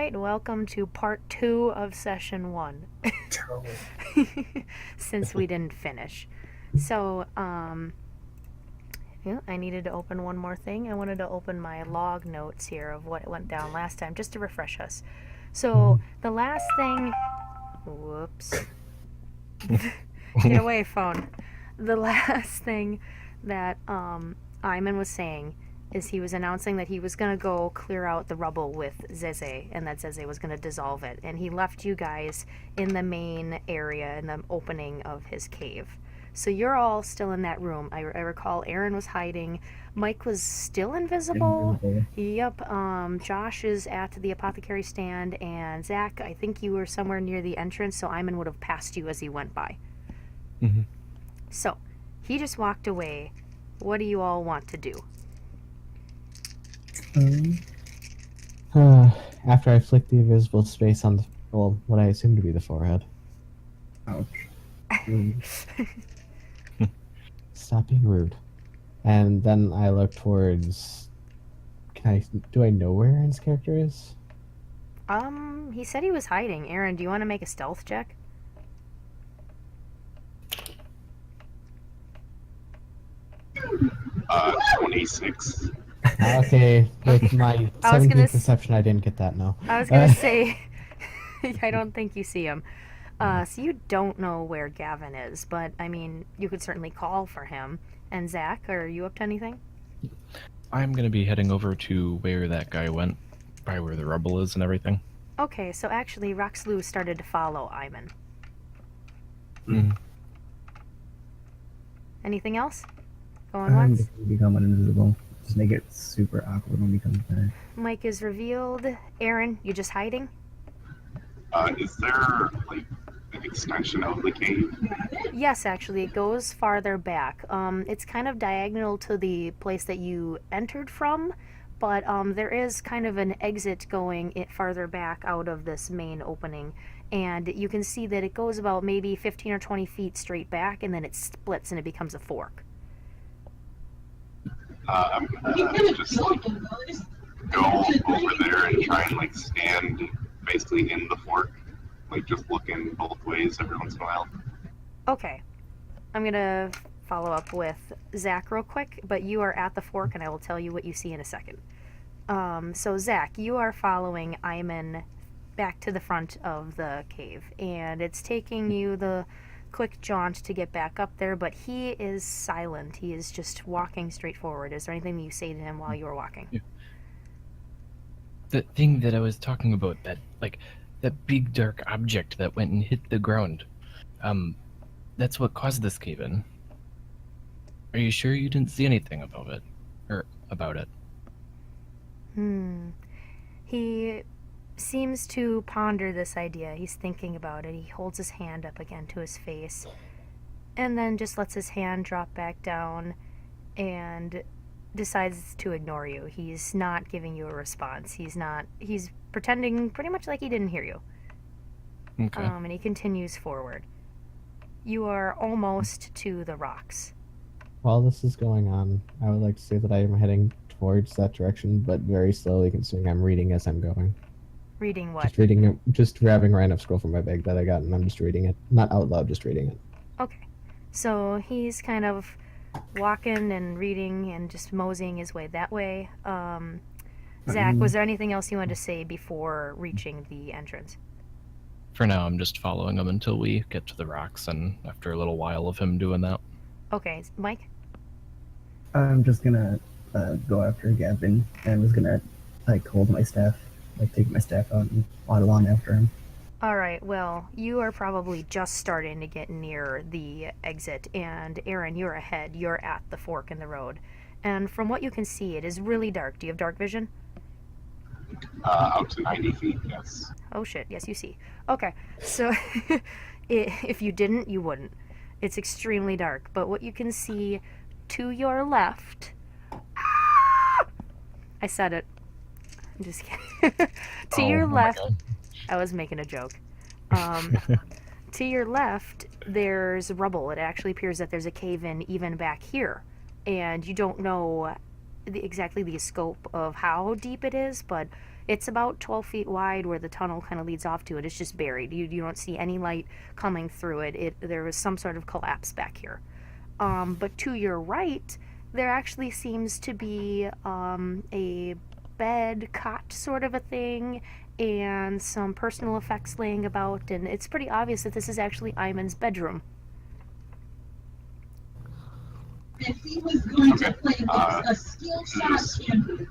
right, welcome to part 2 of session 1. Since we didn't finish. So, yeah, I needed to open one more thing. I wanted to open my log notes here of what went down last time, just to refresh us. So, the last thing... Whoops. Get away, phone. The last thing that Ayman was saying is he was announcing that he was going to go clear out the rubble with Zeze, and that Zeze was going to dissolve it. And he left you guys in the main area, in the opening of his cave. So you're all still in that room. I recall Aaron was hiding. Mike was still invisible. Yep. Josh is at the apothecary stand, and Zach, I think you were somewhere near the entrance, so Ayman would have passed you as he went by. Mm-hmm. So, he just walked away. What do you all want to do? After I flick the invisible space on what I assume to be the forehead. Ouch. Stop being rude. And then I look towards... Do I know where Aaron's character is? He said he was hiding. Aaron, do you want to make a stealth check? 26. Okay, with my I was 17 gonna perception, I didn't get that, no. I was gonna say, I don't think you see him. So you don't know where Gavin is, but, I mean, you could certainly call for him. And Zach, are you up to anything? I'm gonna be heading over to where that guy went, by where the rubble is and everything. Okay, so actually, Roxlu started to follow Ayman. Mm. Anything else? Going I'm once? just gonna become invisible. Just make it super awkward when we come back. Mike is revealed. Aaron, you just hiding? Is there, like, an extension of the cave? Yes, actually, it goes farther back. It's kind of diagonal to the place that you entered from, but there is kind of an exit going farther back out of this main opening, and you can see that it goes about maybe 15 or 20 feet straight back, and then it splits and it becomes a fork. I'm gonna just, like, go over there and try and, like, stand basically in the fork. Like, just looking both ways every once in a while. Okay. I'm gonna follow up with Zach real quick, but you are at the fork, and I will tell you what you see in a second. So Zach, you are following Ayman back to the front of the cave, and it's taking you the quick jaunt to get back up there, but he is silent. He is just walking straight forward. Is there anything that you say to him while you were walking? Yeah. The thing that I was talking about, that big dark object that went and hit the ground, that's what caused this cave-in. Are you sure you didn't see anything about it? He seems to ponder this idea. He's thinking about it. He holds his hand up again to his face, and then just lets his hand drop back down and decides to ignore you. He's not giving you a response. He's pretending pretty much like he didn't hear you. Okay. And he continues forward. You are almost to the rocks. While this is going on, I would like to say that I am heading towards that direction, but very slowly, considering I'm reading as I'm going. Reading what? Just grabbing a random scroll from my bag that I got, and I'm just reading it. Not out loud, just reading it. Okay. So he's kind of walking and reading and just moseying his way that way. Zach, was there anything else you wanted to say before reaching the entrance? For now, I'm just following him until we get to the rocks, and after a little while of him doing that. Okay, Mike? I'm just gonna go after Gavin, and I'm just gonna, like, hold my staff, like, take my staff out and waddle on after him. Alright, well, you are probably just starting to get near the exit, and Aaron, you're ahead. You're at the fork in the road. And from what you can see, it is really dark. Do you have dark vision? Out to 90 feet, yes. Oh shit, yes, you see. Okay, so if you didn't, you wouldn't. It's extremely dark, but what you can see to your left... I said it. I'm just kidding. To your left... I was making a joke. To your left, there's rubble. It actually appears that there's a cave-in even back here. And you don't know exactly the scope of how deep it is, but It's about 12 feet wide where the tunnel kind of leads off to it. It's just buried. You don't see any light coming through it. There was some sort of collapse back here. But to your right, there actually seems to be a bed, cot sort of a thing, and some personal effects laying about, and it's pretty obvious that this is actually Iman's bedroom. If he was going to Okay, play a skill shot just- champion.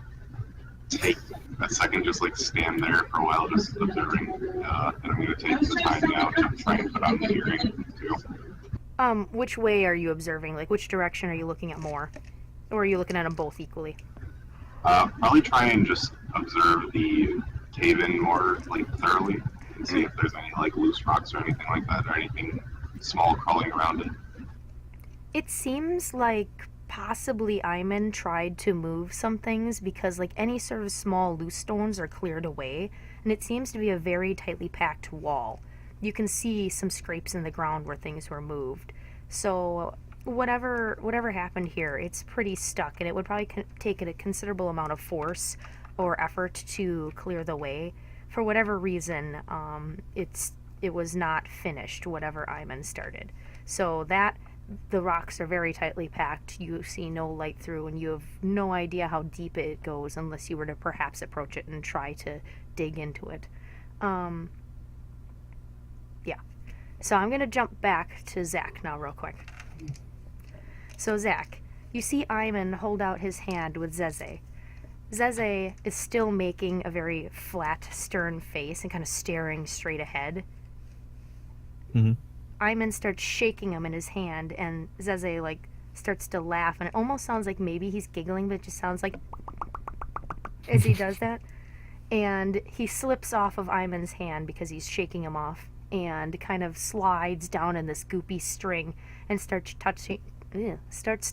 Take a second, just like stand there for a while, just observing. And I'm going to take the time now to try and put on the hearing too. Which way are you observing? Like, which direction are you looking at more? Or are you looking at them both equally? Probably try and just observe the cave-in more like thoroughly and see if there's any like loose rocks or anything like that, or anything small crawling around it. It seems like possibly Iman tried to move some things because like any sort of small loose stones are cleared away, and it seems to be a very tightly packed wall. You can see some scrapes in the ground where things were moved. So whatever happened here, it's pretty stuck, and it would probably take a considerable amount of force or effort to clear the way. For whatever reason, it was not finished, whatever Iman started. So the rocks are very tightly packed. You see no light through, and you have no idea how deep it goes unless you were to perhaps approach it and try to dig into it. Yeah. So I'm going to jump back to Zach now real quick. So Zach, you see Iman hold out his hand with Zeze. Zeze is still making a very flat, stern face and kind of staring straight ahead. Mm-hmm. Iman starts shaking him in his hand, and Zeze like starts to laugh, and it almost sounds like maybe he's giggling, but it just sounds like as he does that. And he slips off of Iman's hand because he's shaking him off, and kind of slides down in this goopy string and starts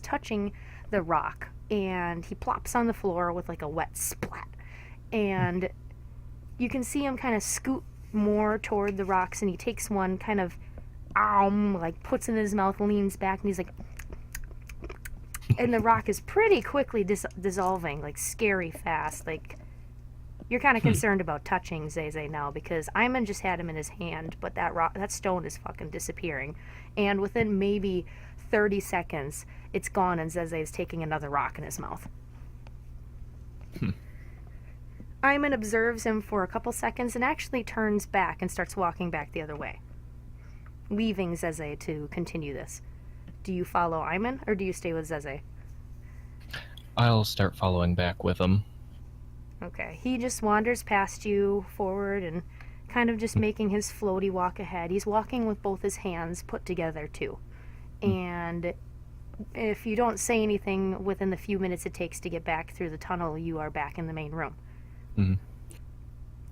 touching the rock, and he plops on the floor with like a wet splat, and you can see him kind of scoot more toward the rocks, and he takes one kind of like puts it in his mouth, leans back, and he's like, and the rock is pretty quickly dissolving, like scary fast. Like, you're kind of concerned about touching Zeze now because Iman just had him in his hand, but that stone is fucking disappearing, and within maybe 30 seconds it's gone, and Zeze is taking another rock in his mouth. Iman observes him for a couple seconds and actually turns back and starts walking back the other way, leaving Zeze to continue this. Do you follow Iman, or do you stay with Zeze? I'll start following back with him. Okay, he just wanders past you forward and kind of just making his floaty walk ahead. He's walking with both his hands put together too. And if you don't say anything within the few minutes it takes to get back through the tunnel, you are back in the main room. Mm-hmm.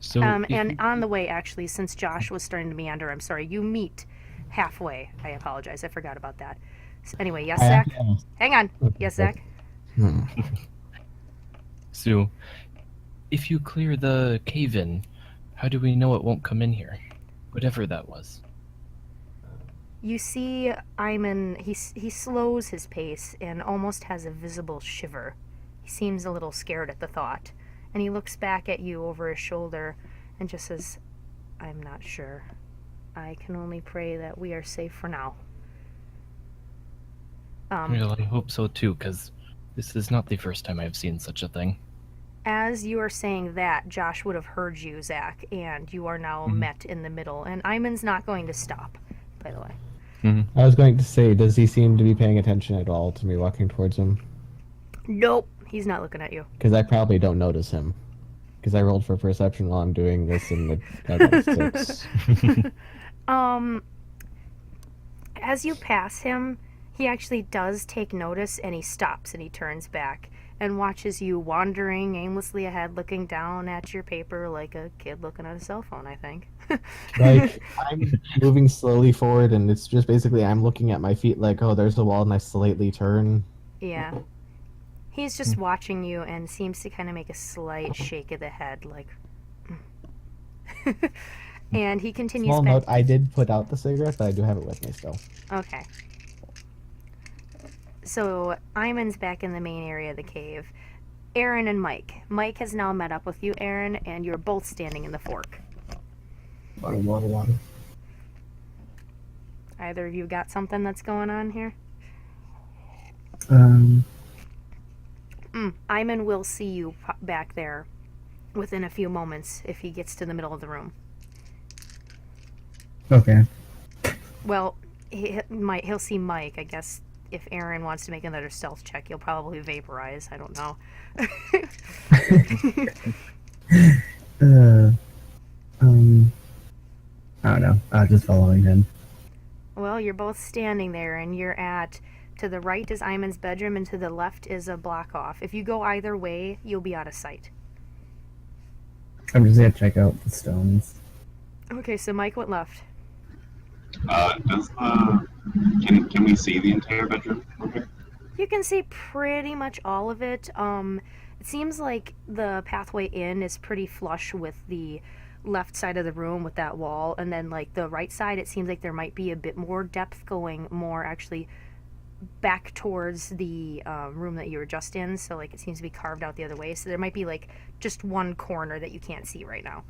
So And on the way, actually, since Josh was starting to meander, I'm sorry, you meet halfway. I apologize, I forgot about that. So anyway, yes, Zach? Hang on. Yes, Zach? So, if you clear the cave-in, how do we know it won't come in here? Whatever that was. You see Iman, he slows his pace and almost has a visible shiver. He seems a little scared at the thought, and he looks back at you over his shoulder and just says, "I'm not sure. I can only pray that we are safe for now." Well, I hope so too, because this is not the first time I've seen such a thing. As you are saying that, Josh would have heard you, Zach, and you are now met in the middle, and Iman's not going to stop, by the way. I was going to say, does he seem to be paying attention at all to me walking towards him? Nope, he's not looking at you. Because I probably don't notice him. Because I rolled for perception while I'm doing this, and I got 6. As you pass him, he actually does take notice, and he stops and he turns back and watches you wandering aimlessly ahead, looking down at your paper like a kid looking at a cell phone, I think. Like, I'm moving slowly forward, and it's just basically I'm looking at my feet like, oh, there's a wall, and I slightly turn. Yeah. He's just watching you and seems to kind of make a slight shake of the head, like... And he continues Small back... note, I did put out the cigarette, but I do have it with me still. Okay. So, Iman's back in the main area of the cave. Aaron and Mike. Mike has now met up with you, Aaron, and you're both standing in the fork. Water. Either of you got something that's going on here? Iman will see you back there within a few moments if he gets to the middle of the room. Okay. Well, he'll see Mike. I guess if Aaron wants to make another stealth check, he'll probably vaporize. I don't know. I don't know. I was just following him. Well, you're both standing there, and you're to the right is Iman's bedroom, and to the left is a block off. If you go either way, you'll be out of sight. I'm just gonna check out the stones. Okay, so Mike went left. Can we see the entire bedroom? Okay. You can see pretty much all of it. It seems like the pathway in is pretty flush with the left side of the room with that wall, and then like the right side, it seems like there might be a bit more depth going more actually back towards the room that you were just in. So like it seems to be carved out the other way. So there might be like just one corner that you can't see right now.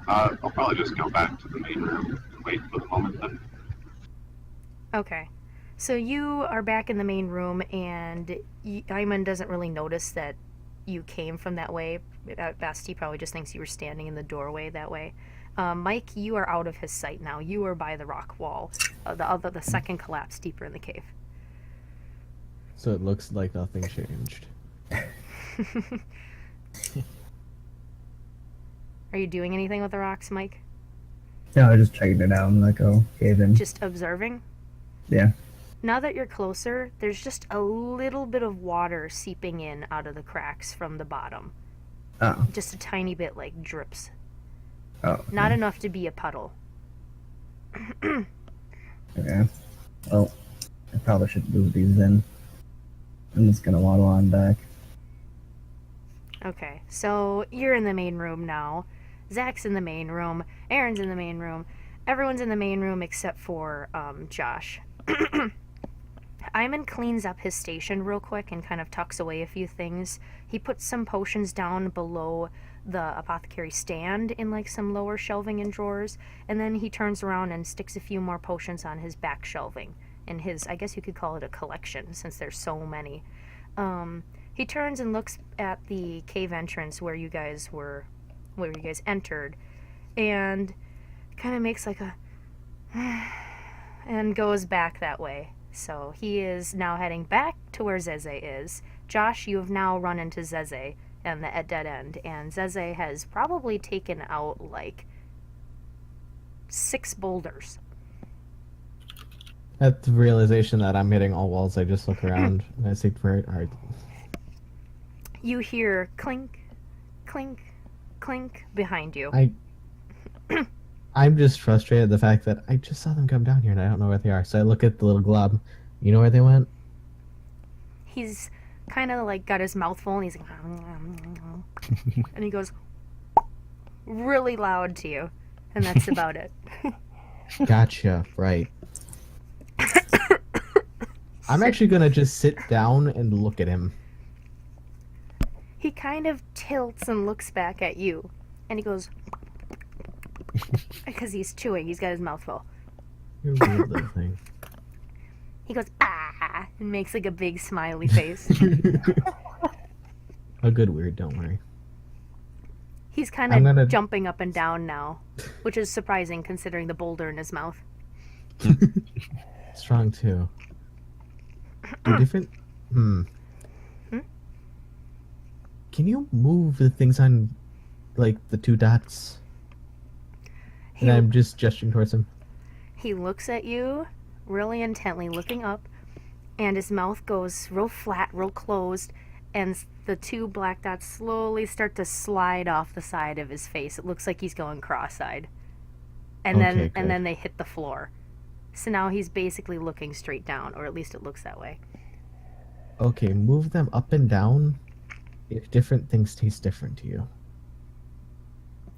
I'll probably just go back to the main room and wait for the moment then. Okay. So you are back in the main room, and Iman doesn't really notice that you came from that way. At best, he probably just thinks you were standing in the doorway that way. Mike, you are out of his sight now. You are by the rock wall, the second collapse deeper in the cave. So it looks like nothing changed. Are you doing anything with the rocks, Mike? No, I was just checking it out and like, oh, cave in. Just observing? Yeah. Now that you're closer, there's just a little bit of water seeping in out of the cracks from the bottom. Oh. Just a tiny bit, like drips. Oh. Not enough to be a puddle. Okay. Well, I probably should move these in. I'm just gonna waddle on back. Okay, so you're in the main room now. Zach's in the main room. Aaron's in the main room. Everyone's in the main room except for Josh. Iman cleans up his station real quick and kind of tucks away a few things. He puts some potions down below the apothecary stand in like some lower shelving and drawers, and then he turns around and sticks a few more potions on his back shelving in his, I guess you could call it a collection since there's so many. He turns and looks at the cave entrance where you guys entered, and kind of makes like a and goes back that way. So he is now heading back to where Zeze is. Josh, you have now run into Zeze and the dead end, and Zeze has probably taken out like 6 boulders. At the realization that I'm hitting all walls, I just look around and I think, all right. You hear clink, clink, clink behind you. I'm just frustrated at the fact that I just saw them come down here and I don't know where they are. So I look at the little glob. You know where they went? He's kind of like got his mouth full and he's like, and he goes really loud to you, and that's about it. Gotcha, right. I'm actually gonna just sit down and look at him. He kind of tilts and looks back at you, and he goes, because he's chewing, he's got his mouth full. You're a weird little thing. He goes, ah, and makes like a big smiley face. A good weird, don't worry. He's kind of jumping up and down now, which is surprising considering the boulder in his mouth. Strong too. They're different. Can you move the things on, like, the 2 dots? And I'm just gesturing towards him. He looks at you really intently, looking up, and his mouth goes real flat, real closed, and the 2 black dots slowly start to slide off the side of his face. It looks like he's going cross-eyed. And then they hit the floor. So now he's basically looking straight down, or at least it looks that way. Okay, move them up and down if different things taste different to you.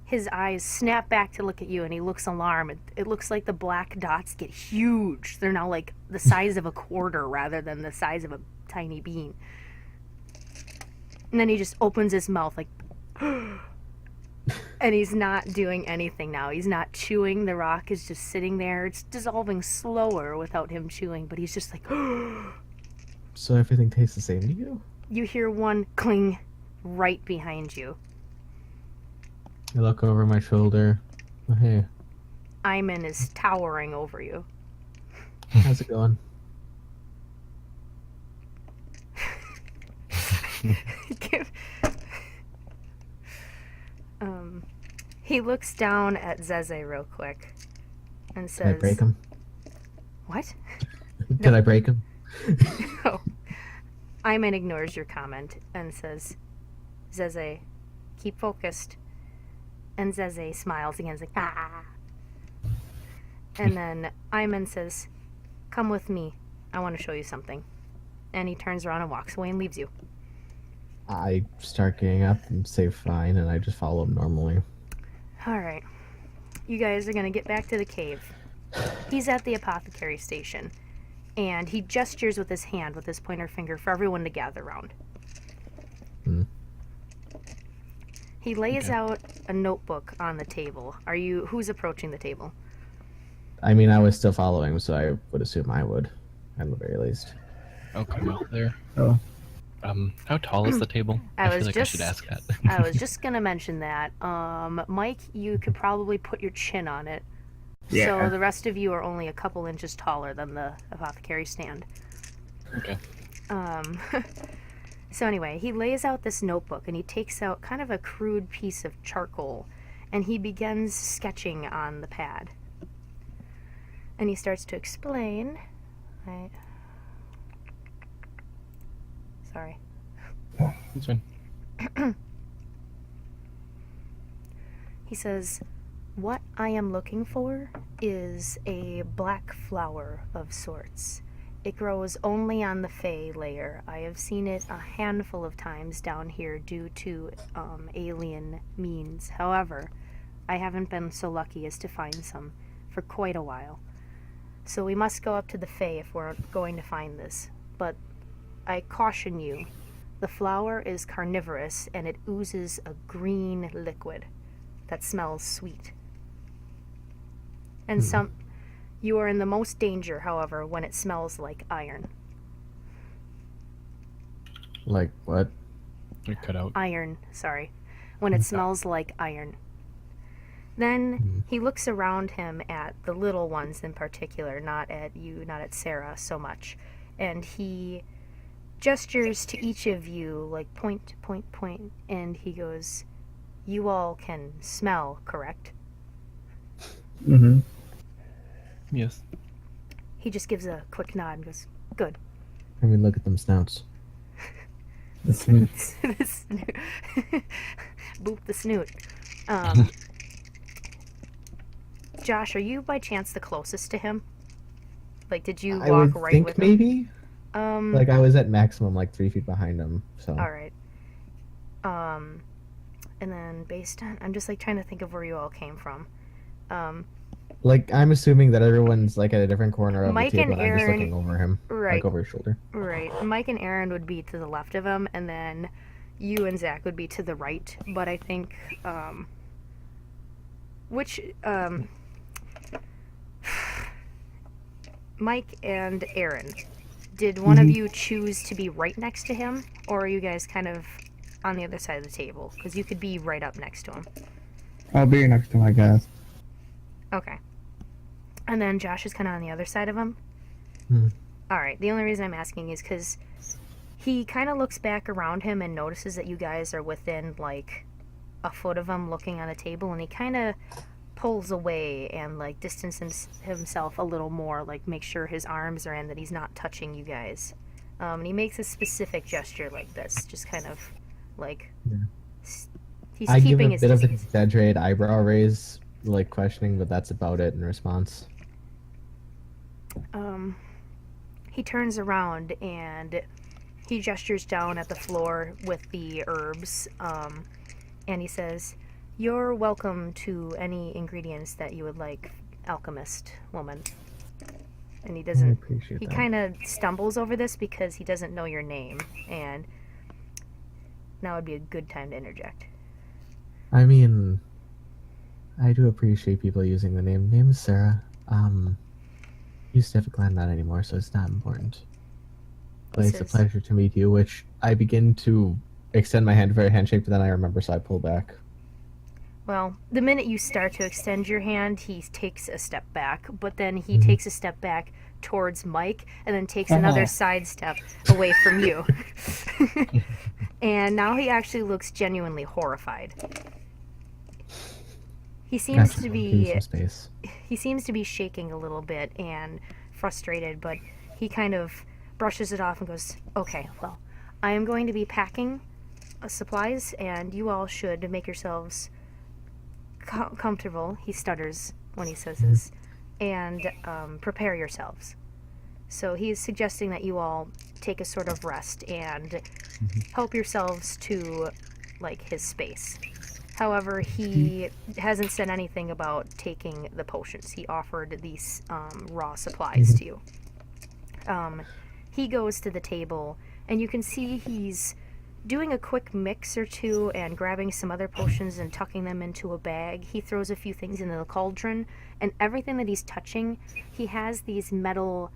His eyes snap back to look at you, and he looks alarmed. It looks like the black dots get huge. They're now like the size of a quarter rather than the size of a tiny bean. And then he just opens his mouth like, and he's not doing anything now. He's not chewing. The rock is just sitting there. It's dissolving slower without him chewing, but he's just like, So everything tastes the same to you? you hear one cling right behind you. I look over my shoulder. Oh, hey, Iman is towering over you. how's it going? He looks down at Zeze real quick and Did I says, break him? What? Did I break him? Oh. Iman ignores your comment and says, Zeze, keep focused. And Zeze smiles again, like, ah. And then Iman says, come with me. I want to show you something. And he turns around and walks away and leaves you. I start getting up and say fine, and I just follow him normally. Alright. You guys are going to get back to the cave. He's at the apothecary station. And he gestures with his hand, with his pointer finger, for everyone to gather around. He lays out a notebook on the table. Who's approaching the table? I mean, I was still following, so I would assume I would, at the very least. I'll come out there. Oh, How tall is the table? I feel was like I should ask that. I was just gonna mention that. Mike, you could probably put your chin on it. Yeah. So the rest of you are only a couple inches taller than the apothecary stand. Okay. So anyway, he lays out this notebook and he takes out kind of a crude piece of charcoal and he begins sketching on the pad. And he starts to explain. Right. Sorry. That's fine. He says, what I am looking for is a black flower of sorts. It grows only on the Fey layer. I have seen it a handful of times down here due to alien means. However, I haven't been so lucky as to find some for quite a while. So we must go up to the Fey if we're going to find this. But I caution you, the flower is carnivorous and it oozes a green liquid that smells sweet. And you are in the most danger, however, when it smells like iron. Like, what? We cut out. Iron, sorry. When it smells like iron. Then he looks around him at the little ones in particular, not at you, not at Sarah so much. And he gestures to each of you, like point, point, point, and he goes, you all can smell, correct? mm-hmm. Yes. He just gives a quick nod and goes, good. I mean, look at them snouts. The snoot. The snoot. Boop the snoot. Josh, are you by chance the closest to him? Like, did you I walk would right think with him? maybe. Like, I was at maximum, like, 3 feet behind him, so. All right. And then based on, I'm just like trying to think of where you all came from. Like, I'm assuming that everyone's, like, at a different corner of Mike the table, and and I'm just Aaron- looking over him. Right. Like, over his shoulder. Right. Mike and Aaron would be to the left of him, and then you and Zach would be to the right. But I think, Mike and Aaron, did one of you choose to be right next to him, or are you guys kind of on the other side of the table? Because you could be right up next to him. I'll be next to my guys. Okay. And then Josh is kind of on the other side of him? Hmm. Alright, the only reason I'm asking is because he kind of looks back around him and notices that you guys are within, like, a foot of him looking on the table, and he kind of pulls away and, like, distances himself a little more, like, make sure his arms are in, that he's not touching you guys. And he makes a specific gesture like this, just kind of, like, Yeah. he's I give keeping a his bit of an distance. exaggerated eyebrow raise, like, questioning, but that's about it in response. He turns around and he gestures down at the floor with the herbs, and he says, you're welcome to any ingredients that you would like, alchemist woman. And he I doesn't, appreciate he that. kind of stumbles over this because he doesn't know your name, and now would be a good time to interject. I mean, I do appreciate people using the name. Name is Sarah. Use Civic Land not anymore, so it's not important. But This it's a is- pleasure to meet you, which I begin to extend my hand for a handshake, but then I remember, so I pull back. Well, the minute you start to extend your hand, he takes a step back, but then he takes a step back towards Mike and then takes another side step away from you. And now he actually looks genuinely horrified. He seems Gotcha. to Give me be some space. he seems to be shaking a little bit and frustrated, but he kind of brushes it off and goes, "Okay, well, I am going to be packing supplies, and you all should make yourselves comfortable." He stutters when he says this, and prepare yourselves. So he's suggesting that you all take a sort of rest and help yourselves to, like, his space. However, he hasn't said anything about taking the potions. He offered these raw supplies to you. He goes to the table, and you can see he's doing a quick mix or two and grabbing some other potions and tucking them into a bag. He throws a few things into the cauldron, and everything that he's touching, he has these metal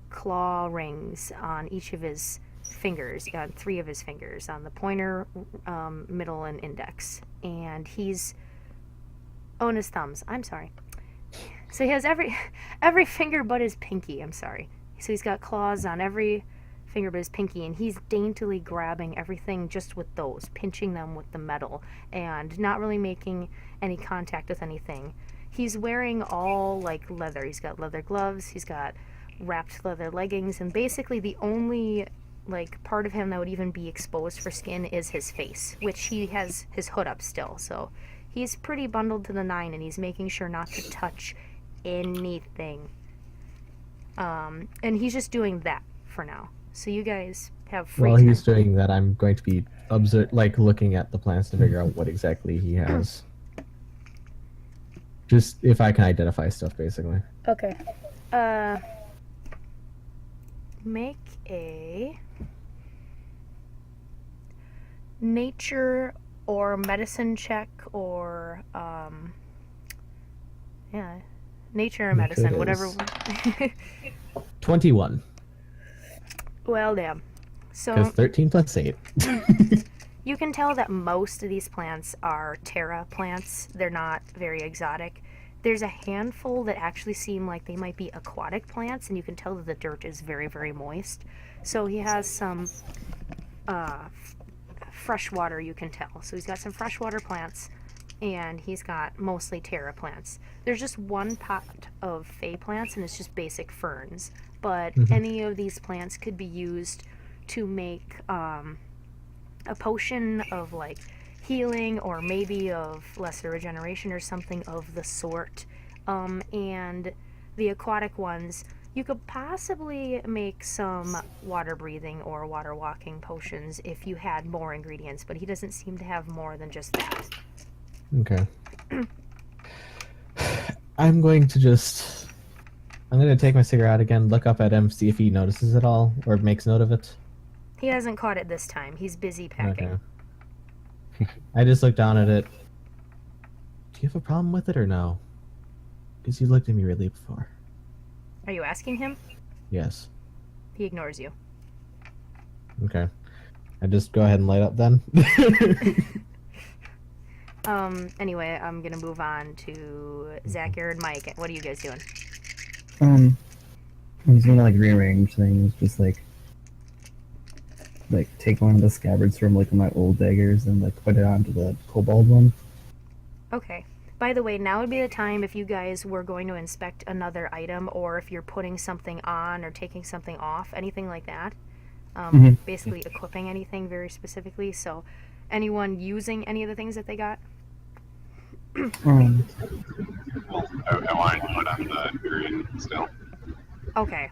claw rings on each of his fingers, on 3 of his fingers, on the pointer, middle, and index. And he's on his thumbs. I'm sorry. So he has every finger but his pinky. I'm sorry. So he's got claws on every finger but his pinky, and he's daintily grabbing everything just with those, pinching them with the metal, and not really making any contact with anything. He's wearing all, like, leather. He's got leather gloves, he's got wrapped leather leggings, and basically the only, like, part of him that would even be exposed for skin is his face, which he has his hood up still. So he's pretty bundled to the nine, and he's making sure not to touch anything. And he's just doing that for now. So you guys have free While time. he's doing that, I'm going to be looking at the plants to figure out what exactly he has. Just if I can identify stuff, basically. Okay. Make a nature or medicine check, or nature or Nature medicine, it whatever. is. 21. Well, damn. So Because 13 plus 8. you can tell that most of these plants are terra plants. They're not very exotic. There's a handful that actually seem like they might be aquatic plants, and you can tell that the dirt is very, very moist. So he has some fresh water, you can tell. So he's got some freshwater plants, and he's got mostly terra plants. There's just one pot of fey plants, and it's just basic ferns. But any of these plants could be used to make a potion of, like, healing, or maybe of lesser regeneration or something of the sort. And the aquatic ones, you could possibly make some water breathing or water walking potions if you had more ingredients, but he doesn't seem to have more than just that. Okay. I'm going to take my cigarette again, look up at him, see if he notices it all, or makes note of it. He hasn't caught it this time. He's busy packing. Okay. I just look down at it. Do you have a problem with it or no? Because you looked at me weirdly before. Are you asking him? Yes. He ignores you. Okay. I just go ahead and light up then. Anyway, I'm gonna move on to Zachary and Mike. What are you guys doing? I'm just gonna, like, rearrange things, just like take one of the scabbards from, like, my old daggers and, like, put it onto the kobold one. Okay. By the way, now would be the time if you guys were going to inspect another item, or if you're putting something on or taking something off, anything like that. Basically equipping anything very specifically. So, anyone using any of the things that they got? Well, I wanted to put on the earring still. Okay.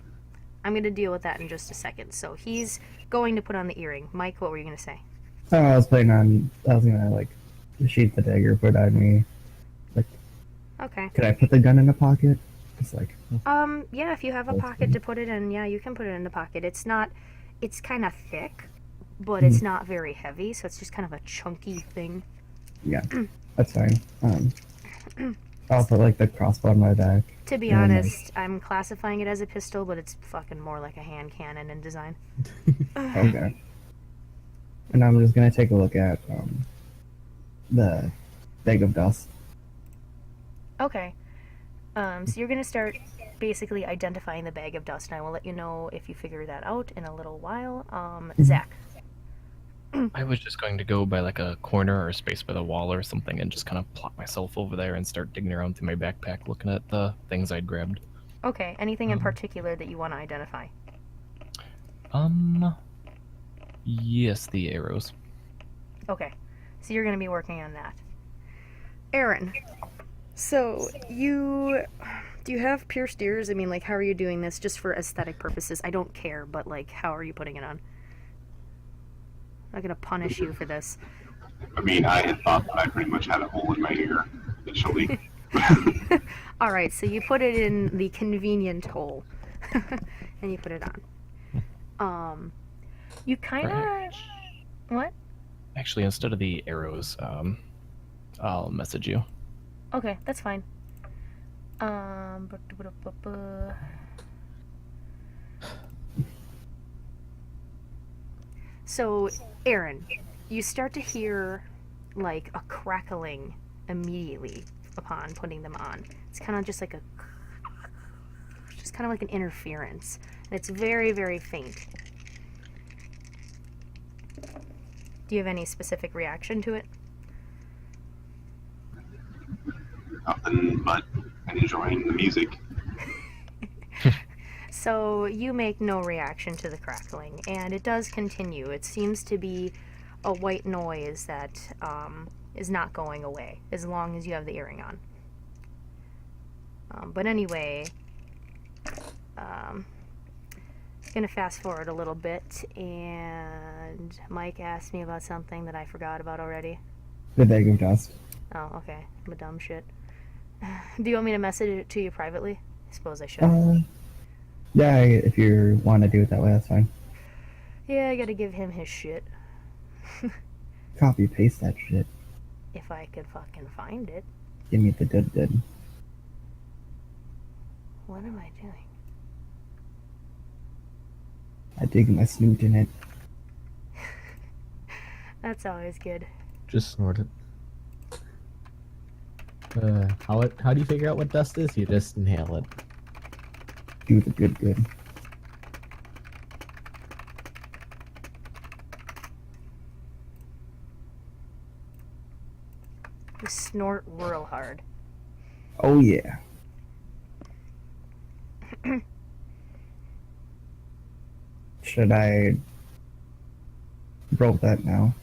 I'm going to deal with that in just a second. So, he's going to put on the earring. Mike, what were you going to say? Oh, I was gonna, like, sheath the dagger, put on me. Okay. Could I put the gun in a pocket? It's like, Yeah, if you have a pocket to put it in, yeah, you can put it in the pocket. It's kind of thick, but it's not very heavy, so it's just kind of a chunky thing. Yeah, that's fine. I'll put like the crossbow on my back. To be And, like, honest, I'm classifying it as a pistol, but it's fucking more like a hand cannon in design. Okay. And I'm just gonna take a look at the bag of dust. Okay. So you're gonna start basically identifying the bag of dust, and I will let you know if you figure that out in a little while. Zach. I was just going to go by like a corner or a space by the wall or something and just kind of plop myself over there and start digging around through my backpack looking at the things I'd grabbed. Okay, anything in particular that you want to identify? Yes, the arrows. Okay, so you're going to be working on that. Aaron, so do you have pierced ears? I mean, like, how are you doing this just for aesthetic purposes? I don't care, but, like, how are you putting it on? I'm not going to punish you for this. I mean, I had thought that I pretty much had a hole in my ear initially. Alright, so you put it in the convenient hole. And you put it on. You kind of... What? Actually, instead of the arrows, I'll message you. Okay, that's fine. So, Aaron, you start to hear like a crackling immediately upon putting them on. It's kind of just like just kind of like an interference, and it's very, very faint. Do you have any specific reaction to it? Nothing but enjoying the music. So you make no reaction to the crackling, and it does continue. It seems to be a white noise that is not going away as long as you have the earring on. But anyway, gonna fast forward a little bit, and Mike asked me about something that I forgot about already. The bag of dust. Oh, okay. I'm a dumb shit. Do you want me to message it to you privately? I suppose I should. Yeah, if you want to do it that way, that's fine. Yeah, I gotta give him his shit. Copy paste that shit. If I could fucking find it. Give me the dud. What am I doing? I dig my snoot in it. That's always good. Just snort it. How do you figure out what dust is? You just inhale it. Do the good. You snort real hard. Oh yeah. Should I roll that now?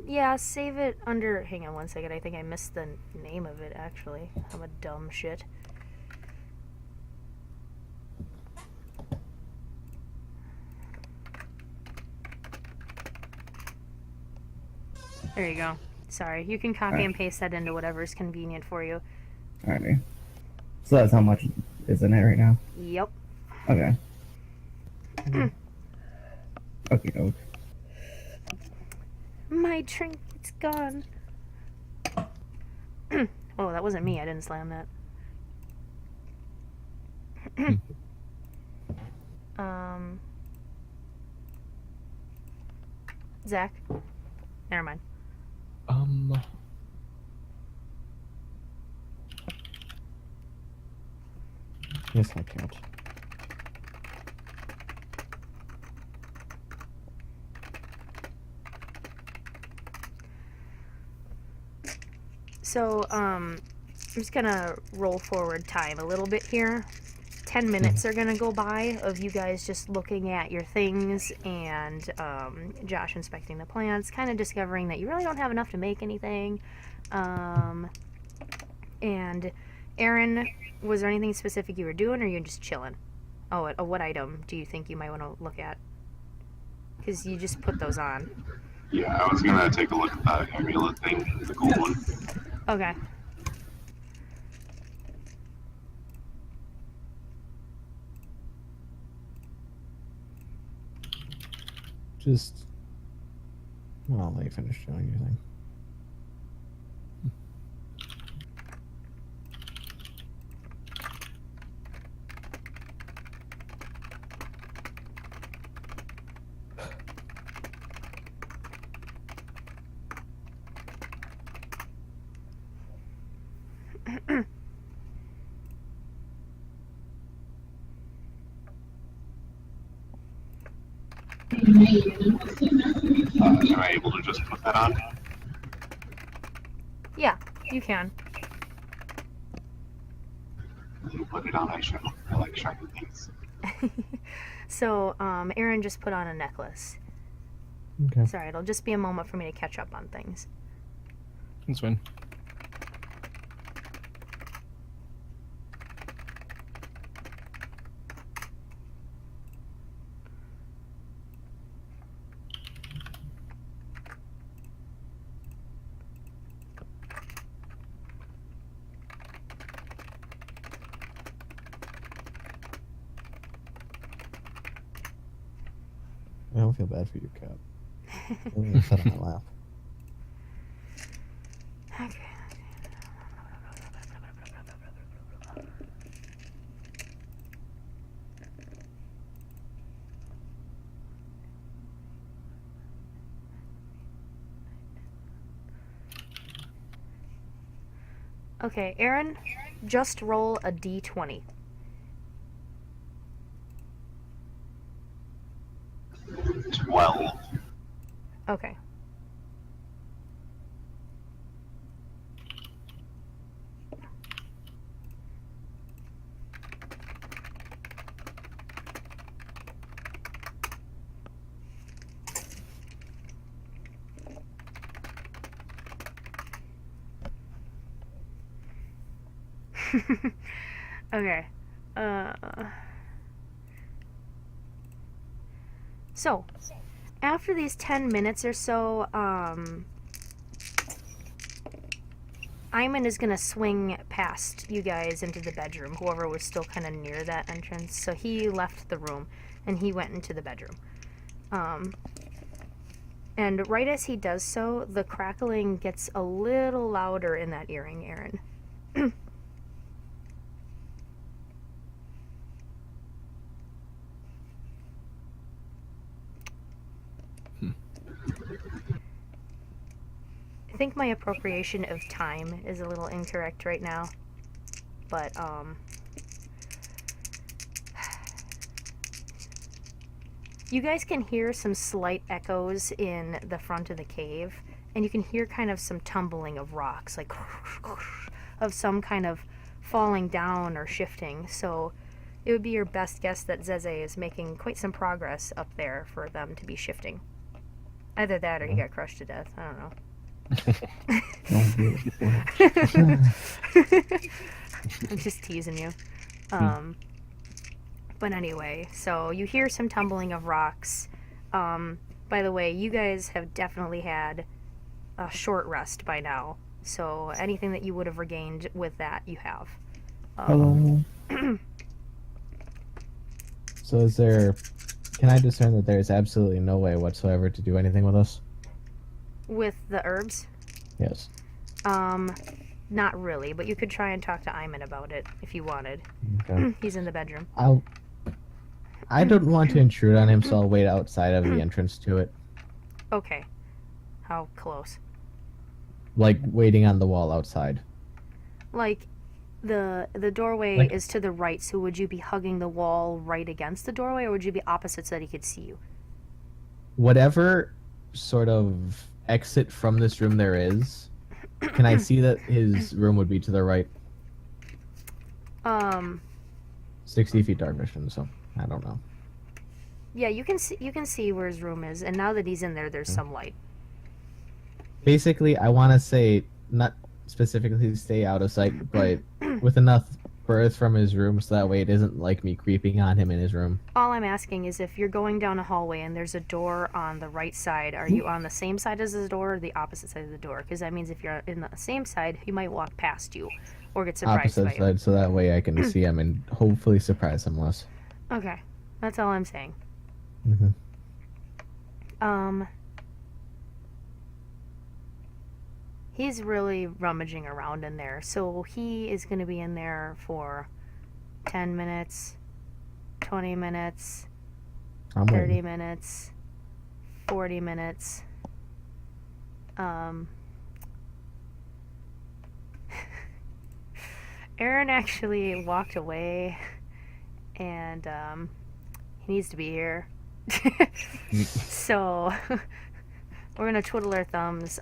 Yeah, save it under... Hang on one second, I think I missed the name of it, actually. I'm a dumb shit. There you go. Sorry, you can copy and paste that into whatever is convenient for you. Alrighty. So that's how much is in it right now? Yep. Okay. Okay. My trinket's gone. Oh, that wasn't me. I didn't slam that. Zach? Never mind. Yes, I can't. So, I'm just gonna roll forward time a little bit here. 10 minutes are gonna go by of you guys just looking at your things and Josh inspecting the plants, kind of discovering that you really don't have enough to make anything. And Aaron, was there anything specific you were doing, or you're just chilling? Oh, what item do you think you might want to look at? Because you just put those on. Yeah, I was gonna take a look at that amulet thing, the gold one. Okay. Just Well, I'll let you finish doing your thing. Am I able to just put that on? Yeah, you can. You put it on, I like shiny things. So, Aaron just put on a necklace. Okay. Sorry, it'll just be a moment for me to catch up on things. That's fine. I don't feel bad for you, Cat. Really sat on my lap. Okay. Okay, Aaron, just roll a d20. 12. Okay. Okay. So, after these 10 minutes or so, Iman is gonna swing past you guys into the bedroom, whoever was still kind of near that entrance. So he left the room, and he went into the bedroom. And right as he does so, the crackling gets a little louder in that earring, Aaron. I think my appropriation of time is a little incorrect right now, but you guys can hear some slight echoes in the front of the cave, and you can hear kind of some tumbling of rocks, like of some kind of falling down or shifting. So it would be your best guess that Zeze is making quite some progress up there for them to be shifting. Either that or he got crushed to death. I don't know. I'm just teasing you. But anyway, so you hear some tumbling of rocks. By the way, you guys have definitely had a short rest by now. So anything that you would have regained with that, you have. Hello. So is there... Can I discern that there's absolutely no way whatsoever to do anything with us? With the herbs? Yes. Not really, but you could try and talk to Iman about it if you wanted. Okay. He's in the bedroom. I don't want to intrude on him, so I'll wait outside of the entrance to it. Okay. How close? Like, waiting on the wall outside. Like, the doorway Like- is to the right, so would you be hugging the wall right against the doorway, or would you be opposite so that he could see you? Whatever sort of exit from this room there is, can I see that his room would be to the right? 60 feet dark vision, so I don't know. Yeah, you can see where his room is, and now that he's in there, there's some light. Basically, I want to say, not specifically stay out of sight, but with enough birth from his room so that way it isn't like me creeping on him in his room. All I'm asking is if you're going down a hallway and there's a door on the right side, are you on the same side as the door or the opposite side of the door? Because that means if you're in the same side, he might walk past you or get surprised by Opposite you. side, so that way I can see him and hopefully surprise him less. Okay, that's all I'm saying. Mm-hmm. He's really rummaging around in there. So he is going to be in there for 10 minutes, 20 minutes, I'm 30 waiting. minutes, 40 minutes. Aaron actually walked away, and he needs to be here. So we're gonna twiddle our thumbs.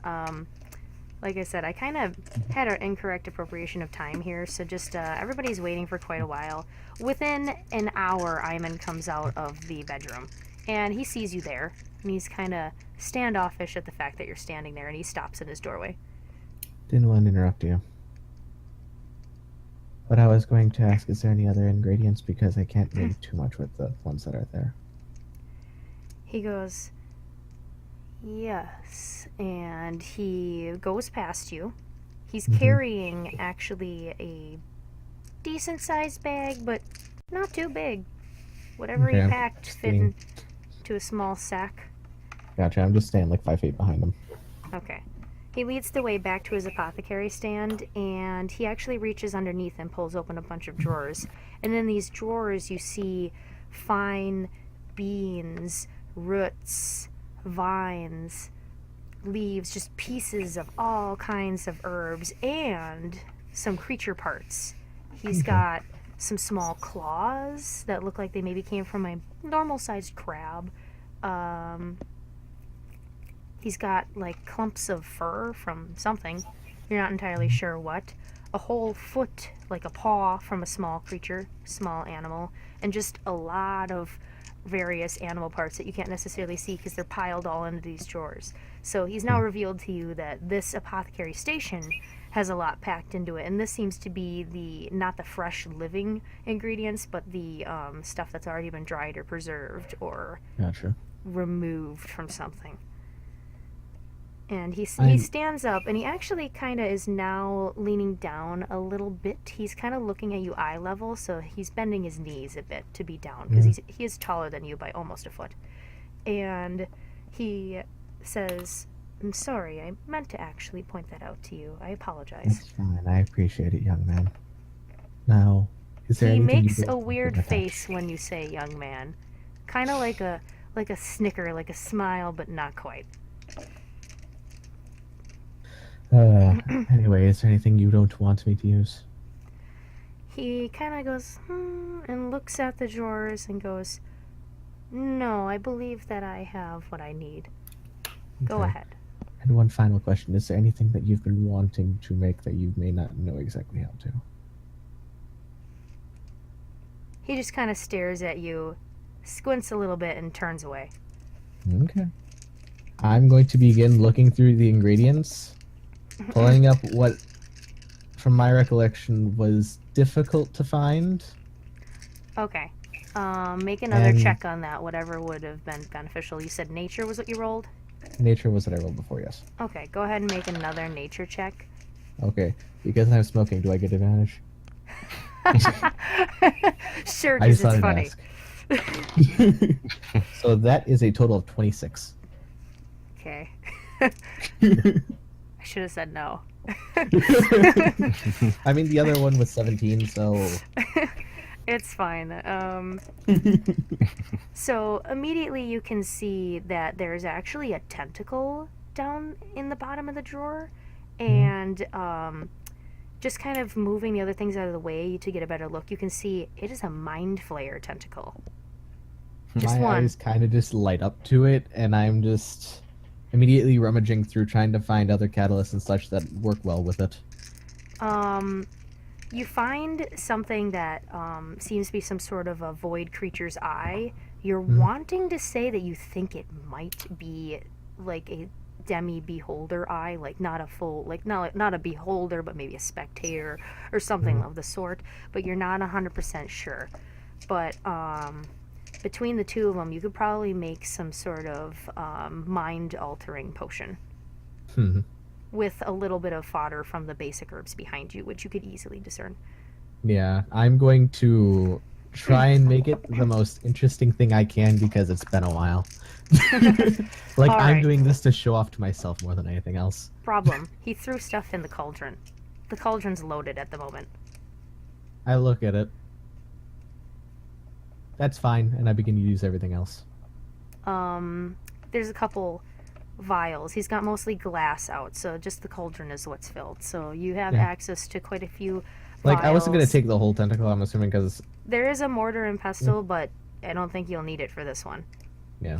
Like I said, I kind of had an incorrect appropriation of time here, so just everybody's waiting for quite a while. Within an hour, Iman comes out of the bedroom, and he sees you there, and he's kind of standoffish at the fact that you're standing there, and he stops in his doorway. Didn't want to interrupt you. But I was going to ask, is there any other ingredients? Because I can't make too much with the ones that are there. He goes, yes, and he goes past you. He's carrying actually a decent sized bag, but not too big. Whatever he Okay, packed just fit being- into a small sack. Gotcha, I'm just staying like 5 feet behind him. Okay. He leads the way back to his apothecary stand, and he actually reaches underneath and pulls open a bunch of drawers. And in these drawers, you see fine beans, roots, vines, leaves, just pieces of all kinds of herbs, and some creature parts. He's got some small claws that look like they maybe came from a normal-sized crab. He's got like clumps of fur from something. You're not entirely sure what. A whole foot, like a paw from a small creature, small animal, and just a lot of various animal parts that you can't necessarily see because they're piled all into these drawers. So he's now revealed to you that this apothecary station has a lot packed into it, and this seems to be the not the fresh living ingredients, but the stuff that's already been dried or preserved or Gotcha. removed from something. And he I'm- stands up, and he actually kind of is now leaning down a little bit. He's kind of looking at you eye level, so he's bending his knees a bit to be down, because he is taller than you by almost a foot. And he says, I'm sorry, I meant to actually point that out to you. I apologize. That's fine, I appreciate it, young man. Now, is there He anything makes you a don't want weird to touch? face when you say young man. Kind of like a snicker, like a smile, but not quite. Anyway, is there anything you don't want me to use? He kind of goes, and looks at the drawers and goes, no, I believe that I have what I need. Go Okay. ahead. And one final question. Is there anything that you've been wanting to make that you may not know exactly how to? He just kind of stares at you, squints a little bit, and turns away. Okay. I'm going to begin looking through the ingredients, pulling up what, from my recollection, was difficult to find. Okay. Make another And- check on that, whatever would have been beneficial. You said nature was what you rolled? Nature was what I rolled before, yes. Okay, go ahead and make another nature check. Okay. Because I'm smoking, do I get advantage? Sure, I because just it's thought funny. I'd ask. So that is a total of 26. Okay. I should have said no. I mean, the other one was 17, so... It's fine. So immediately you can see that there's actually a tentacle down in the bottom of the drawer, and just kind of moving the other things out of the way to get a better look, you can see it is a mind flayer tentacle. Just My one. eyes kind of just light up to it, and I'm just immediately rummaging through trying to find other catalysts and such that work well with it. You find something that seems to be some sort of a void creature's eye. You're wanting to say that you think it might be like a demi beholder eye, like not a full, like not a beholder, but maybe a spectator or something of the sort. But you're not 100% sure. But between the two of them, you could probably make some sort of mind-altering potion Hmm. with a little bit of fodder from the basic herbs behind you, which you could easily discern. Yeah, I'm going to try and make it the most interesting thing I can because it's been a while. Like, All I'm right. doing this to show off to myself more than anything else. Problem. He threw stuff in the cauldron. The cauldron's loaded at the moment. I look at it. That's fine, and I begin to use everything else. There's a couple vials. He's got mostly glass out, so just the cauldron is what's filled. So you have Yeah. access to quite a few Like, I wasn't gonna vials. take the whole tentacle, I'm assuming, because There is a mortar and pestle, but I don't think you'll need it for this one. Yeah.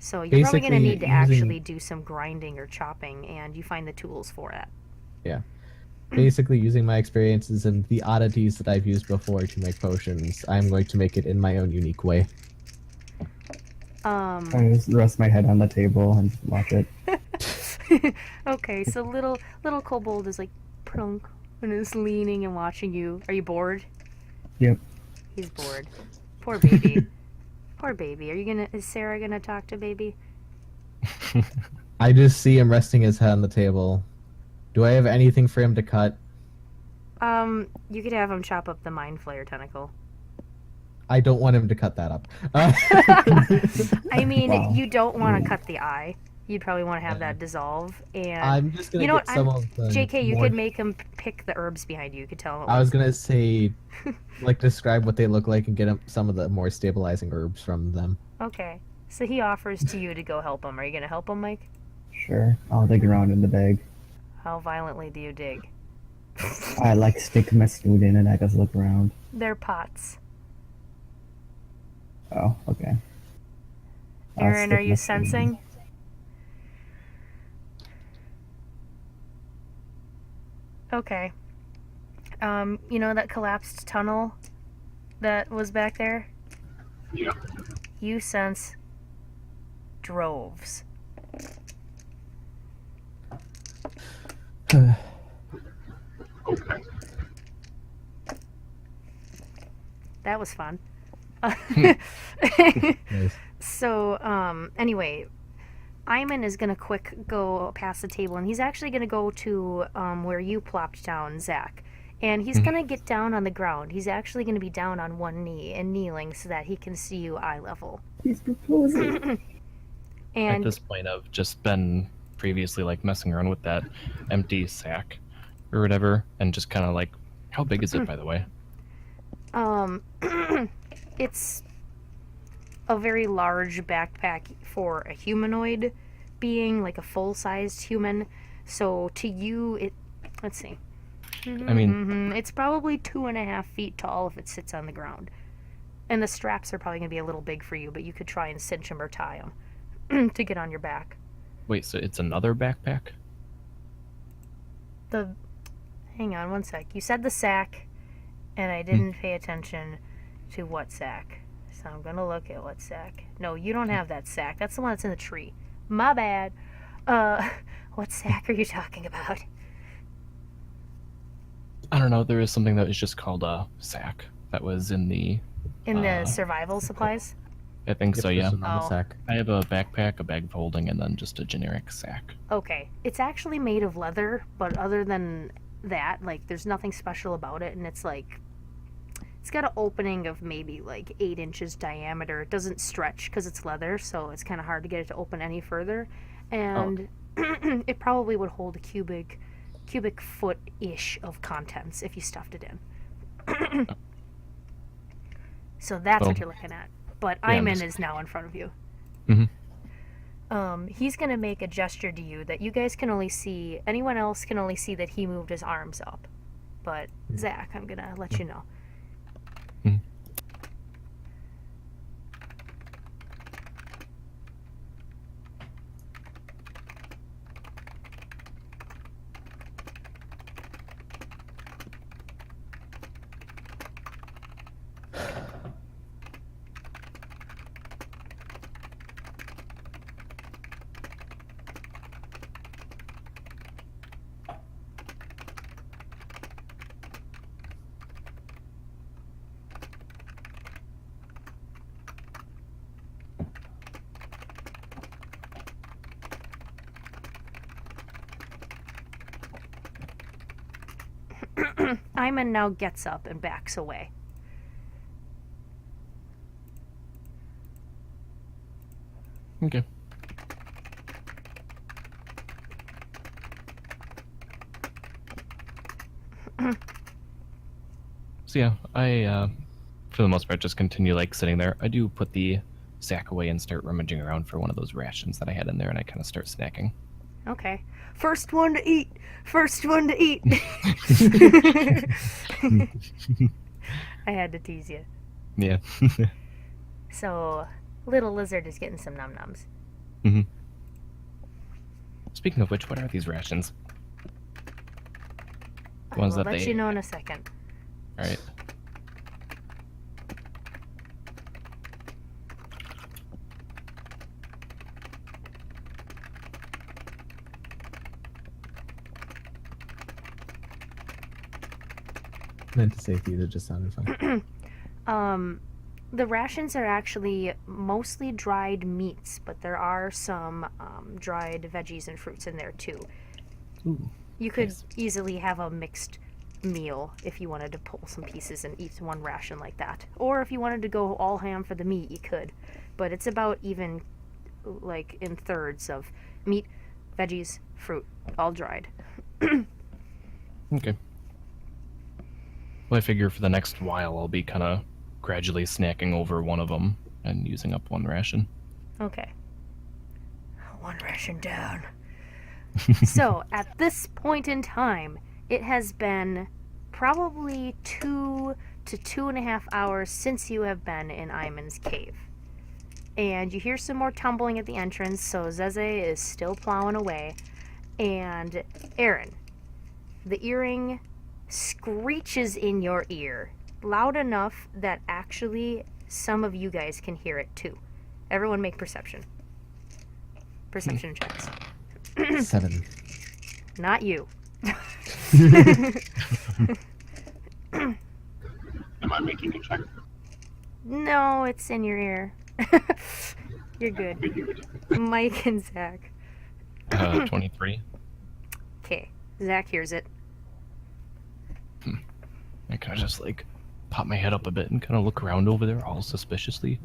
So you're probably going to Basically, need to using- actually do some grinding or chopping, and you find the tools for it. basically using my experiences and the oddities that I've used before to make potions, I'm going to make it in my own unique way. I just rest my head on the table and watch it. Okay, so little kobold is like plunk and is leaning and watching you. Are you bored? Yep. He's bored. Poor baby. Poor baby. Is Sarah gonna talk to baby? I just see him resting his head on the table. Do I have anything for him to cut? You could have him chop up the mind flayer tentacle. I don't want him to cut that up. I mean, Wow. you don't want to cut the eye. You'd probably want to have that dissolve. And I'm just gonna You know get what, some of the JK, you more- could make him pick the herbs behind you. You could tell him. What I was ones- gonna say, like, describe what they look like and get him some of the more stabilizing herbs from them. Okay. So he offers to you to go help him. Are you gonna help him, Mike? Sure, I'll dig around in the bag. How violently do you dig? I like stick my snoot in and I just look around. They're pots. Oh, okay. I'll Aaron, stick are you my snoot in. sensing? Okay. You know that collapsed tunnel that was back there? Yeah. You sense droves. Okay. That was fun. Nice. So, anyway, Iman is gonna quick go past the table, and he's actually gonna go to where you plopped down, Zach. And he's gonna get down on the ground. He's actually gonna be down on one knee and kneeling so that he can see you eye level. He's proposing. At And this point, I've just been previously like messing around with that empty sack or whatever, and just kind of like, how big is it, by the way? it's a very large backpack for a humanoid being, like a full-sized human. So to you, let's see. I mean- it's probably 2.5 feet tall if it sits on the ground. And the straps are probably going to be a little big for you, but you could try and cinch them or tie them to get on your back. Wait, so it's another backpack? Hang on one sec. You said the sack, and I didn't pay attention to what sack. So I'm gonna look at what sack. No, you don't have that sack. That's the one that's in the tree. My bad. What sack are you talking about? I don't know. There is something that was just called a sack that was in the. In the survival supplies? I think so. Yep, Yeah. there's a normal Oh. sack. I have a backpack, a bag of holding, and then just a generic sack. Okay. It's actually made of leather, but other than that, like, there's nothing special about it, and it's like. It's got an opening of maybe like 8 inches diameter. It doesn't stretch because it's leather, so it's kind of hard to get it to open any further. And it probably would hold a cubic foot-ish of contents if you stuffed it in. So that's what Oh. you're looking at. But Yeah, I'm Iman just- is now in front of you. Mhm. He's gonna make a gesture to you that you guys can only see. Anyone else can only see that he moved his arms up. But Zach, I'm gonna let you know. Mhm. Iman now gets up and backs away. Okay. So yeah, I for the most part just continue like sitting there. I do put the sack away and start rummaging around for one of those rations that I had in there, and I kind of start snacking. Okay. First one to eat. First one to eat. I had to tease you. Yeah. So, little lizard is getting some num nums. Hmm. Speaking of which, what are these rations? I Ones will that let they- you know in a second. All right. Meant to say theater, just sounded fun. The rations are actually mostly dried meats, but there are some dried veggies and fruits in there too. Ooh. You could Nice. easily have a mixed meal if you wanted to pull some pieces and eat one ration like that. Or if you wanted to go all ham for the meat, you could. But it's about even, like, in thirds of meat, veggies, fruit, all dried. Okay. Well, I figure for the next while I'll be kind of gradually snacking over one of them and using up one ration. Okay. One ration down. So, at this point in time, it has been probably 2 to 2.5 hours since you have been in Iman's cave. And you hear some more tumbling at the entrance, so Zeze is still plowing away. And Aaron, the earring screeches in your ear, loud enough that actually some of you guys can hear it too. Everyone make perception. Perception checks. 7. Not you. Am I making a check? No, it's in your ear. You're good. Figured. Mike and Zach. 23. Okay, Zach hears it. I kind of just like pop my head up a bit and kind of look around over there all suspiciously,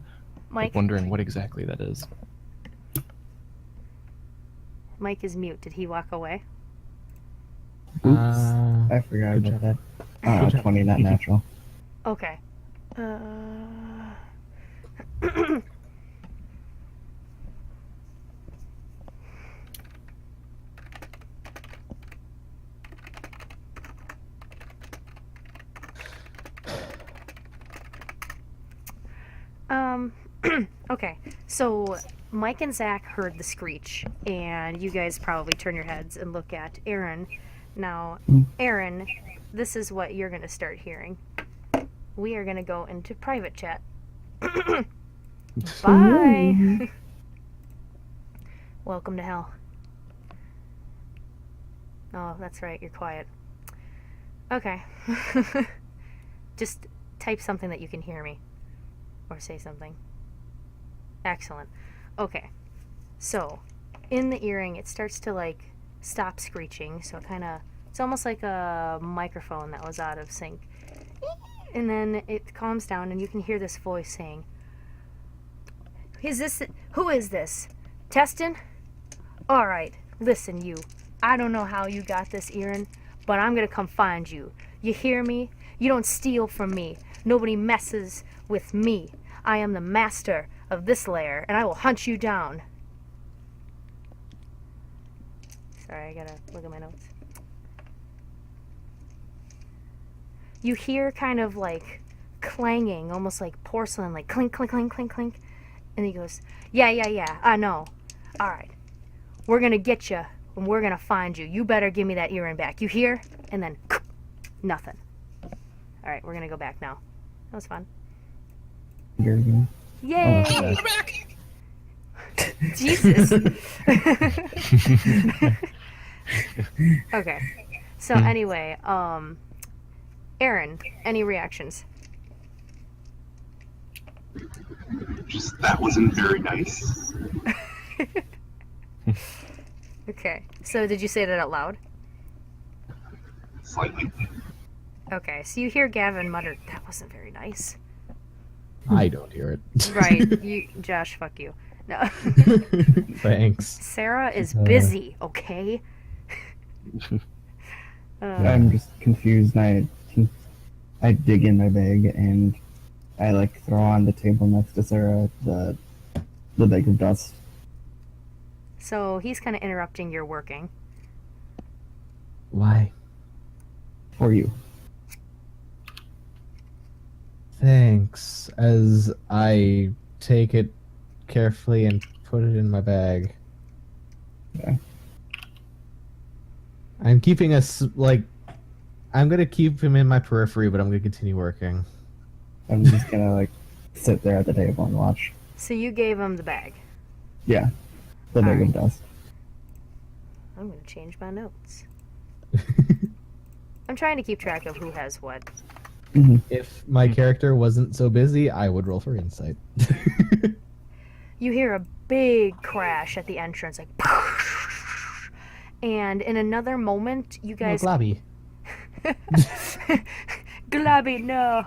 Mike, wondering what exactly that is. Mike is mute. Did he walk away? Oops. Uh, I forgot good about that. Good job. 20, not natural. Okay. Okay. So Mike and Zach heard the screech, and you guys probably turn your heads and look at Aaron. Now, Aaron, this is what you're gonna start hearing. We are gonna go into private chat. Bye. Welcome to hell. Oh, that's right. You're quiet. Okay. Just type something that you can hear me. Or say something. Excellent. Okay. So, in the earring, it starts to, like, stop screeching. So, it's almost like a microphone that was out of sync. And then it calms down, and you can hear this voice saying, Who is this? Testin? Alright, listen, you. I don't know how you got this earring, but I'm gonna come find you. You hear me? You don't steal from me. Nobody messes with me. I am the master of this lair, and I will hunt you down. Sorry, I gotta look at my notes. You hear kind of like clanging, almost like porcelain, like clink, clink, clink, clink, clink. And he goes, yeah, I know. Alright, we're gonna get you, and we're gonna find you. You better give me that earring back. You hear? And then, nothing. Alright, we're gonna go back now. That was fun. Here again. Yay! Oh, Jesus. Okay. So anyway, Aaron, any reactions? Just that wasn't very nice. Okay. So did you say that out loud? Slightly. Okay. So you hear Gavin mutter, "That wasn't very nice." I don't hear it. Right. You, Josh. Fuck you. No. Thanks. Sarah is Uh, busy, okay? I'm just confused. And I dig in my bag and I like throw on the table next to Sarah the bag of dust. So he's kind of interrupting your working. Why? For you. Thanks. As I take it carefully and put it in my bag. Okay. I'm keeping I'm gonna keep him in my periphery, but I'm gonna continue working. I'm just gonna like sit there at the table and watch. So you gave him the bag. Yeah. The bag of dust. I'm going to change my notes. I'm trying to keep track of who has what. If my character wasn't so busy, I would roll for insight. You hear a big crash at the entrance, like, and in another moment, you guys. No, Globby. Globby, no.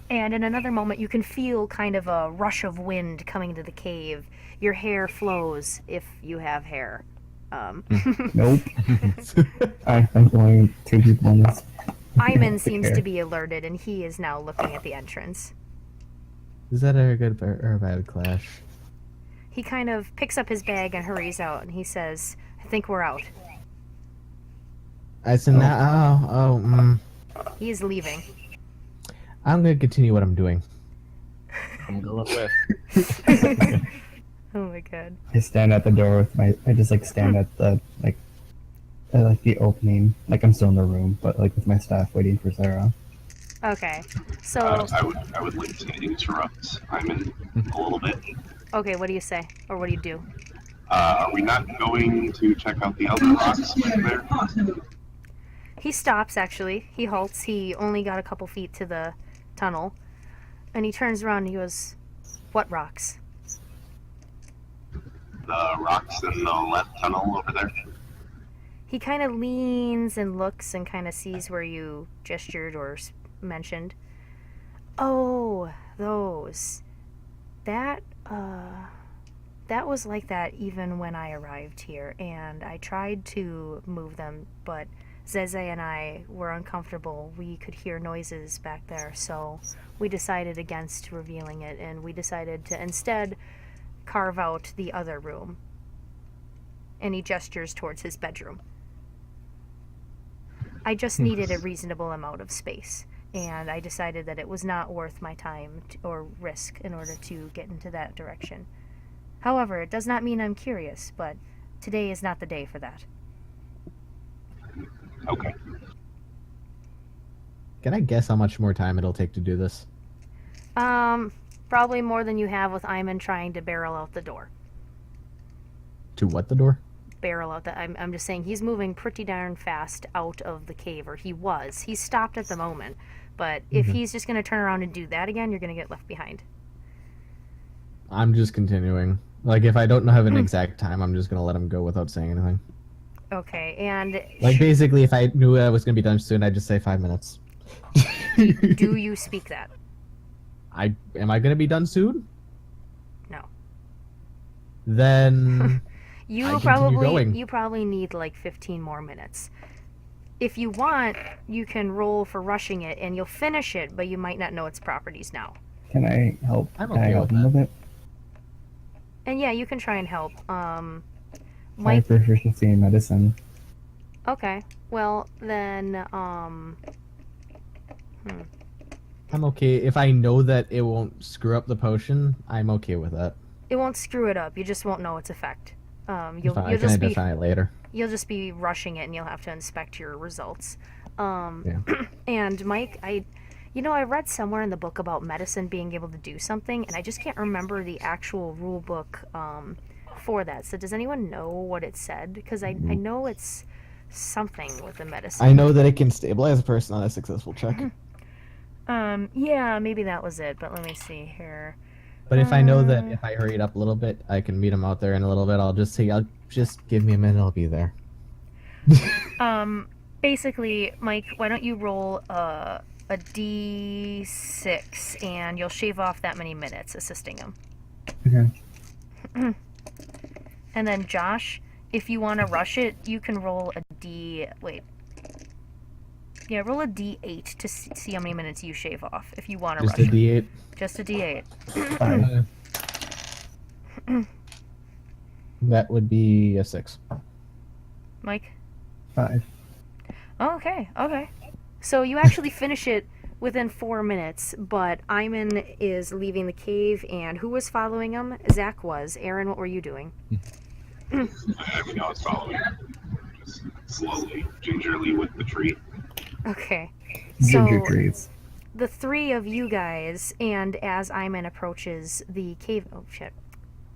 And in another moment, you can feel kind of a rush of wind coming into the cave. Your hair flows if you have hair. Nope. I'm going 2 people on this. Iman seems to be alerted, and he is now looking at the entrance. Is that a good or a bad clash? He kind of picks up his bag and hurries out, and he says, I think we're out. I said, He is leaving. I'm gonna continue what I'm doing. I'm going with. Oh my god. I stand at the door with I just like stand at the at the opening, like I'm still in the room, but like with my staff waiting for Sarah. Okay. So, I would like to interrupt Hyman a little bit. okay, what do you say? Or what do you do? Are we not going to check out the other rocks back there? He stops, actually. He halts. He only got a couple feet to the tunnel. And he turns around and he goes, what rocks? The rocks in the left tunnel over there. He kind of leans and looks and kind of sees where you gestured or mentioned. Oh, those. That was like that even when I arrived here, and I tried to move them, but Zeze and I were uncomfortable. We could hear noises back there, so we decided against revealing it, and we decided to instead carve out the other room. And he gestures towards his bedroom. I just needed a reasonable amount of space, and I decided that it was not worth my time or risk in order to get into that direction. However, it does not mean I'm curious, but today is not the day for that. Okay. Can I guess how much more time it'll take to do this? Probably more than you have with Iman trying to barrel out the door. To what the door? Barrel out the. I'm just saying he's moving pretty darn fast out of the cave, or he was. He's stopped at the moment, but if he's just going to turn around and do that again, you're going to get left behind. I'm just continuing. Like, if I don't have an exact time, I'm just gonna let him go without saying anything. Okay, and Like, basically, if I knew I was gonna be done soon, I'd just say 5 minutes. do you speak that? Am I gonna be done soon? No. Then I continue going. You probably need like 15 more minutes. If you want, you can roll for rushing it, and you'll finish it, but you might not know its properties now. Can I help? I'm Can I okay help with him with it? And yeah, you can try and help. My Mike. proficiency in medicine. Okay. Well, then, I'm okay. If I know that it won't screw up the potion, I'm okay with that. it won't screw it up. You just won't know its effect. I You'll can just be identify it later. you'll just be rushing it, and you'll have to inspect your results. Yeah. And Mike, I read somewhere in the book about medicine being able to do something, and I just can't remember the actual rule book for that. So does anyone know what it said? Because I know it's something with the medicine. I know that it can stabilize a person on a successful check. Yeah, maybe that was it, but let me see here. But if I know that if I hurry it up a little bit, I can meet him out there in a little bit, I'll just give me a minute, I'll be there. Basically, Mike, why don't you roll a D6, and you'll shave off that many minutes assisting him. Okay. And then Josh, if you want to rush it, you can roll a D. Wait. Yeah, roll a D8 to see how many minutes you shave off if you want to Just rush a it. D8. Just a D8. 5. That would be a 6. Mike? 5. Okay, okay. So you actually finish it within 4 minutes, but Iman is leaving the cave, and who was following him? Zach was. Aaron, what were you doing? I mean, I was following just slowly, gingerly with the tree. Okay. Ginger So trees. the three of you guys, and as Iman approaches the cave, oh shit,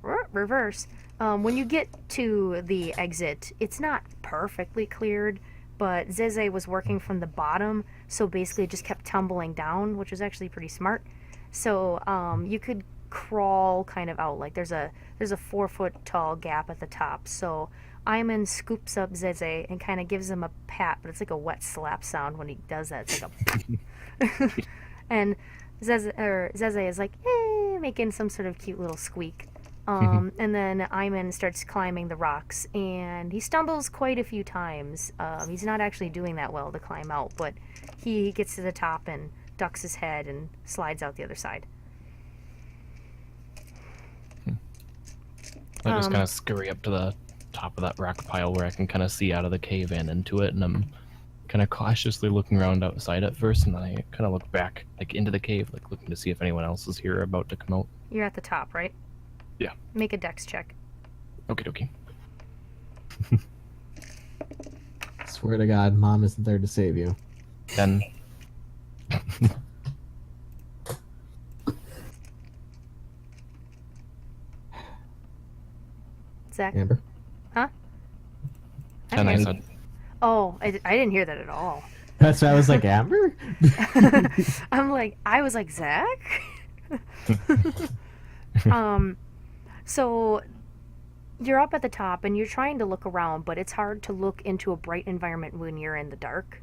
reverse. When you get to the exit, it's not perfectly cleared, but Zeze was working from the bottom, so basically it just kept tumbling down, which was actually pretty smart. So you could crawl kind of out, like there's a 4-foot tall gap at the top. So Iman scoops up Zeze and kind of gives him a pat, but it's like a wet slap sound when he does that. It's like a and Zeze is like, making some sort of cute little squeak. And then Iman starts climbing the rocks, and he stumbles quite a few times. He's not actually doing that well to climb out, but he gets to the top and ducks his head and slides out the other side. I just kind of scurry up to the top of that rock pile where I can kind of see out of the cave and into it, and I'm kind of cautiously looking around outside at first, and then I kind of look back, like into the cave, like looking to see if anyone else is here or about to come out. You're at the top, right? Yeah. Make a dex check. Okie dokie. Swear to God, Mom isn't there to save you. 10. Zach? Amber? Huh? 10 I said. Oh, I didn't hear that at all. That's why I was like, Amber? I was like, Zach? So you're up at the top and you're trying to look around, but it's hard to look into a bright environment when you're in the dark.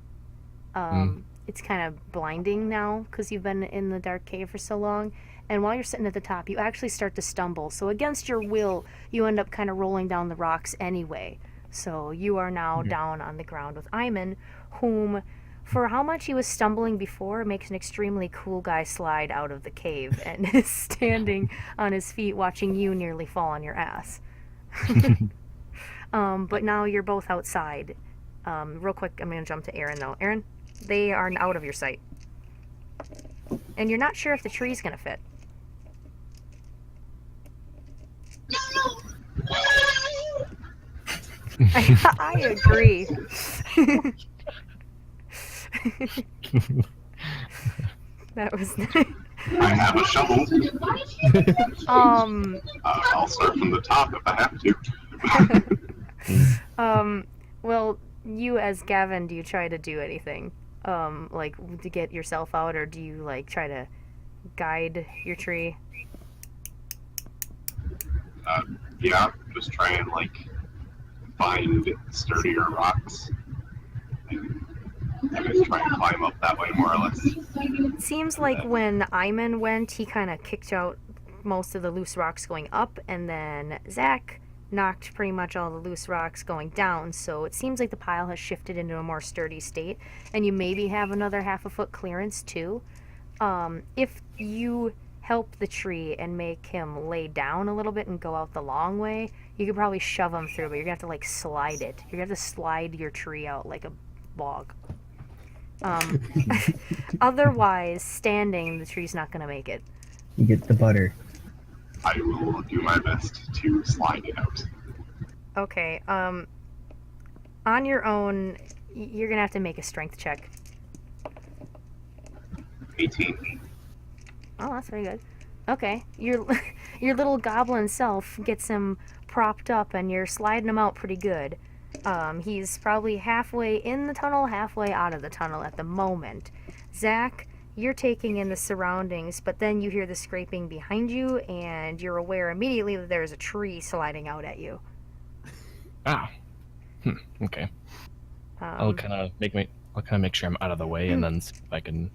It's kind of blinding now because you've been in the dark cave for so long. And while you're sitting at the top, you actually start to stumble. So against your will, you end up kind of rolling down the rocks anyway. So you are now down on the ground with Iman, whom, for how much he was stumbling before, makes an extremely cool guy slide out of the cave and is standing on his feet watching you nearly fall on your ass. But now you're both outside. Real quick, I'm going to jump to Aaron, though. Aaron, they are out of your sight. And you're not sure if the tree's going to fit. I agree. That was I have a shovel. I'll start from the top if I have to. Well, you as Gavin, do you try to do anything? Like to get yourself out, or do you like try to guide your tree? Yeah, just try and like find sturdier rocks and try and climb up that way more or less. It seems like when Iman went, he kind of kicked out most of the loose rocks going up, and then Zach knocked pretty much all the loose rocks going down, so it seems like the pile has shifted into a more sturdy state, and you maybe have another half a foot clearance too. If you help the tree and make him lay down a little bit and go out the long way, you could probably shove him through, but you're gonna have to like slide it. You're gonna have to slide your tree out like a log. Otherwise, standing, the tree's not gonna make it. You get the butter. I will do my best to slide it out. Okay, on your own, you're gonna have to make a strength check. 18. Oh, that's very good. Okay, your little goblin self gets him propped up, and you're sliding him out pretty good. He's probably halfway in the tunnel, halfway out of the tunnel at the moment. Zach, you're taking in the surroundings, but then you hear the scraping behind you, and you're aware immediately that there's a tree sliding out at you. Ah. Okay. I'll kind of make sure I'm out of the way, and then see if I can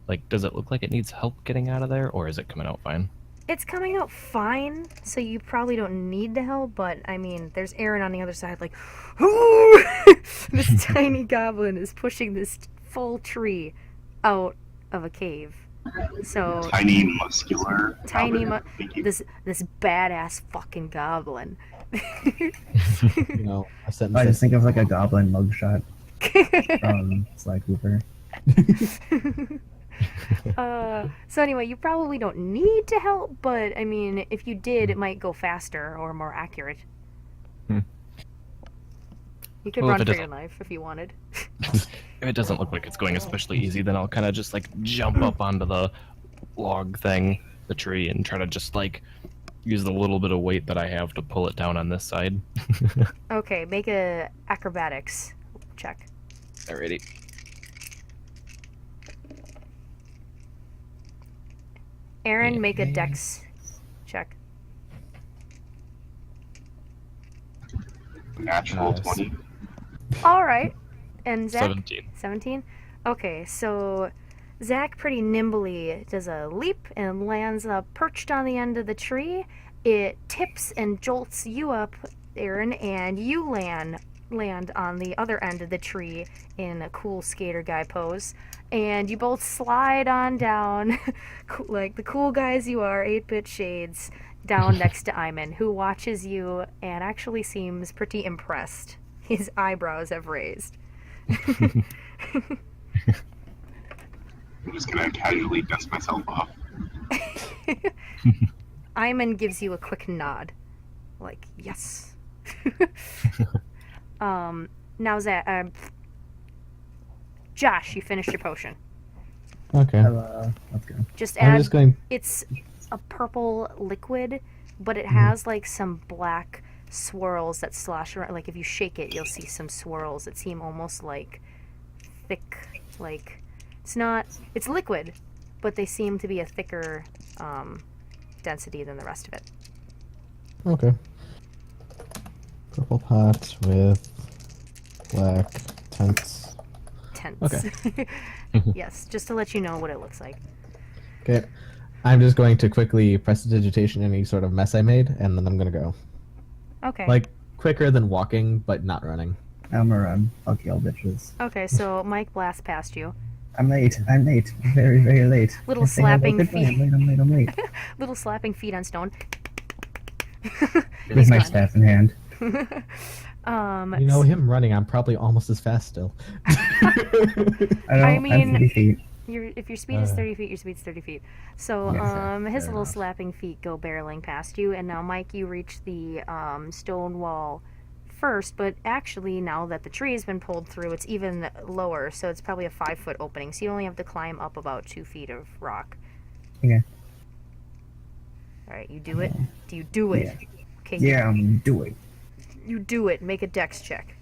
Like, does it look like it needs help getting out of there, or is it coming out fine? It's coming out fine, so you probably don't need the help, but I mean, there's Aaron on the other side, like, "Ooh!" This tiny goblin is pushing this full tree out of a cave. So, Tiny, muscular. Tiny goblin. Thank you. this badass fucking goblin. You know, a sentence I just that's think of like a goblin mugshot from Sly Cooper. So anyway, you probably don't need to help, but I mean, if you did, it might go faster or more accurate. Hmm. You could Well, if run it for your doesn't- life if you wanted. If it doesn't look like it's going especially easy, then I'll kind of just like jump up onto the log thing, the tree, and try to just like use the little bit of weight that I have to pull it down on this side. Okay, make a acrobatics check. Alrighty. Aaron, make a Okay. dex check. Natural 20. All right. And Zach? 17. 17? Okay, so Zach pretty nimbly does a leap and lands perched on the end of the tree. It tips and jolts you up, Aaron, and you land on the other end of the tree in a cool skater guy pose. And you both slide on down, like the cool guys you are, 8-bit shades, down next to Iman, who watches you and actually seems pretty impressed. His eyebrows have raised. I'm just gonna casually dust myself off. Iman gives you a quick nod. Like, yes. Now Zach, Josh, you finished your potion. okay. Let's go. Just I'm add, just going. it's a purple liquid, but it has like some black swirls that slosh around. Like if you shake it, you'll see some swirls that seem almost like thick, like it's liquid, but they seem to be a thicker density than the rest of it. Okay. Purple pot with black tents. Tense. Okay. Yes, just to let you know what it looks like. Okay. I'm just going to quickly prestidigitation any sort of mess I made, and then I'm gonna go. Okay. Like quicker than walking, but not running. I'm a run. Fuck y'all bitches. Okay, so Mike blasts past you. I'm late. I'm late. Very, very late. Little If they have slapping open play, feet. I'm late. Little slapping feet on stone. With He's my gone. staff in hand. You know, him running, I'm probably almost as fast still. I mean- I'm 30 feet. if your speed is 30 feet, your speed's 30 feet. So, Yes, his fair little enough. slapping feet go barreling past you, and now, Mike, you reach the stone wall first, but actually, now that the tree has been pulled through, it's even lower, so it's probably a 5-foot opening, so you only have to climb up about 2 feet of rock. Okay. Alright, you do it? Do you do it? Yeah. Okay, Yeah, I'm doing. you do it. Make a dex check.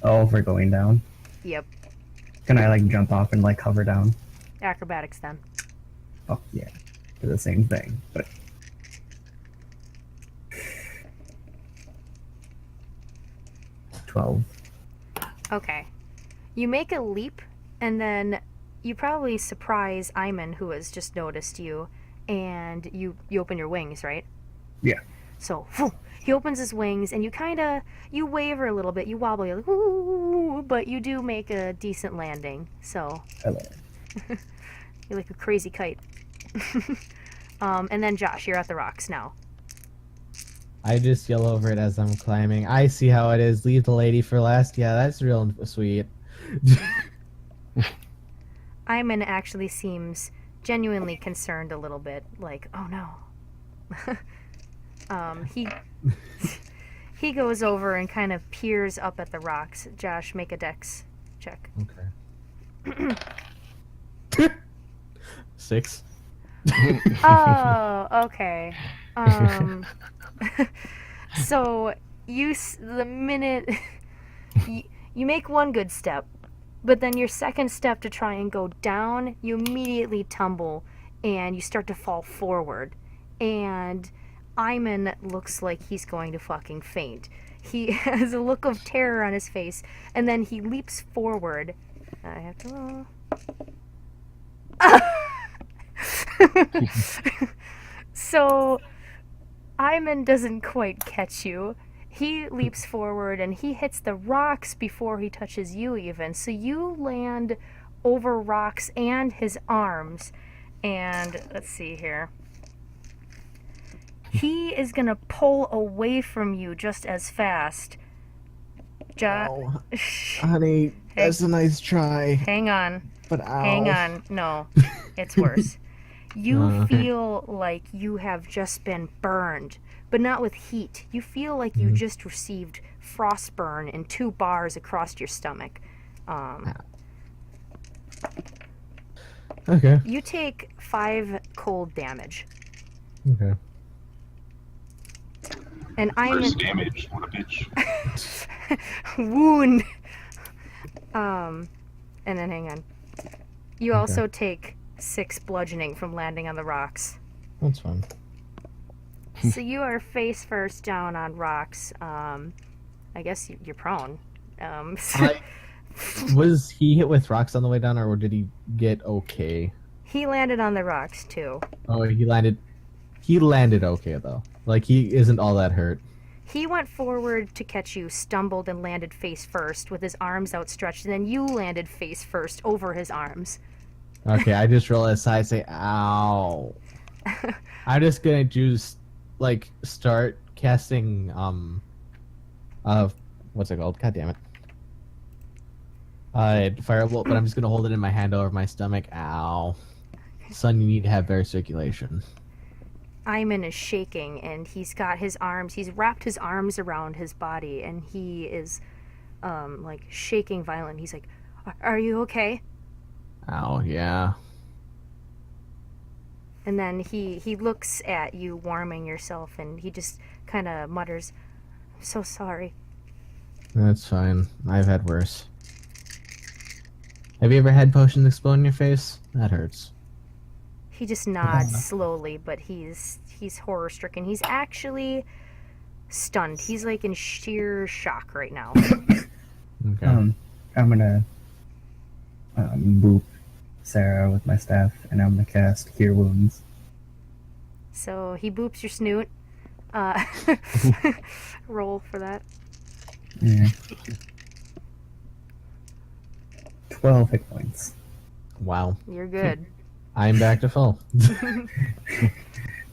Oh, if we're going down. Yep. Can I like jump off and like hover down? Acrobatics, then. Oh yeah, do the same thing, but 12. Okay. You make a leap, and then you probably surprise Iman, who has just noticed you, and you open your wings, right? Yeah. So, phew, he opens his wings, and you waver a little bit, you wobble, you're like, ooh, but you do make a decent landing, so Hello. you're like a crazy kite. And then Josh, you're at the rocks now. I just yell over it as I'm climbing. I see how it is. Leave the lady for last. Yeah, that's real sweet. Iman actually seems genuinely concerned a little bit, like, oh no. He goes over and kind of peers up at the rocks. Josh, make a dex check. Okay. 6. Oh, okay. So the minute you make one good step, but then your second step to try and go down, you immediately tumble and you start to fall forward. And Iman looks like he's going to fucking faint. He has a look of terror on his face, and then he leaps forward. I have to roll. So, Iman doesn't quite catch you. He leaps forward and he hits the rocks before he touches you, even. So you land over rocks and his arms. And let's see here. He is gonna pull away from you just as fast. Oh, honey, that's a nice try. Hang on. But ow. Hang on. No, it's worse. You feel like you have just been burned, but not with heat. You feel like you just received frostburn in 2 bars across your stomach. Okay. You take 5 cold damage. Okay. And I'm First damage. What a bitch. wound. And then hang on. You also take 6 bludgeoning from landing on the rocks. That's fine. So you are face first down on rocks. I guess you're prone. Was he hit with rocks on the way down, or did he get okay? He landed on the rocks too. Oh, he landed. He landed okay though. Like he isn't all that hurt. He went forward to catch you, stumbled, and landed face first with his arms outstretched, and then you landed face first over his arms. Okay, I just roll aside, say ow. I'm just gonna just like start casting what's it called? God damn it. Firebolt, but I'm just gonna hold it in my hand over my stomach. Ow. Son, you need to have better circulation. Iman is shaking, and he's got his arms, he's wrapped his arms around his body, and he is, like, shaking violently. He's like, are you okay? Ow, yeah. And then he looks at you, warming yourself, and he just kind of mutters, I'm so sorry. That's fine. I've had worse. Have you ever had potions explode in your face? That hurts. He just nods slowly, but he's horror-stricken. He's actually stunned. He's like in sheer shock right now. Okay. I'm gonna boop Sarah with my staff, and I'm gonna cast Cure Wounds. So he boops your snoot. Roll for that. Yeah. 12 hit points. Wow. You're good. I'm back to full.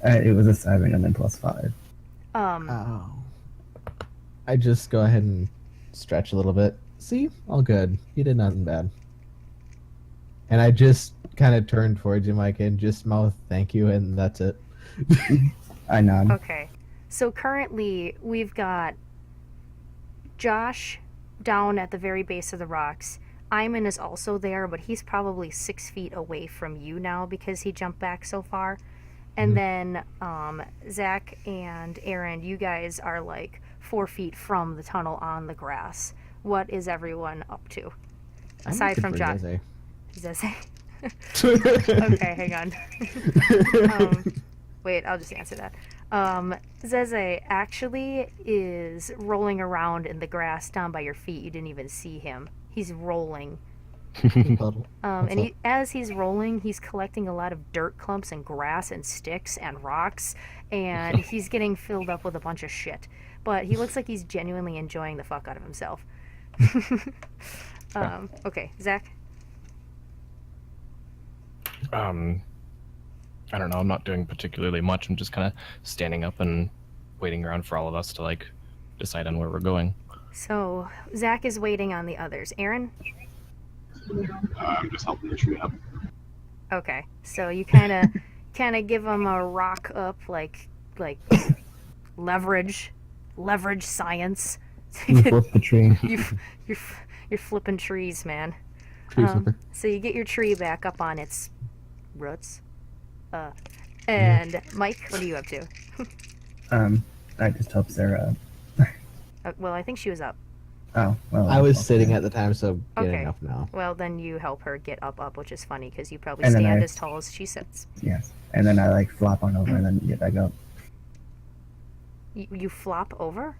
It was a 7 and then +5. Oh. I just go ahead and stretch a little bit. See? All good. You did nothing bad. And I just kind of turned towards you, Mike, and just mouth thank you, and that's it. I nod. Okay. So currently, we've got Josh down at the very base of the rocks. Iman is also there, but he's probably 6 feet away from you now because he jumped back so far. And then Zach and Aaron, you guys are like 4 feet from the tunnel on the grass. What is everyone up to? Aside from Josh. Zeze. Okay, hang on. Wait, I'll just answer that. Zeze actually is rolling around in the grass down by your feet. You didn't even see him. He's rolling. And as he's rolling, he's collecting a lot of dirt clumps and grass and sticks and rocks, and he's getting filled up with a bunch of shit. But he looks like he's genuinely enjoying the fuck out of himself. Okay, Zach? I don't know. I'm not doing particularly much. I'm just kind of standing up and waiting around for all of us to like decide on where we're going. So Zach is waiting on the others. Aaron? I'm just helping the tree up. Okay, so you kind of give him a rock up, like leverage science. You flip the tree. You're flipping trees, man. Tree flipper. So you get your tree back up on its roots. And Mike, what are you up to? I just help Sarah. Well, I think she was up. Oh, well. I was okay. sitting at the time, so getting Okay. up now. Well, then you help her get up, which is funny because you probably And then stand I- as tall as she sits. Yes. And then I like flop on over and then get back up. You flop over?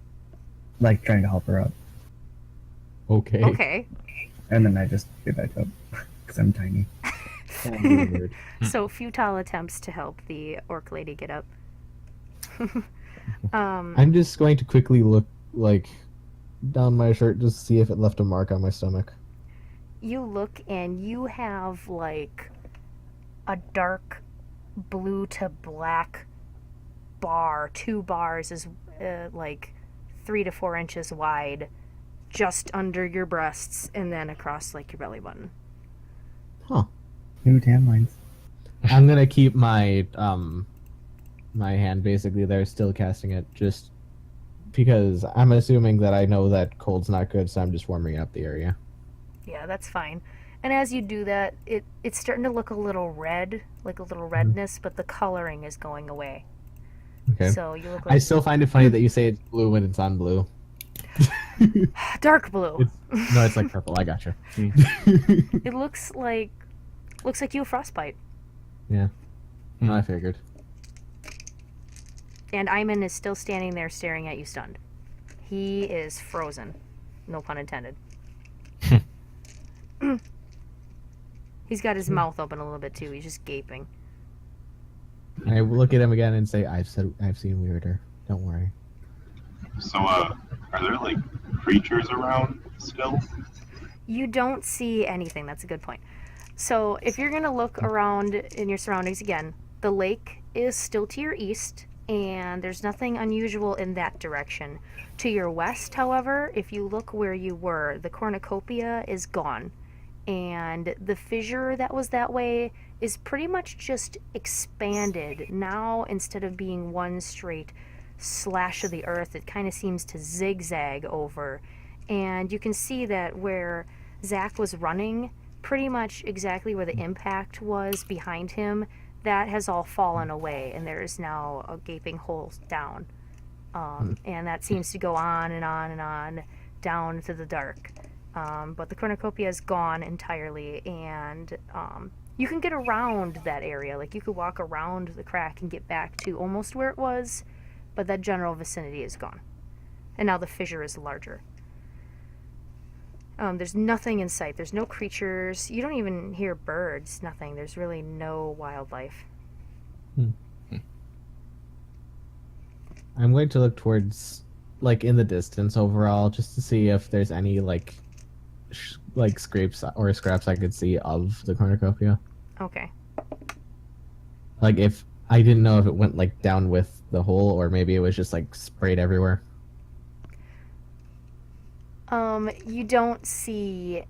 Like trying to help her up. Okay. Okay. And then I just get back up. Because I'm tiny. Kinda weird. So futile attempts to help the orc lady get up. I'm just going to quickly look like down my shirt just to see if it left a mark on my stomach. You look and you have like a dark blue to black bar, 2 bars is like 3 to 4 inches wide, just under your breasts and then across like your belly button. New tan lines. I'm gonna keep my my hand basically there, still casting it, just because I'm assuming that I know that cold's not good, so I'm just warming up the area. Yeah, that's fine. And as you do that, it's starting to look a little red, like a little redness, but the coloring is going away. Okay. So you look I like still find it funny that you say it's blue when it's on blue. dark blue. No, it's like purple. I gotcha. It looks like you have frostbite. No, I figured. And Iman is still standing there staring at you stunned. He is frozen. No pun intended. He's got his mouth open a little bit too. He's just gaping. I look at him again and say, I've seen weirder. Don't worry. So, are there like creatures around still? You don't see anything. That's a good point. So if you're going to look around in your surroundings again, the lake is still to your east, and there's nothing unusual in that direction. To your west, however, if you look where you were, the cornucopia is gone. And the fissure that was that way is pretty much just expanded. Now, instead of being one straight slash of the earth, it kind of seems to zigzag over. And you can see that where Zach was running, pretty much exactly where the impact was behind him, that has all fallen away, and there is now a gaping hole down. And that seems to go on and on and on down to the dark. But the cornucopia is gone entirely, and you can get around that area. Like, you could walk around the crack and get back to almost where it was, but that general vicinity is gone. And now the fissure is larger. There's nothing in sight. There's no creatures. You don't even hear birds. Nothing. There's really no wildlife. I'm going to look towards, like, in the distance overall, just to see if there's any, like scrapes or scraps I could see of the cornucopia. Okay. Like, if I didn't know if it went, like, down with the hole, or maybe it was just, like, sprayed everywhere. You don't see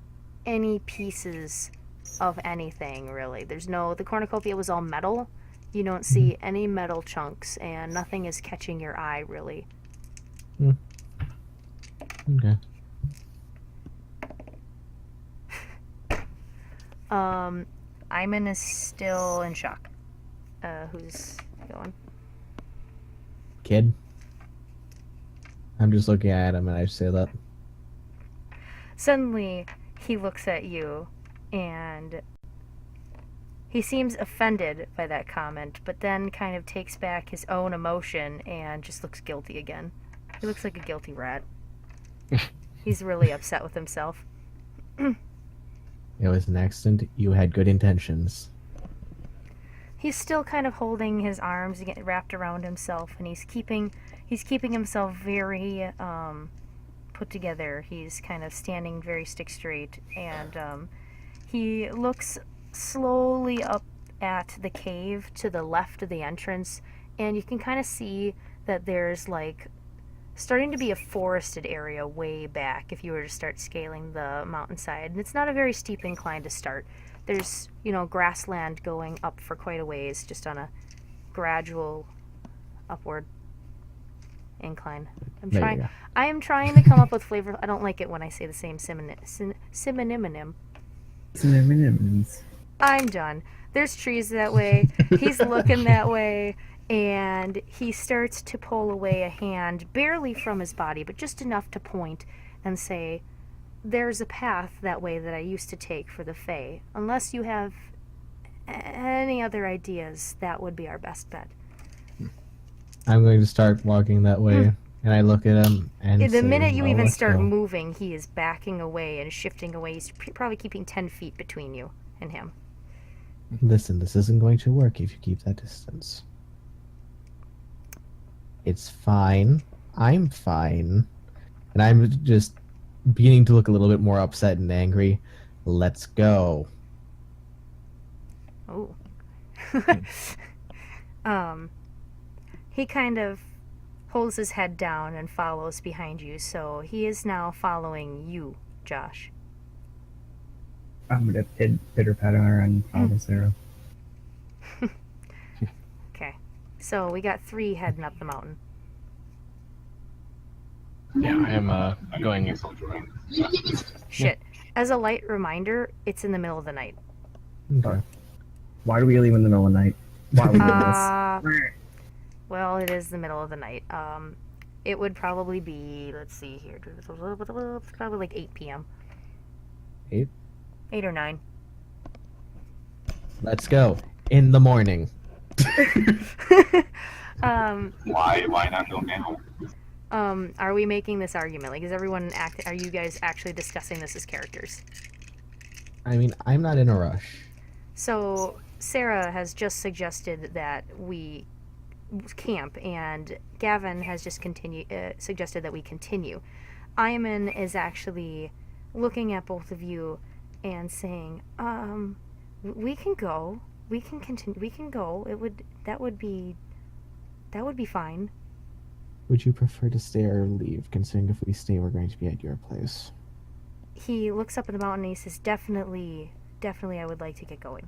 any pieces of anything, really. The cornucopia was all metal. You don't see any metal chunks, and nothing is catching your eye, really. Okay. Iman is still in shock. Who's going? Kid? I'm just looking at him and I say that. Suddenly, he looks at you, and he seems offended by that comment, but then kind of takes back his own emotion and just looks guilty again. He looks like a guilty rat. He's really upset with himself. It was an accident. You had good intentions. He's still kind of holding his arms wrapped around himself, and he's keeping himself very put together. He's kind of standing very stick straight, and he looks slowly up at the cave to the left of the entrance, and you can kind of see that there's like starting to be a forested area way back if you were to start scaling the mountainside. And it's not a very steep incline to start. There's, grassland going up for quite a ways, just on a gradual upward incline. I am trying to come up with flavor. I don't like it when I say the same synonym. Synonyms. I'm done. There's trees that way. He's looking that way, and he starts to pull away a hand, barely from his body, but just enough to point and say, "There's a path that way that I used to take for the Fae. Unless you have any other ideas, that would be our best bet." I'm going to start walking that way, and I look at him and The say, minute you "Well, even let's start go." moving, he is backing away and shifting away. He's probably keeping 10 feet between you and him. Listen, this isn't going to work if you keep that distance. It's fine. I'm fine. And I'm just beginning to look a little bit more upset and angry. Let's go. Oh. He kind of holds his head down and follows behind you, so he is now following you, Josh. I'm gonna pitter patter and follow Sarah. Okay. So we got 3 heading up the mountain. Yeah, I am I going. guess I'll join. Shit. As a light reminder, it's in the middle of the night. Okay. Why do we leave in the middle of the night? Why are we doing Uh, this? well, it is the middle of the night. It would probably be, let's see here, probably like 8 p.m. 8? 8 or 9. Let's go. In the morning. Why not go now? Are we making this argument? Like, are you guys actually discussing this as characters? I mean, I'm not in a rush. So, Sarah has just suggested that we camp, and Gavin has just suggested that we continue. Iman is actually looking at both of you and saying, we can go. We can continue. We can go. That would be fine. Would you prefer to stay or leave, considering if we stay, we're going to be at your place? He looks up at the mountain and he says, definitely, I would like to get going.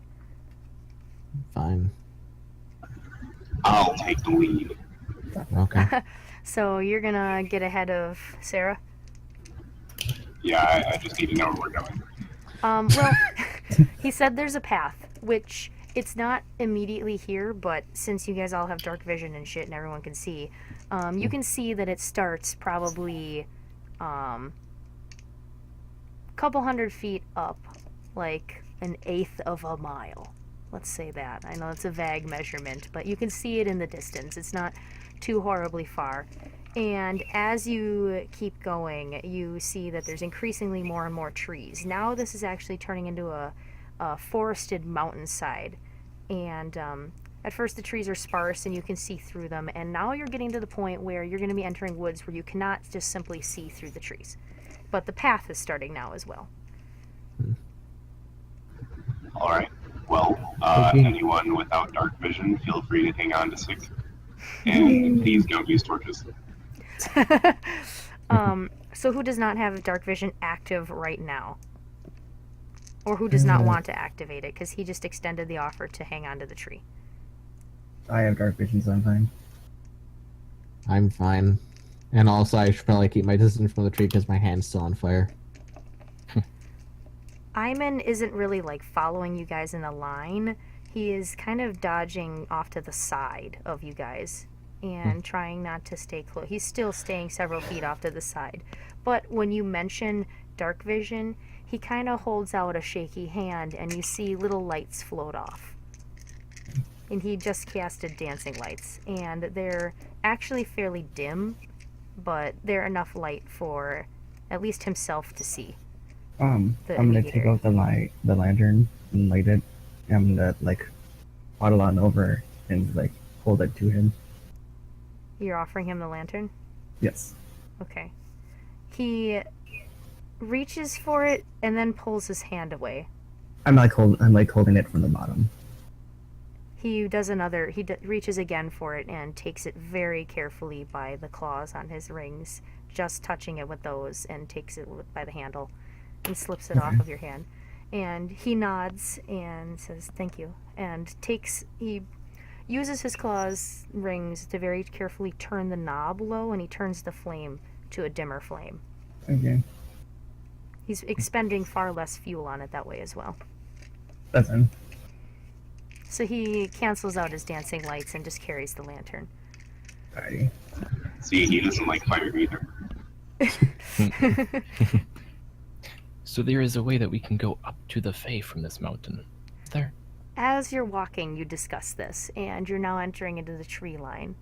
Fine. I'll take the lead. Okay. So you're gonna get ahead of Sarah? Yeah, I just need to know where we're going. Well, he said there's a path, which it's not immediately here, but since you guys all have dark vision and shit and everyone can see, you can see that it starts probably couple hundred feet up, like an eighth of a mile. Let's say that. I know it's a vague measurement, but you can see it in the distance. It's not too horribly far. And as you keep going, you see that there's increasingly more and more trees. Now this is actually turning into a forested mountainside. And at first the trees are sparse and you can see through them. And now you're getting to the point where you're going to be entering woods where you cannot just simply see through the trees. But the path is starting now as well. All right. Well, Okay. anyone without dark vision, feel free to hang on to stick. And please don't use torches. So who does not have dark vision active right now? Or who does not want to activate it? Because he just extended the offer to hang on to the tree. I have dark vision, so I'm fine. I'm fine. And also, I should probably keep my distance from the tree because my hand's still on fire. Iman isn't really like following you guys in a line. He is kind of dodging off to the side of you guys and trying not to stay close. He's still staying several feet off to the side. But when you mention dark vision, he kind of holds out a shaky hand and you see little lights float off. And he just casted dancing lights, and they're actually fairly dim, but they're enough light for at least himself to see. I'm The gonna indicator. take out the lantern and light it. I'm gonna waddle on over and hold it to him. You're offering him the lantern? Yes. Okay. He reaches for it and then pulls his hand away. I'm holding it from the bottom. He does reaches again for it and takes it very carefully by the claws on his rings, just touching it with those, and takes it by the handle and slips it off of your hand. And he nods and says thank you, and he uses his claws rings to very carefully turn the knob low, and he turns the flame to a dimmer flame. Okay. He's expending far less fuel on it that way as well. That's him. So he cancels out his dancing lights and just carries the lantern. Alrighty. See, he doesn't like fire either. So there is a way that we can go up to the Fae from this mountain. There. As you're walking, you discuss this, and you're now entering into the tree line.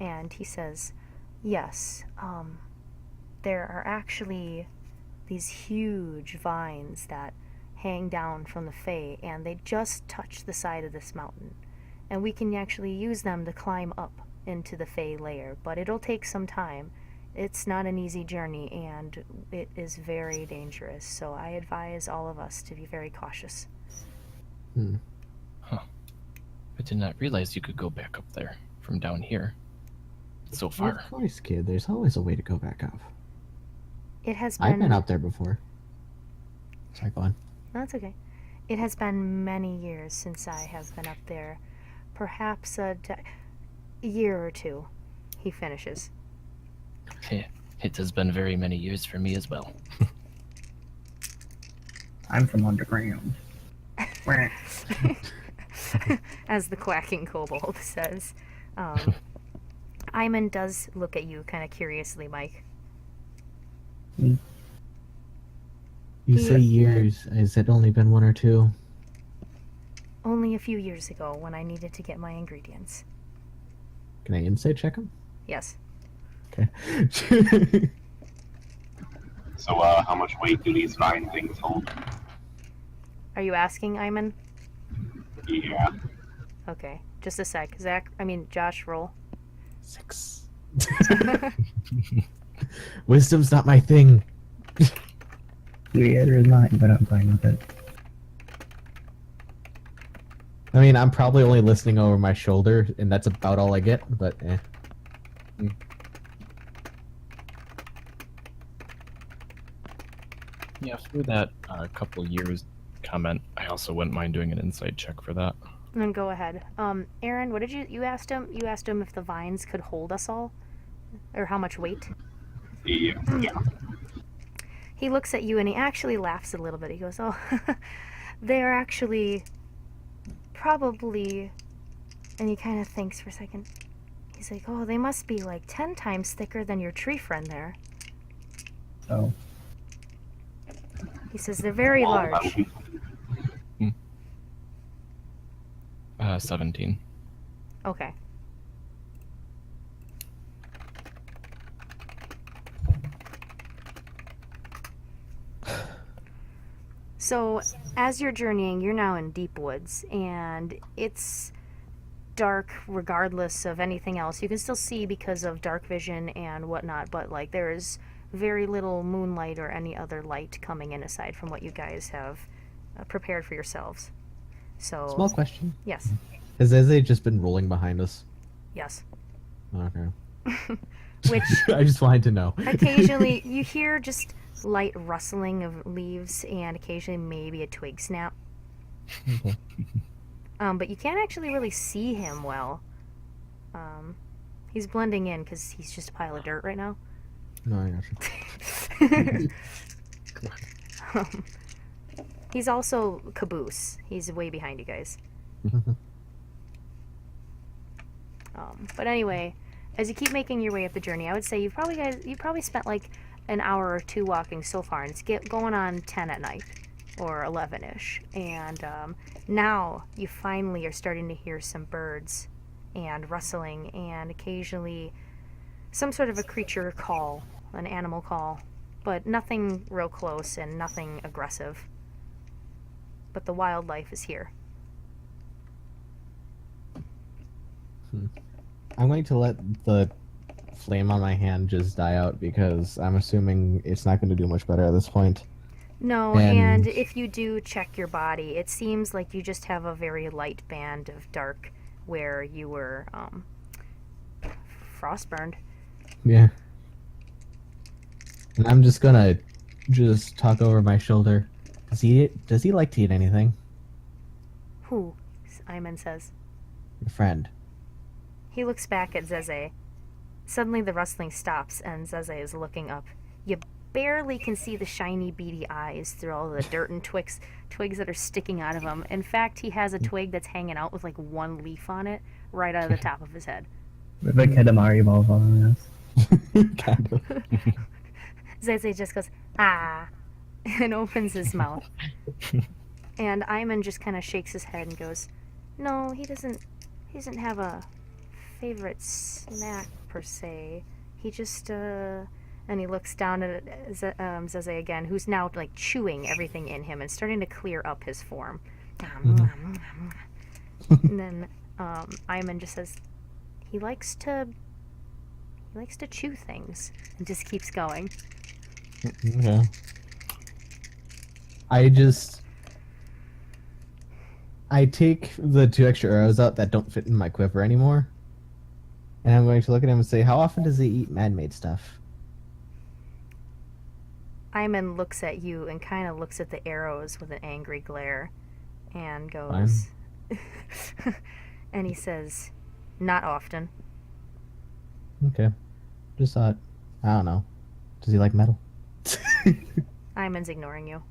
And he says, yes, there are actually these huge vines that hang down from the Fae, and they just touch the side of this mountain. And we can actually use them to climb up into the Fae layer, but it'll take some time. It's not an easy journey, and it is very dangerous, so I advise all of us to be very cautious. I did not realize you could go back up there from down here. It's so far. Of course, kid. There's always a way to go back up. It has I've been been... up there before. Sorry, go on. That's okay. It has been many years since I have been up there. Perhaps a year or two, he finishes. It has been very many years for me as well. I'm from underground. Wah. As the quacking kobold says. Iman does look at you kind of curiously, Mike. You He- say years. Has it only been 1 or 2? Only a few years ago when I needed to get my ingredients. Can I insight check him? Yes. Okay. So, how much weight do these fine things hold? Are you asking, Iman? Yeah. Okay. Just a sec. Josh, roll. 6. Wisdom's not my thing. Creator is mine, but I'm fine with it. I mean, I'm probably only listening over my shoulder, and that's about all I get, but eh. Yeah, for that couple years comment, I also wouldn't mind doing an insight check for that. Then go ahead. Aaron, what did you asked him? You asked him if the vines could hold us all? Or how much weight? Yeah. He looks at you and he actually laughs a little bit. He goes, oh, they're actually probably... And he kind of thinks for a second. He's like, oh, they must be like 10 times thicker than your tree friend there. So, He says they're very Well, large. 17. Okay. So, as you're journeying, you're now in deep woods, and it's dark regardless of anything else. You can still see because of dark vision and whatnot, but like there is very little moonlight or any other light coming in aside from what you guys have prepared for yourselves. So, Small question. yes, Has Eze just been rolling behind us? yes. Okay. Which I just wanted to know. occasionally you hear just light rustling of leaves and occasionally maybe a twig snap. Okay. But you can't actually really see him well. He's blending in because he's just a pile of dirt right now. No, I gotcha. He's also caboose. He's way behind you guys. But anyway, as you keep making your way up the journey, I would say you probably spent like an hour or two walking so far, and it's going on 10 at night or 11ish. And now you finally are starting to hear some birds and rustling and occasionally some sort of a creature call, an animal call, but nothing real close and nothing aggressive. But the wildlife is here. I'm going to let the flame on my hand just die out because I'm assuming it's not going to do much better at this point. No, And- and if you do check your body, it seems like you just have a very light band of dark where you were frostburned. Yeah. And I'm just gonna just talk over my shoulder. Does he like to eat anything? Who? Iman says. Your friend. He looks back at Zeze. Suddenly the rustling stops and Zeze is looking up. You barely can see the shiny beady eyes through all the dirt and twigs that are sticking out of him. In fact, he has a twig that's hanging out with like one leaf on it right out of the top of his head. with a Katamari ball following us. Kind of. Zeze just goes, ah, and opens his mouth. And Iman just kind of shakes his head and goes, no, he doesn't have a favorite snack per se. He just And he looks down at Zeze again, who's now like chewing everything in him and starting to clear up his form. And then Ayman just says, he likes to chew things, and just keeps going. Okay. I take the 2 extra arrows out that don't fit in my quiver anymore, and I'm going to look at him and say, how often does he eat man-made stuff? Ayman looks at you and kind of looks at the arrows with an angry glare, and goes, and he says, not often. Okay. Just thought, I don't know. Does he like metal? Ayman's ignoring you.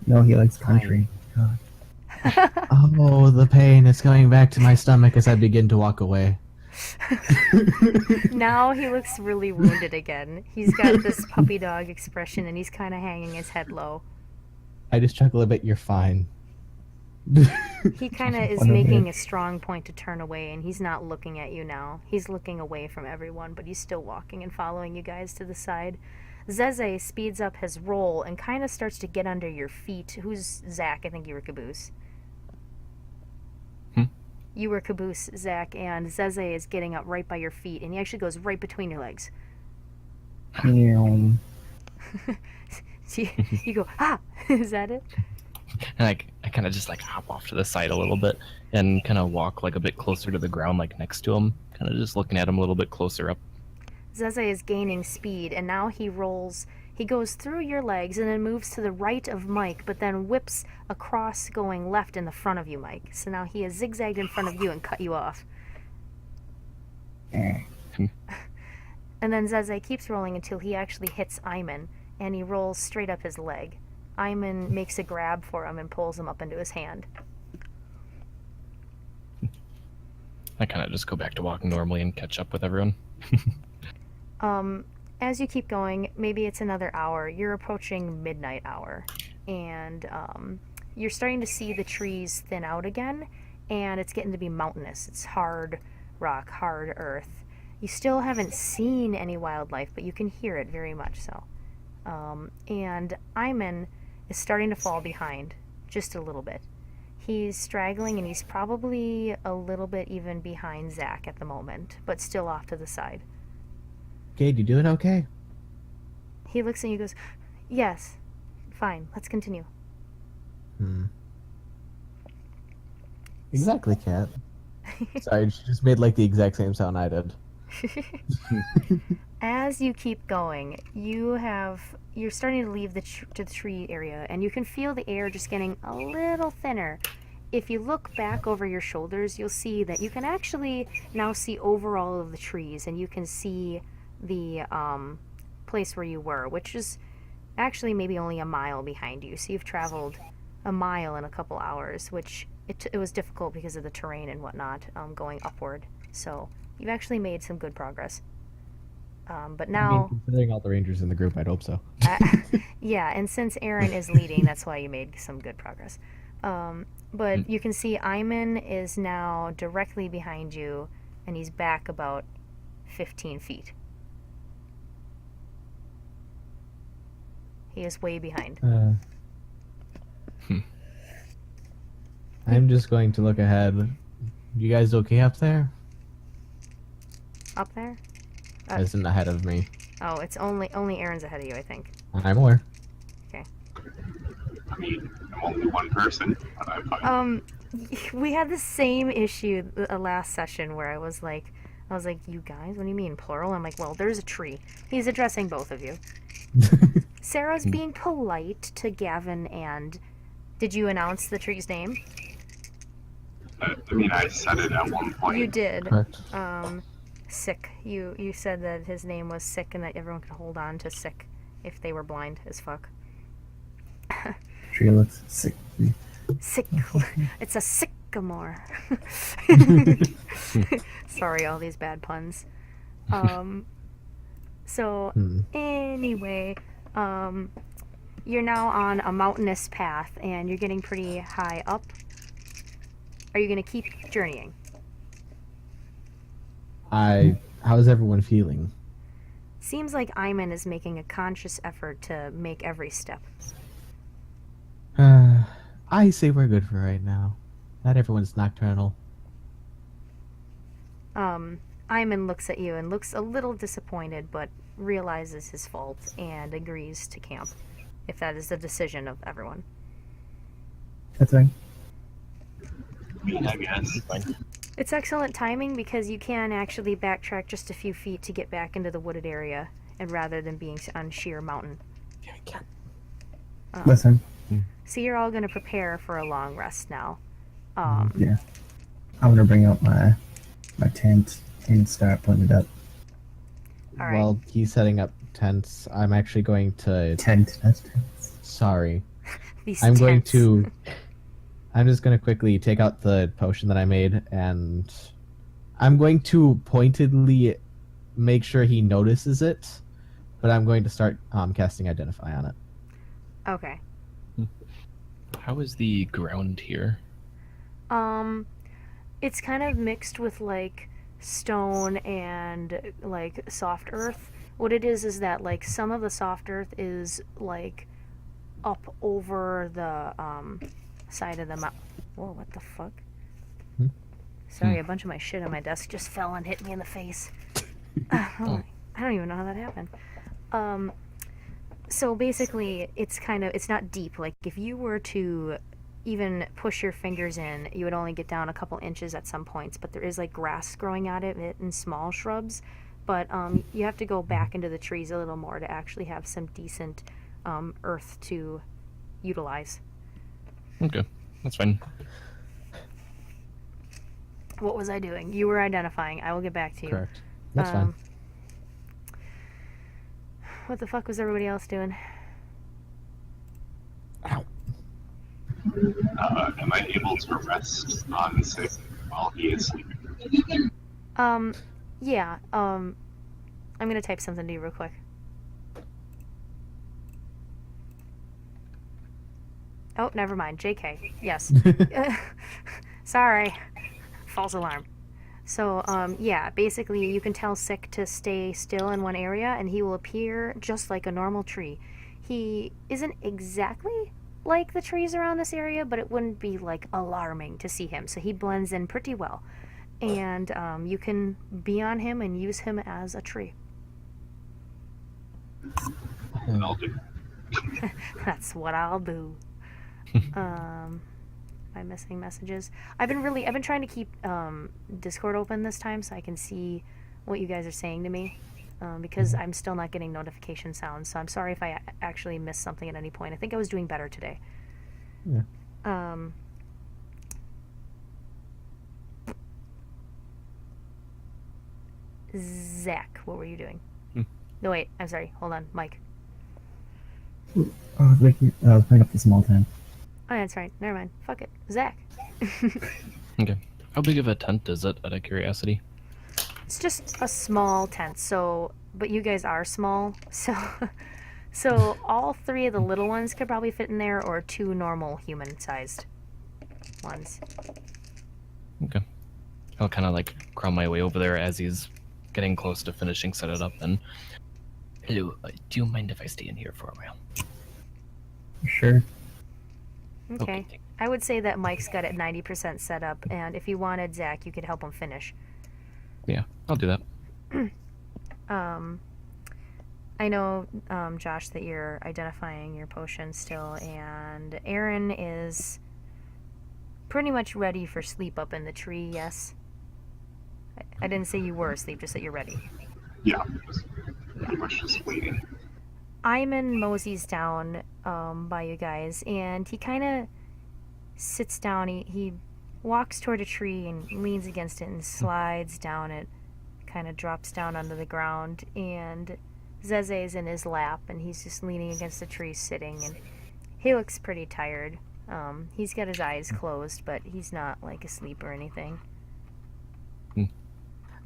No, he likes country. God. Oh, the pain is going back to my stomach as I begin to walk away. Now he looks really wounded again. He's got this puppy dog expression, and he's kind of hanging his head low. I just chuckle a bit, you're fine. He kind of is What a making bitch. a strong point to turn away, and he's not looking at you now. He's looking away from everyone, but he's still walking and following you guys to the side. Zeze speeds up his roll and kind of starts to get under your feet. Who's Zach? I think you were Caboose. You were Caboose, Zach, and Zeze is getting up right by your feet, and he actually goes right between your legs. Meow. So you go, ah! Is that it? And I kind of just like hop off to the side a little bit and kind of walk like a bit closer to the ground, like next to him, kind of just looking at him a little bit closer up. Zeze is gaining speed, and now he rolls. He goes through your legs and then moves to the right of Mike, but then whips across going left in the front of you, Mike. So now he has zigzagged in front of you and cut you off. Eh. And then Zeze keeps rolling until he actually hits Ayman, and he rolls straight up his leg. Ayman makes a grab for him and pulls him up into his hand. I kind of just go back to walking normally and catch up with everyone. As you keep going, maybe it's another hour. You're approaching midnight hour, and you're starting to see the trees thin out again, and it's getting to be mountainous. It's hard rock, hard earth. You still haven't seen any wildlife, but you can hear it very much so. And Ayman is starting to fall behind just a little bit. He's straggling, and he's probably a little bit even behind Zach at the moment, but still off to the side. Gade, you doing okay? He looks at you and goes, yes, fine, let's continue. Exactly, Cat. Sorry, she just made like the exact same sound I did. As you keep going, you're starting to leave the tree area, and you can feel the air just getting a little thinner. If you look back over your shoulders, you'll see that you can actually now see over all of the trees, and you can see the place where you were, which is actually maybe only a mile behind you. So you've traveled a mile in a couple hours, which it was difficult because of the terrain and whatnot, going upward. So you've actually made some good progress. But I now, mean, considering all the rangers in the group, I'd hope so. yeah, and since Aaron is leading, that's why you made some good progress. But you can see Ayman is now directly behind you, and he's back about 15 feet. He is way behind. I'm just going to look ahead. You guys okay up there? Up there? As in ahead of me. Oh, it's only Aaron's ahead of you, I think. I'm aware. I mean, I'm only one person, but I'm fine. We had the same issue last session where I was like, you guys, what do you mean plural? I'm like, well, there's a tree. He's addressing both of you. Sarah's being polite to Gavin, and did you announce the tree's name? I mean, I said it at one point. You did. Correct. Sick. You said that his name was Sick and that everyone could hold on to Sick if they were blind as fuck. Tree looks sick. Sick. It's a sycamore. Sorry, all these bad puns. So anyway, you're now on a mountainous path and you're getting pretty high up. Are you going to keep journeying? How's everyone feeling? Seems like Iman is making a conscious effort to make every step. I say we're good for right now. Not everyone's nocturnal. Iman looks at you and looks a little disappointed, but realizes his fault and agrees to camp, if that is the decision of everyone. That's fine. I guess. Fine. It's excellent timing because you can actually backtrack just a few feet to get back into the wooded area, and rather than being on sheer mountain. That's fine. So you're all going to prepare for a long rest now. Yeah. I'm gonna bring out my tent and start putting it up. All right. While he's setting up tents, I'm actually going to. Tent. That's tent. Sorry. These I'm going tents. to. I'm just going to quickly take out the potion that I made, and I'm going to pointedly make sure he notices it, but I'm going to start casting Identify on it. Okay. How is the ground here? It's kind of mixed with like stone and like soft earth. What it is that like some of the soft earth is like up over the side of the mountain. Whoa, what the fuck? Sorry, a bunch of my shit on my desk just fell and hit me in the face. I don't even know how that happened. So basically, it's not deep. Like, if you were to even push your fingers in, you would only get down a couple inches at some points, but there is, like, grass growing out of it and small shrubs. But you have to go back into the trees a little more to actually have some decent earth to utilize. Okay, that's fine. What was I doing? You were identifying. I will get back to you. Correct. That's fine. What the fuck was everybody else doing? Ow. Am I able to rest on 6 while he is sleeping? If you can, Yeah, I'm gonna type something to you real quick. Oh, never mind. JK. Yes. Sorry. False alarm. So, yeah, basically you can tell Sick to stay still in one area and he will appear just like a normal tree. He isn't exactly like the trees around this area, but it wouldn't be, like, alarming to see him. So he blends in pretty well. And you can be on him and use him as a tree. I'll do. That's what I'll do. Am I missing messages? I've been trying to keep Discord open this time so I can see what you guys are saying to me, because I'm still not getting notification sounds. So I'm sorry if I actually missed something at any point. I think I was doing better today. Yeah. Zach, what were you doing? No, wait. I'm sorry. Hold on, Mike. I was putting up the small tent. Oh, that's right. Never mind. Fuck it. Zach. Okay. How big of a tent is it, out of curiosity? It's just a small tent, so, but you guys are small, so all three of the little ones could probably fit in there, or two normal human-sized ones. Okay. I'll kind of like crawl my way over there as he's getting close to finishing set it up then. Hello, do you mind if I stay in here for a while? Sure. Okay. I would say that Mike's got it 90% set up, and if you wanted Zach, you could help him finish. Yeah, I'll do that. I know, Josh, that you're identifying your potion still, and Aaron is pretty much ready for sleep up in the tree, yes? I didn't say you were asleep, just that you're ready. Yeah, just pretty much just waiting. Iman moseys down by you guys, and he kind of sits down. He walks toward a tree and leans against it and slides down it, kind of drops down onto the ground, and Zeze's in his lap, and he's just leaning against the tree sitting, and he looks pretty tired. He's got his eyes closed, but he's not, like, asleep or anything.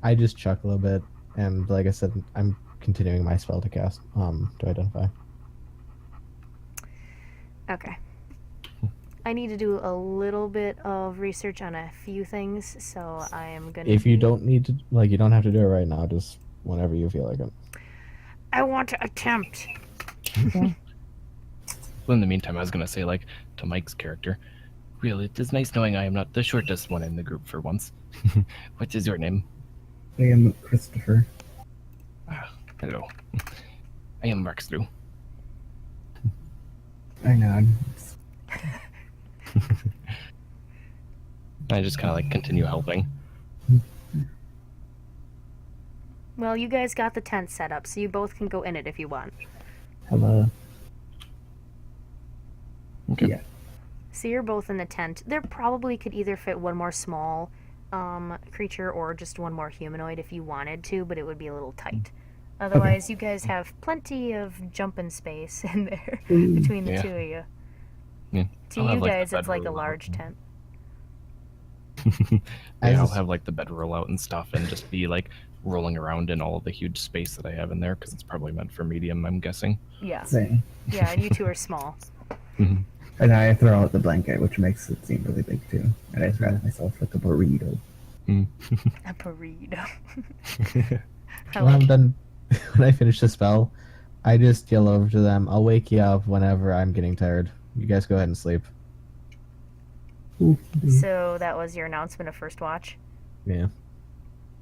I just chuckle a bit, and like I said, I'm continuing my spell to cast, to identify. Okay. I need to do a little bit of research on a few things, so I am gonna... If you don't need to, like, you don't have to do it right now, just whenever you feel like it. I want to attempt. Well, in the meantime, I was gonna say, like, to Mike's character, really, it is nice knowing I am not the shortest one in the group for once. What is your name? I am Christopher. Ah, hello. I am Markstrew. I nod. I just kind of like continue helping. Well, you guys got the tent set up, so you both can go in it if you want. Hello. Okay. Yeah. So you're both in the tent. There probably could either fit one more small creature or just one more humanoid if you wanted to, but it would be a little tight. Otherwise, you guys have plenty of jumping space in there between the Yeah. two of you. Yeah. To I'll you have, like, guys, the it's like a bedroll large out. tent. I Yeah, I'll just- have like the bed roll out and stuff, and just be like rolling around in all of the huge space that I have in there, because it's probably meant for medium, I'm guessing. Yeah. Same. Yeah, and you two are small. And I throw out the blanket, which makes it seem really big too. And I wrap myself like a burrito. A burrito. I When I'm like done, when I finish the spell, I just yell over to them. I'll wake you up whenever I'm getting tired. You guys go ahead and sleep. So that was your announcement of first watch? Yeah.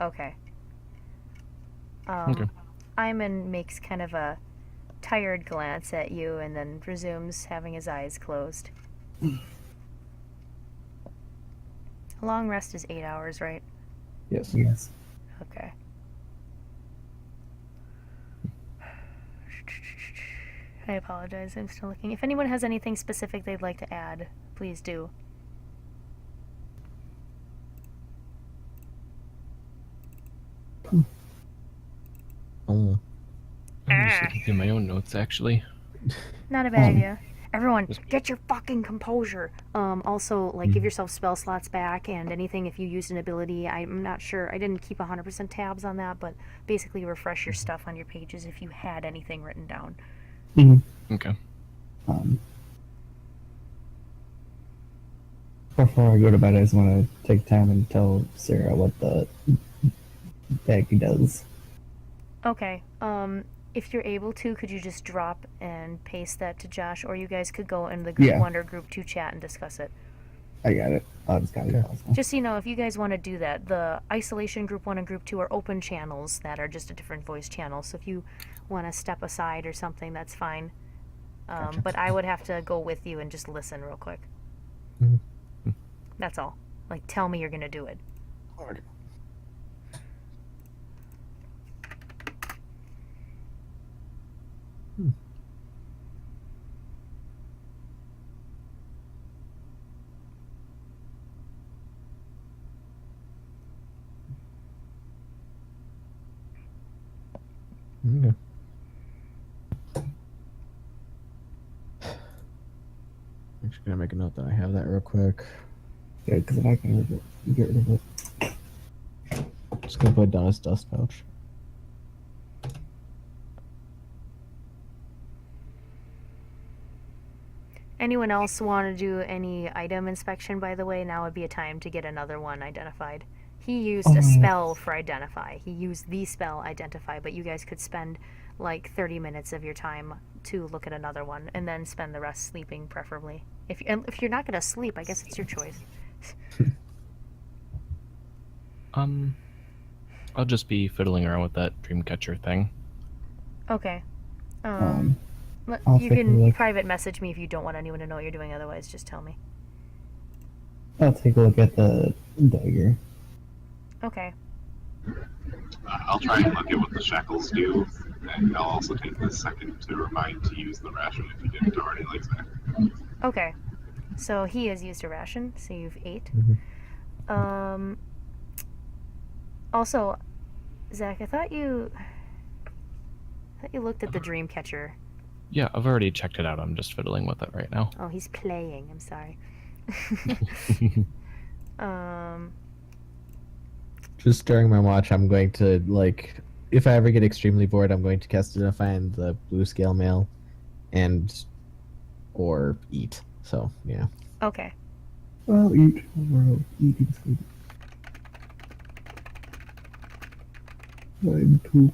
Okay. Okay. Iman makes kind of a tired glance at you and then resumes having his eyes closed. A long rest is 8 hours, right? Yes. Yes. Okay. I apologize, I'm still looking. If anyone has anything specific they'd like to add, please do. Oh. I'm just looking through my own notes, actually. Not a bad idea. Everyone, get your fucking composure. Also, like, give yourself spell slots back and anything if you used an ability. I'm not sure. I didn't keep 100% tabs on that, but basically refresh your stuff on your pages if you had anything written down. Okay. Before I go to bed, I just want to take time and tell Sarah what the bag does. Okay. If you're able to, could you just drop and paste that to Josh, or you guys could go in the group Yeah. 1 or group 2 chat and discuss it. I got it. I just got it. Just so you know, if you guys want to do that, the isolation group 1 and group 2 are open channels that are just a different voice channel. So if you want to step aside or something, that's fine. Gotcha. But I would have to go with you and just listen real quick. Mhm. That's all. Like, tell me you're gonna do it. Okay. I'm just gonna make a note that I have that real quick. Yeah, because if I can get rid of it. Just gonna put it down his dust pouch. Anyone else want to do any item inspection, by the way? Now would be a time to get another one identified. He used a spell for identify. He used the spell identify, but you guys could spend like 30 minutes of your time to look at another one and then spend the rest sleeping, preferably. If you're not going to sleep, I guess it's your choice. I'll just be fiddling around with that Dreamcatcher thing. Okay. I'll You take a can look. private message me if you don't want anyone to know what you're doing. Otherwise, just tell me. I'll take a look at the dagger. Okay. I'll try and look at what the shackles do, and I'll also take this second to remind to use the ration if you didn't already, like Zach. Okay. So he has used a ration, so you've 8. Also, Zach, I thought you looked at the Dreamcatcher. Yeah, I've already checked it out. I'm just fiddling with it right now. Oh, he's playing. I'm sorry. Just during my watch, I'm going to, like, if I ever get extremely bored, I'm going to cast it to find the blue scale mail or eat. So, yeah. Okay. I'll eat. We're eating food. I'm pooped.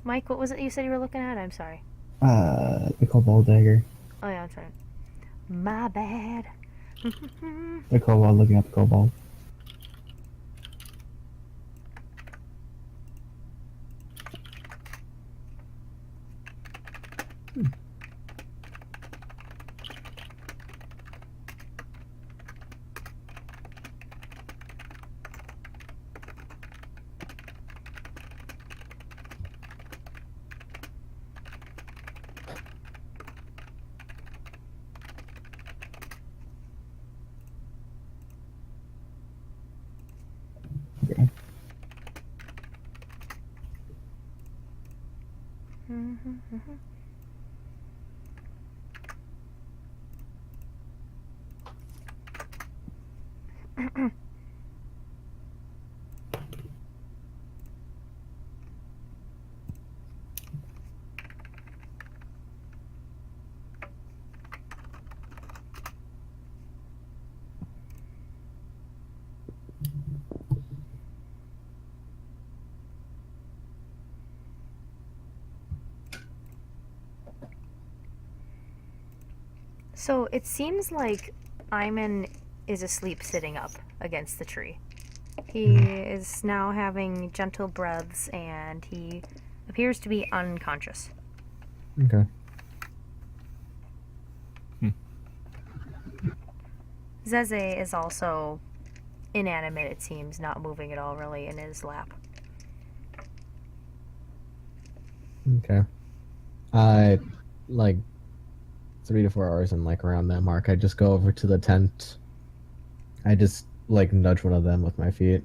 Mike, what was it you said you were looking at? I'm sorry. The cobalt dagger. Oh yeah, I'm sorry. My bad. The cobalt, looking at the cobalt. Okay. So it seems like Iman is asleep sitting up against the tree. He is now having gentle breaths and he appears to be unconscious. Okay. Zeze is also inanimate, it seems, not moving at all really in his lap. Okay. Like 3 to 4 hours and like around that mark, I just go over to the tent. I just like nudge one of them with my feet.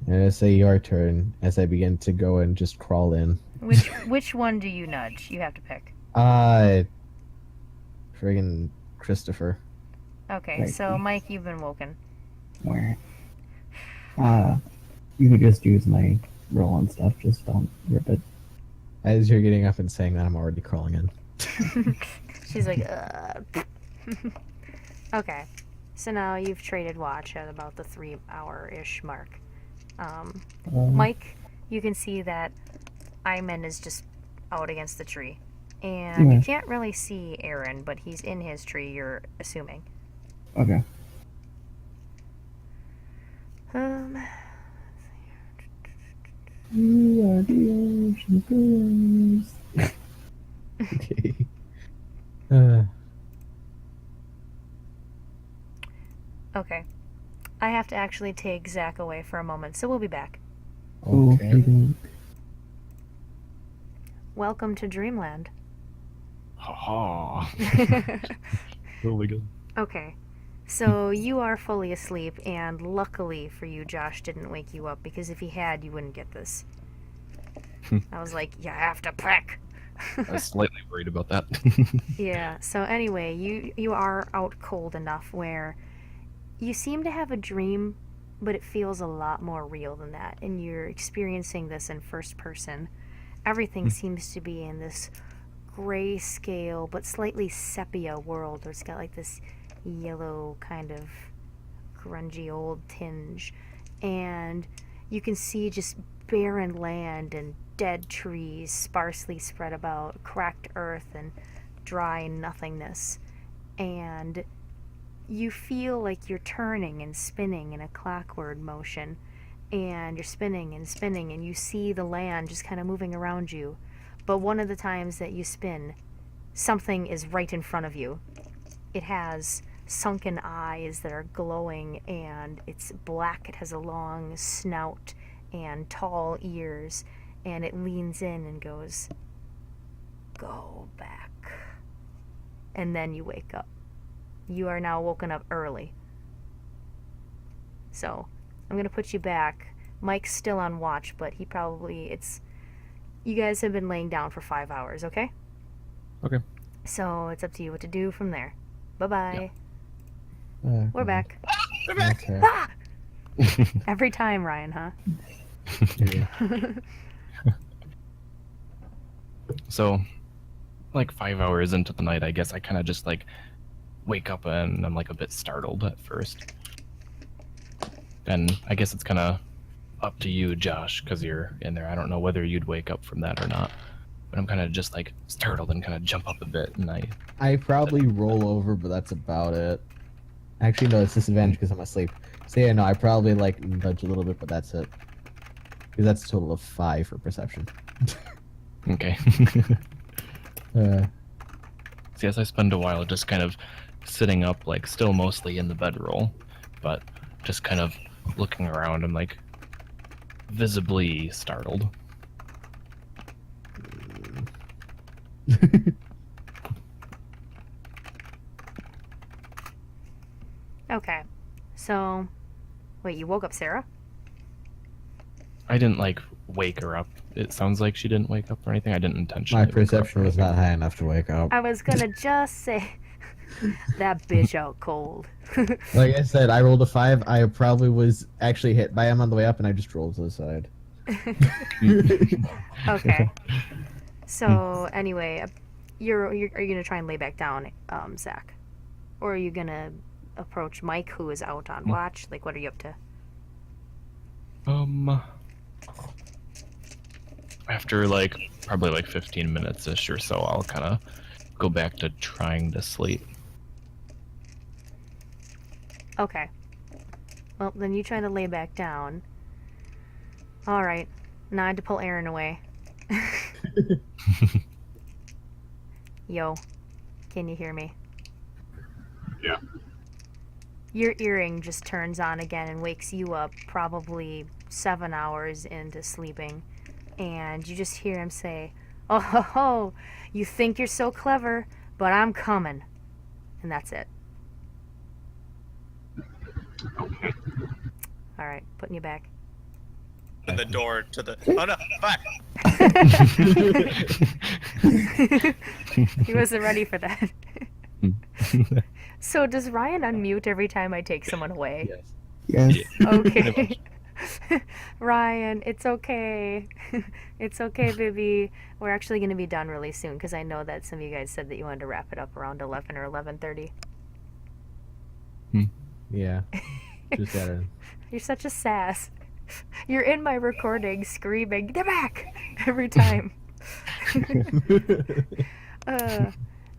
And I say your turn as I begin to go and just crawl in. Which one do you nudge? You have to pick. Friggin' Christopher. Okay, Right. so Mike, you've been woken. Where? You could just use my roll and stuff, just don't rip it. As you're getting up and saying that, I'm already crawling in. She's like, ugh. Okay, so now you've traded watch at about the 3-hour-ish mark. Mike, you can see that Iman is just out against the tree. And you Yeah. can't really see Aaron, but he's in his tree, you're assuming. Okay. You are the ocean's girls. Okay. Okay. I have to actually take Zach away for a moment, so we'll be back. Okay. Okay. Welcome to Dreamland. Ha ha. Really good. Okay. So you are fully asleep, and luckily for you, Josh didn't wake you up, because if he had, you wouldn't get this. I was like, you have to pick. I was slightly worried about that. Yeah, so anyway, you are out cold enough where you seem to have a dream, but it feels a lot more real than that, and you're experiencing this in first person. Everything seems to be in this grayscale but slightly sepia world where it's got like this yellow kind of grungy old tinge, and you can see just barren land and dead trees sparsely spread about, cracked earth and dry nothingness, and you feel like you're turning and spinning in a clockwise motion, and you're spinning and spinning, and you see the land just kind of moving around you. But one of the times that you spin, something is right in front of you. It has sunken eyes that are glowing, and it's black. It has a long snout and tall ears, and it leans in and goes, "Go back." And then you wake up. You are now woken up early. So, I'm going to put you back. Mike's still on watch, but he probably, you guys have been laying down for 5 hours, okay? Okay. So, it's up to you what to do from there. Bye-bye. We're back. Okay. Ah! Every time, Ryan, huh? Yeah. So, like 5 hours into the night, I guess I kind of just like wake up and I'm like a bit startled at first. And I guess it's kind of up to you, Josh, because you're in there. I don't know whether you'd wake up from that or not. But I'm kind of just like startled and kind of jump up a bit, and I probably roll over, but that's about it. Actually, no, it's disadvantage because I'm asleep. So yeah, no, I probably like nudge a little bit, but that's it. Because that's a total of 5 for perception. Okay. Uh, So yes, I spend a while just kind of sitting up, like still mostly in the bedroll, but just kind of looking around and like visibly startled. Okay. So, wait, you woke up Sarah? I didn't like wake her up. It sounds like she didn't wake up or anything. I didn't intentionally. my wake her up perception or was anything. not high enough to wake up. I was gonna just say that bitch out cold. Like I said, I rolled a 5. I probably was actually hit by him on the way up, and I just rolled to the side. Okay. So anyway, are you gonna try and lay back down, Zach, or are you gonna approach Mike, who is out on watch? Like, what are you up to? After like probably like 15 minutes ish or so, I'll kind of go back to trying to sleep. Okay. Well, then you try to lay back down. All right. Now I had to pull Aaron away. Yo, can you hear me? Yeah. Your earring just turns on again and wakes you up probably 7 hours into sleeping. And you just hear him say, "Oh ho ho, you think you're so clever, but I'm coming." And that's it. Okay. All right, putting you back. In the door to the. Oh no! Fuck! He wasn't ready for that. So does Ryan unmute every time I take someone away? Yes. Yes. Okay. Ryan, it's okay. It's okay, baby. We're actually going to be done really soon because I know that some of you guys said that you wanted to wrap it up around 11 or 11:30. Yeah. Just gotta. You're such a sass. You're in my recording screaming, "Get back!" every time.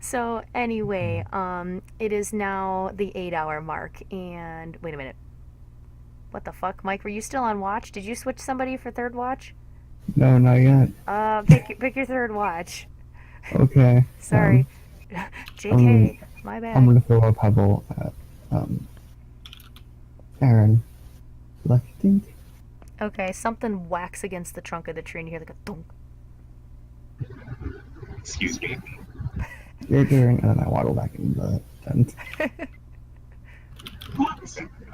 So anyway, it is now the 8-hour mark, and wait a minute. What the fuck, Mike? Were you still on watch? Did you switch somebody for third watch? No, not yet. Pick your third watch. Okay. Sorry. JK, my bad. I'm gonna throw a pebble at Aaron. Left think. Okay, something whacks against the trunk of the tree and you hear like a thunk. Excuse me. You're doing, and then I waddle back in the tent.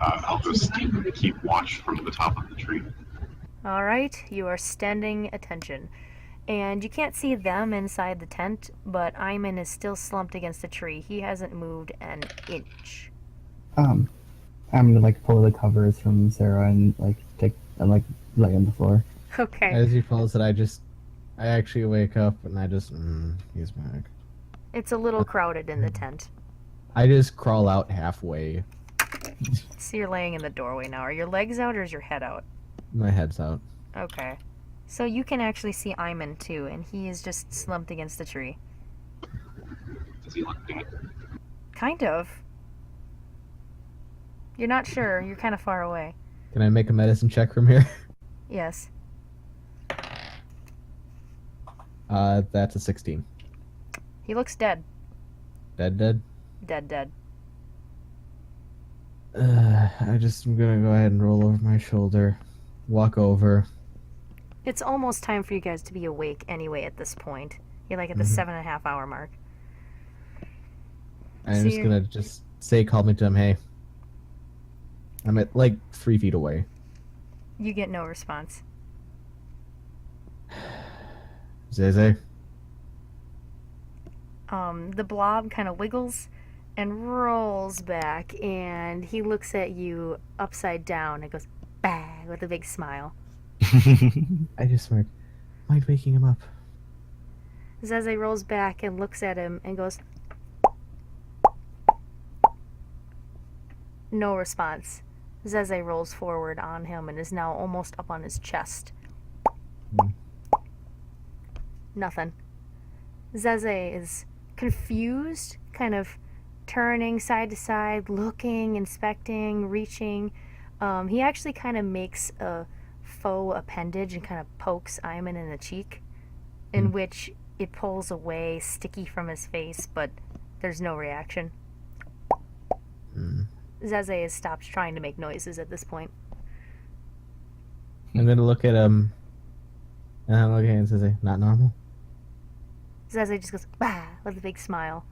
I'll just keep watch from the top of the tree. Alright, you are standing attention. And you can't see them inside the tent, but Iman is still slumped against a tree. He hasn't moved an inch. I'm gonna like pull the covers from Sarah and like take and like lay on the floor. Okay. As he falls, I actually wake up and I just, he's back. It's a little crowded in the tent. I just crawl out halfway. So you're laying in the doorway now. Are your legs out or is your head out? My head's out. Okay. So you can actually see Iman too, and he is just slumped against the tree. Does he look dead? Kind of. You're not sure. You're kind of far away. Can I make a medicine check from here? Yes. That's a 16. He looks dead. Dead? Dead. I'm gonna go ahead and roll over my shoulder. Walk over. It's almost time for you guys to be awake anyway at this point. You're like at the Mhm. 7.5 hour mark. I'm So just you're- gonna just say calmly to him, hey. I'm at like 3 feet away. You get no response. Zeze. The blob kind of wiggles and rolls back, and he looks at you upside down and goes, "Bah," with a big smile. I just smirk. Mind waking him up? Zeze rolls back and looks at him and goes, "No response." Zeze rolls forward on him and is now almost up on his chest. Hmm. Nothing. Zeze is confused, kind of turning side to side, looking, inspecting, reaching. He actually kind of makes a faux appendage and kind of pokes Ayman in the cheek, in which it pulls away, sticky from his face, but there's no reaction. Zeze has stopped trying to make noises at this point. I'm gonna look at him, and I'm looking and say, "Not normal." Zeze just goes, bah, with a big smile.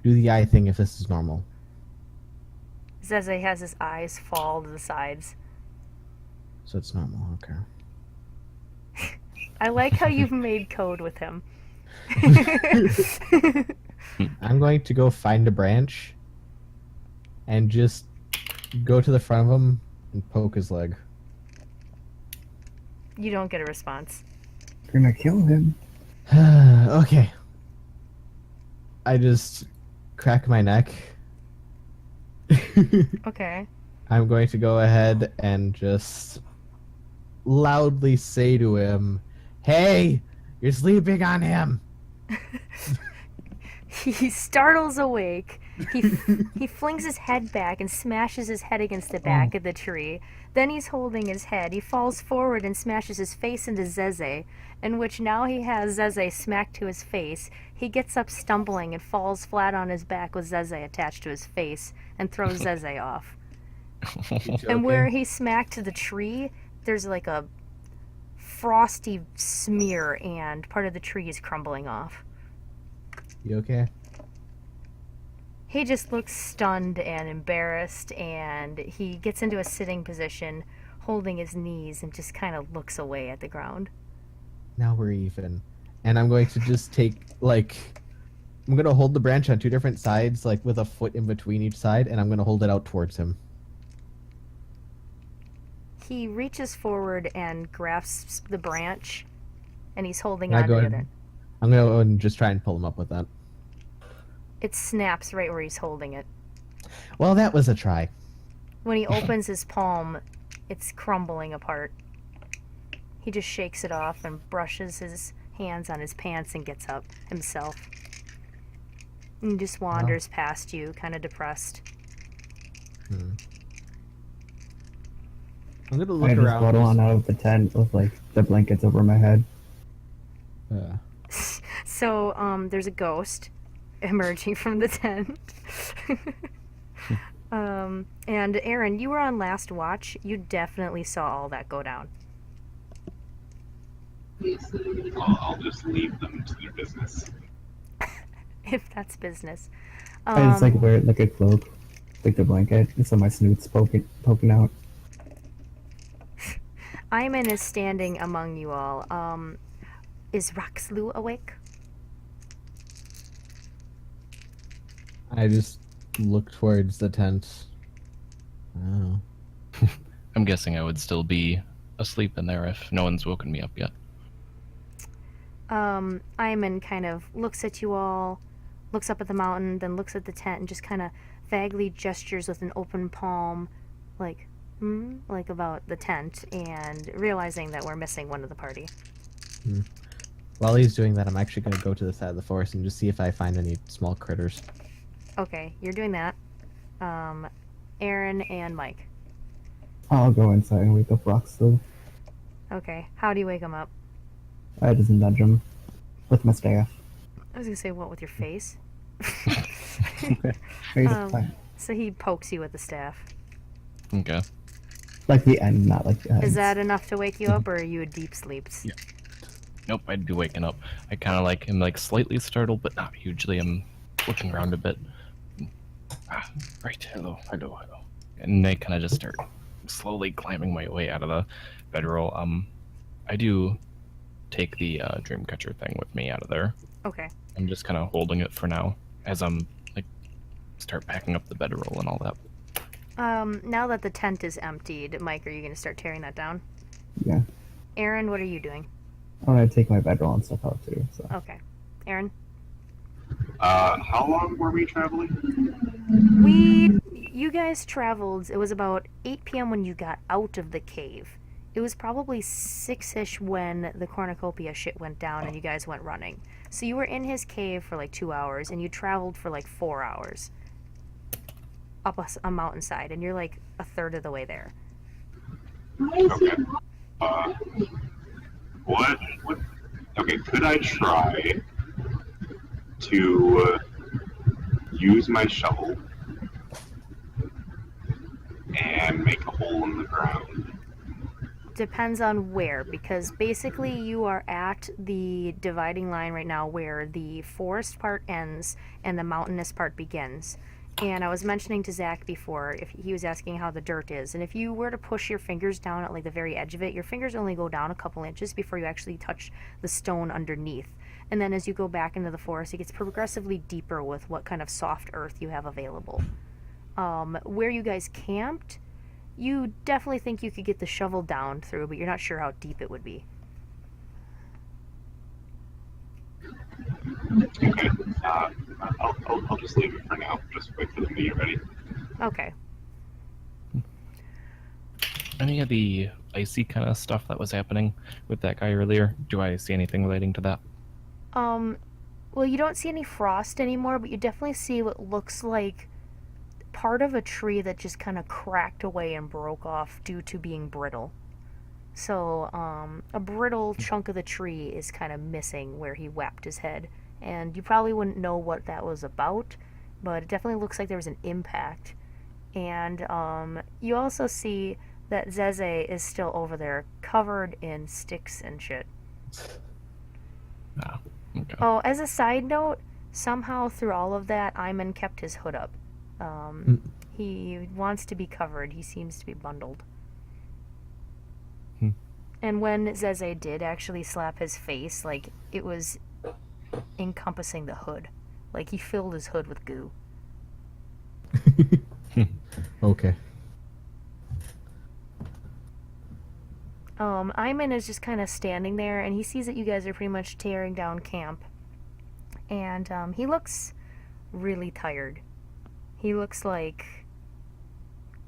Do the eye thing if this is normal. Zeze has his eyes fall to the sides. So it's normal. Okay. I like how you've made code with him. I'm going to go find a branch and just go to the front of him and poke his leg. You don't get a response. You're gonna kill him. Okay. I just crack my neck. Okay. I'm going to go ahead and just loudly say to him, "Hey, you're sleeping on him." He startles awake. He flings his head back and smashes his head against the back of the tree. Then he's holding his head. He falls forward and smashes his face into Zeze, in which now he has Zeze smacked to his face. He gets up stumbling and falls flat on his back with Zeze attached to his face and throws Zeze off. And where he smacked the tree, there's like a frosty smear and part of the tree is crumbling off. You okay? He just looks stunned and embarrassed, and he gets into a sitting position, holding his knees, and just kind of looks away at the ground. Now we're even. And I'm going to just take, I'm going to hold the branch on two different sides, with a foot in between each side, and I'm going to hold it out towards him. He reaches forward and grasps the branch, and he's holding Can I on to go the ahead? other. I'm going to go and just try and pull him up with that. It snaps right where he's holding it. Well, that was a try. When he opens his palm, it's crumbling apart. He just shakes it off and brushes his hands on his pants and gets up himself. And just wanders past you, kind of depressed. I'm going to look I just around. waddle on out of the tent with the blankets over my head. So, there's a ghost emerging from the tent. And Aaron, you were on last watch. You definitely saw all that go down. I'll just leave them to their business. If that's business. I just wear it like a cloak, like the blanket, so my snoot's poking out. Ayman is standing among you all. Is Roxlu awake? I just look towards the tent. Oh. I'm guessing I would still be asleep in there if no one's woken me up yet. Ayman kind of looks at you all, looks up at the mountain, then looks at the tent and just kind of vaguely gestures with an open palm, like about the tent, and realizing that we're missing one of the party. While he's doing that, I'm actually going to go to the side of the forest and just see if I find any small critters. Okay, you're doing that. Aaron and Mike. I'll go inside and wake up Roxley. Okay, how do you wake him up? I just nudge him with my staff. I was gonna say, what, with your face? So he pokes you with the staff. Okay. Like the end, not like the Is ends. that enough to wake you up, or are you a deep sleep? Yeah. Nope, I'd be waking up. I kind of am slightly startled, but not hugely. I'm looking around a bit. Right, hello. And I kind of just start slowly climbing my way out of the bedroll. I do take the Dreamcatcher thing with me out of there. Okay. I'm just kind of holding it for now as I'm start packing up the bedroll and all that. Now that the tent is emptied, Mike, are you gonna start tearing that down? Yeah. Aaron, what are you doing? I'm gonna take my bedroll and stuff out too. So Okay. Aaron? How long were we traveling? You guys traveled, it was about 8 p.m. when you got out of the cave. It was probably 6-ish when the cornucopia shit went down and you guys went running. So you were in his cave for like 2 hours and you traveled for like 4 hours up a mountainside, and you're like a third of the way there. Okay. What? Okay, could I try to use my shovel and make a hole in the ground? Depends on where, because basically you are at the dividing line right now where the forest part ends and the mountainous part begins. And I was mentioning to Zach before, if he was asking how the dirt is, and if you were to push your fingers down at like the very edge of it, your fingers only go down a couple inches before you actually touch the stone underneath. And then as you go back into the forest, it gets progressively deeper with what kind of soft earth you have available. Where you guys camped, you definitely think you could get the shovel down through, but you're not sure how deep it would be. Okay. I'll just leave it for now. Just wait for them to get ready. Okay. Any of the icy kind of stuff that was happening with that guy earlier? Do I see anything relating to that? Well, you don't see any frost anymore, but you definitely see what looks like part of a tree that just kind of cracked away and broke off due to being brittle. So, a brittle chunk of the tree is kind of missing where he whapped his head. And you probably wouldn't know what that was about, but it definitely looks like there was an impact. And, you also see that Zeze is still over there, covered in sticks and shit. Ah, okay. Oh, as a side note, somehow through all of that, Iman kept his hood up. He wants to be covered. He seems to be bundled. And when Zeze did actually slap his face, like, it was encompassing the hood. Like, he filled his hood with goo. Okay. Iman is just kind of standing there, and he sees that you guys are pretty much tearing down camp. And, he looks really tired. He looks like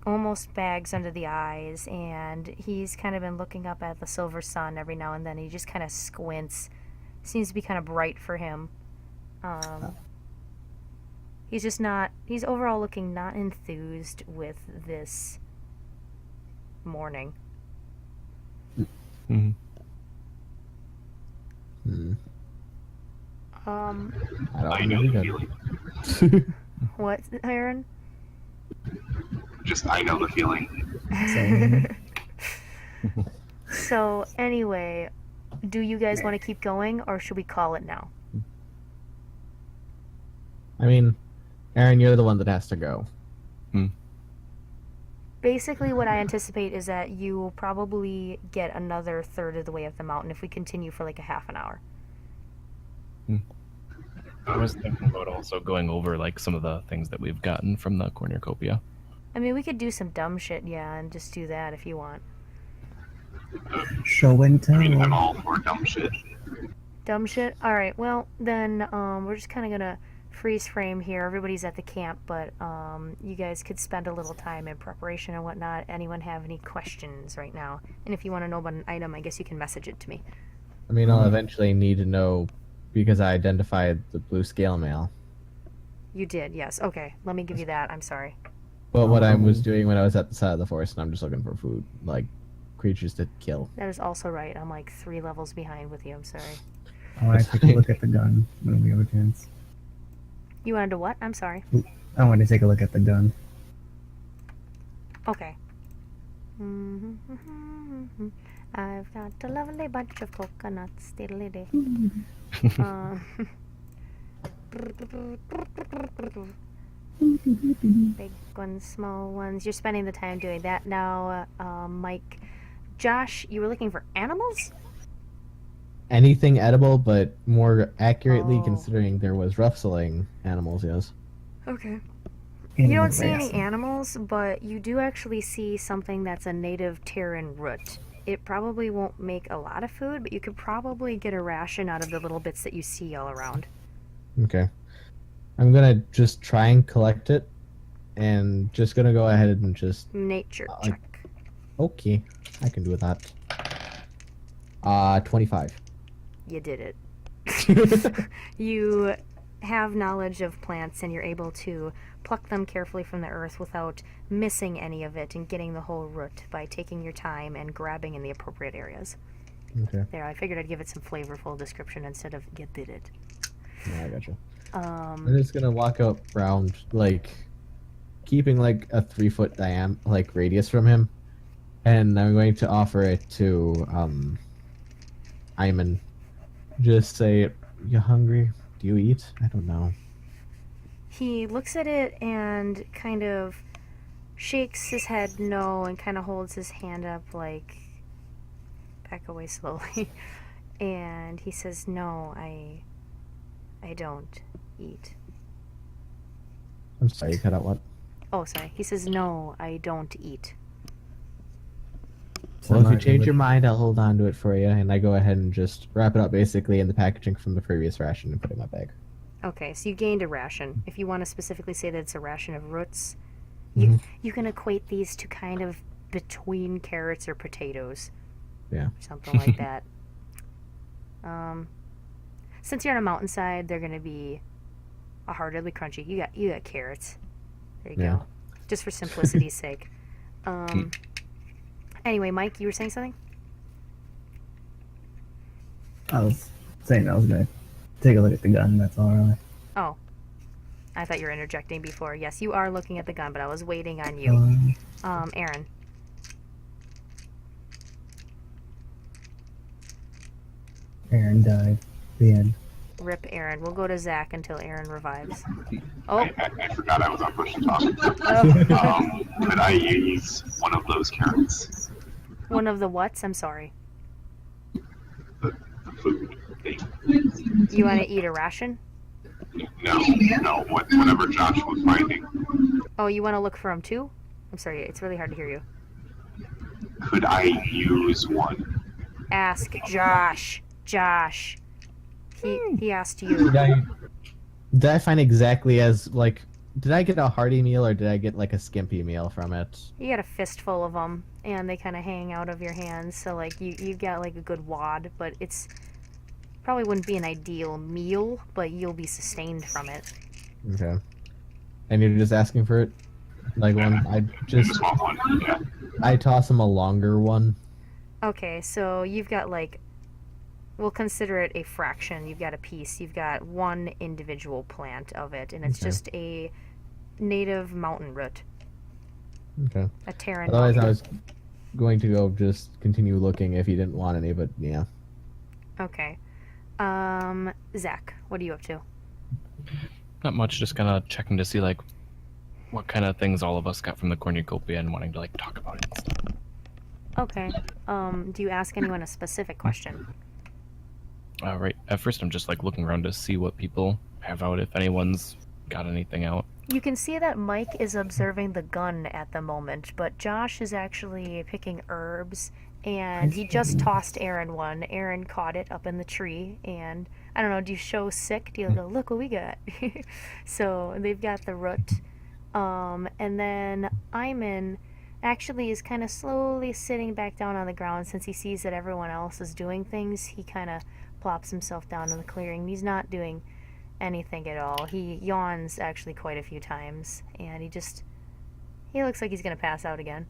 almost bags under the eyes, and he's kind of been looking up at the silver sun every now and then. He just kind of squints. Seems to be kind of bright for him. He's just not, he's overall looking not enthused with this morning. Mm-hmm. I don't I know think the we feeling. What, Aaron? Just I know the feeling. Same. So, anyway, do you guys want to keep going, or should we call it now? I mean, Aaron, you're the one that has to go. Basically, what I anticipate is that you will probably get another third of the way up the mountain if we continue for like a half an hour. I was thinking about also going over like some of the things that we've gotten from the cornucopia. I mean, we could do some dumb shit, yeah, and just do that if you want. Show and tell. I mean, I'm all for dumb shit. Dumb shit? Alright, well, then, we're just kind of gonna freeze frame here. Everybody's at the camp, but, you guys could spend a little time in preparation and whatnot. Anyone have any questions right now? And if you want to know about an item, I guess you can message it to me. I mean, I'll eventually need to know because I identified the blue scale mail. You did, yes. Okay, let me give you that. I'm sorry. But what I was doing when I was at the side of the forest, and I'm just looking for food, like creatures to kill. That is also right. I'm like 3 levels behind with you. I'm sorry. I want to take a look at the gun when we have a chance. You wanted to what? I'm sorry. I want to take a look at the gun. Okay. I've got a lovely bunch of coconuts. Diddly-dee. Big ones, small ones. You're spending the time doing that now, Mike. Josh, you were looking for animals? Anything edible, but more accurately Oh. considering there was rustling animals, yes. Okay. And You don't see grass. any animals, but you do actually see something that's a native Terran root. It probably won't make a lot of food, but you could probably get a ration out of the little bits that you see all around. Okay. I'm gonna just try and collect it and just gonna go ahead and just Nature I- check. okay, I can do that. 25. You did it. You have knowledge of plants and you're able to pluck them carefully from the earth without missing any of it and getting the whole root by taking your time and grabbing in the appropriate areas. Okay, There, I figured I'd give it some flavorful description instead of you did it. yeah, I gotcha. I'm Um, just gonna walk up around, like, keeping like a 3-foot radius from him, and I'm going to offer it to Iman. Just say, "You hungry? Do you eat?" I don't know. he looks at it and kind of shakes his head no and kind of holds his hand up like back away slowly. And he says, "No, I don't eat." I'm sorry, you cut out what? Oh, sorry. He says, "No, I don't eat." Well, if you Martin change would- your mind, I'll hold on to it for you, and I go ahead and just wrap it up basically in the packaging from the previous ration and put it in my bag. Okay, so you gained a ration. If you want to specifically say that it's a ration of roots, Mhm. you can equate these to kind of between carrots or potatoes. Yeah. Something like that. Since you're on a mountainside, they're gonna be a heartedly crunchy. You got carrots. There you Yeah. go. Just for simplicity's sake. Anyway, Mike, you were saying something? I was saying I was gonna take a look at the gun. That's all, really. Oh. I thought you were interjecting before. Yes, you are looking at the gun, but I was waiting on you. Aaron. Aaron died. The end. Rip Aaron. We'll go to Zach until Aaron revives. Oh. I forgot I was on push to talk. Oh. Could I use one of those carrots? One of the whats? I'm sorry. The food thing? You want to eat a ration? No, whatever Josh was finding. Oh, you want to look for him too? I'm sorry, it's really hard to hear you. Could I use one? Ask Josh. Josh. He asked you. Did I find exactly as like? Did I get a hearty meal or did I get like a skimpy meal from it? You got a fistful of them, and they kind of hang out of your hands. So like you got like a good wad, but it's probably wouldn't be an ideal meal, but you'll be sustained from it. Okay. And you're just asking for it? Like one? I Just want one. Yeah. I toss him a longer one. Okay, so you've got like, we'll consider it a fraction. You've got a piece. You've got one individual plant of it, and it's Okay. just a native mountain root, Okay. a Terran. Otherwise, mountain I was going to go just continue looking if you didn't want any, but yeah. Okay. Zach, what are you up to? Not much, just kind of checking to see like what kind of things all of us got from the cornucopia and wanting to like talk about it and stuff. Okay. Do you ask anyone a specific question? Right. At first, I'm just like looking around to see what people have out, if anyone's got anything out. You can see that Mike is observing the gun at the moment, but Josh is actually picking herbs, and he just tossed Aaron one. Aaron caught it up in the tree, and I don't know, do you show sick? Do you go, look what we got? So they've got the root. And then Iman actually is kind of slowly sitting back down on the ground since he sees that everyone else is doing things. He kind of plops himself down in the clearing. He's not doing anything at all. He yawns actually quite a few times, and he looks like he's gonna pass out again.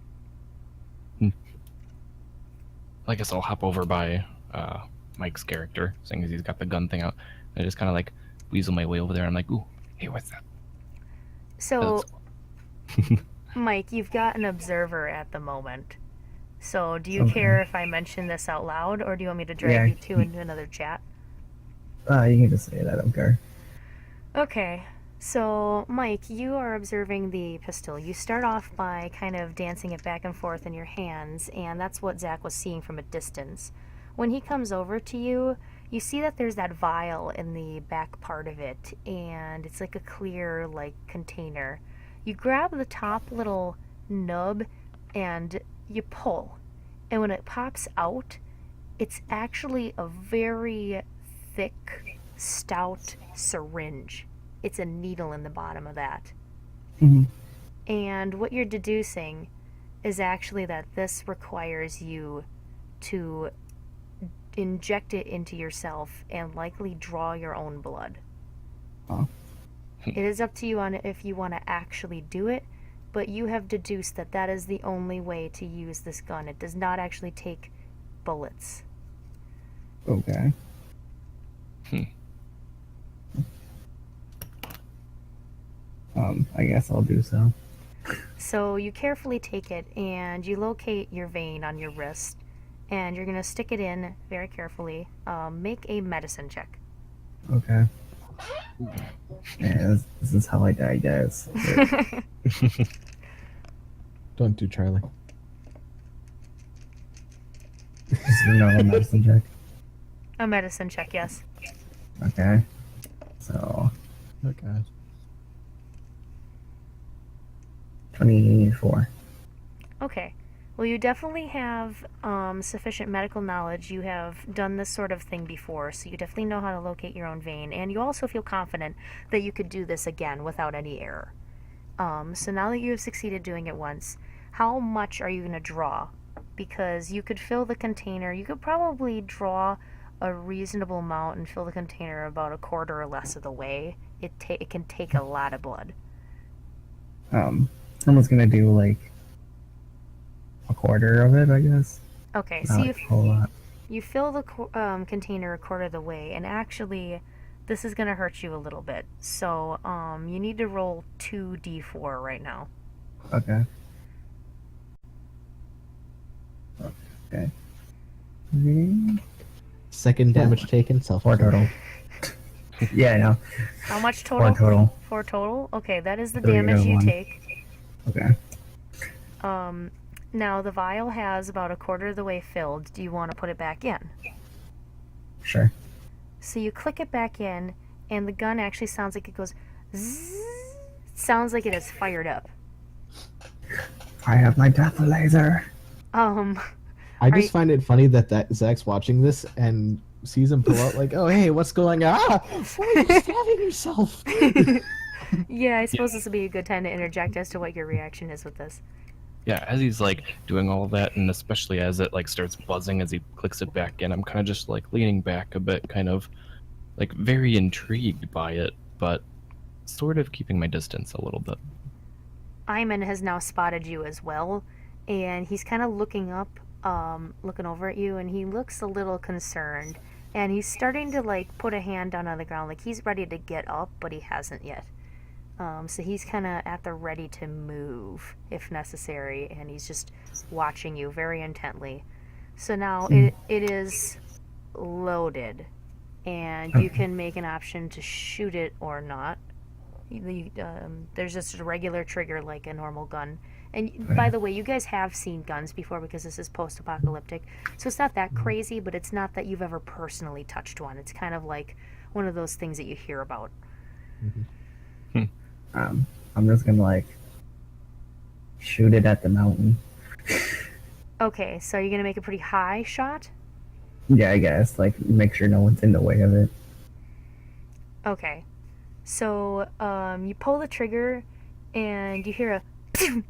I guess I'll hop over by Mike's character, seeing as he's got the gun thing out. I just kind of like weasel my way over there. I'm like, ooh, hey, what's that? So, That's- Mike, you've got an observer at the moment. So, do you Okay. care if I mention this out loud, or do you want me to drag Yeah. you two into another chat? You can just say it. I don't care. Okay, so Mike, you are observing the pistol. You start off by kind of dancing it back and forth in your hands, and that's what Zach was seeing from a distance. When he comes over to you, you see that there's that vial in the back part of it, and it's like a clear, like, container. You grab the top little nub and you pull, and when it pops out, it's actually a very thick, stout syringe. It's a needle in the bottom of that. Mhm. And what you're deducing is actually that this requires you to inject it into yourself and likely draw your own blood. Oh. It is up to you on if you want to actually do it, but you have deduced that that is the only way to use this gun. It does not actually take bullets. Okay. I guess I'll do so. So you carefully take it and you locate your vein on your wrist, and you're going to stick it in very carefully. Make a medicine check. Okay. Yeah, this is how I die, guys. Don't do Charlie. Just a normal medicine check. A medicine check, yes. Okay. So, Oh god. 24. Okay. Well, you definitely have sufficient medical knowledge. You have done this sort of thing before, so you definitely know how to locate your own vein, and you also feel confident that you could do this again without any error. So now that you have succeeded doing it once, how much are you going to draw? Because you could fill the container. You could probably draw a reasonable amount and fill the container about a quarter or less of the way. It can take a lot of blood. Someone's gonna do like a quarter of it, I guess. Okay, Not so like a whole lot. you fill the container a quarter of the way, and actually, this is going to hurt you a little bit. So, you need to roll 2d4 right now. Okay. Okay. 3, Second damage taken, self 4 total. Yeah, I know. How much 4 total? total. 4 total? Okay, that is the 3 damage you 1. take. Okay. Now, the vial has about a quarter of the way filled. Do you want to put it back in? Sure. So you click it back in, and the gun actually sounds like it goes zzz. Sounds like it is fired up. I have my death laser. I Are just you- find it funny that Zach's watching this and sees him pull out like, oh hey, what's going on? Ah, why are you stabbing yourself? Yeah, I suppose this would be a good time to interject as to what your reaction is with this. Yeah, as he's like doing all that, and especially as it like starts buzzing as he clicks it back in, I'm kind of just like leaning back a bit, kind of like very intrigued by it, but sort of keeping my distance a little bit. Iman has now spotted you as well, and he's kind of looking up, looking over at you, and he looks a little concerned, and he's starting to like put a hand down on the ground, like he's ready to get up, but he hasn't yet. So he's kind of at the ready to move if necessary, and he's just watching you very intently. So now it is loaded, and you can make an option to shoot it or not. There's just a regular trigger like a normal gun. And by the way, you guys have seen guns before because this is post-apocalyptic, so it's not that crazy, but it's not that you've ever personally touched one. It's kind of like one of those things that you hear about. I'm just gonna like shoot it at the mountain. Okay, so you're gonna make a pretty high shot? Yeah, I guess. Like make sure no one's in the way of it. Okay. So, you pull the trigger, and you hear a pew,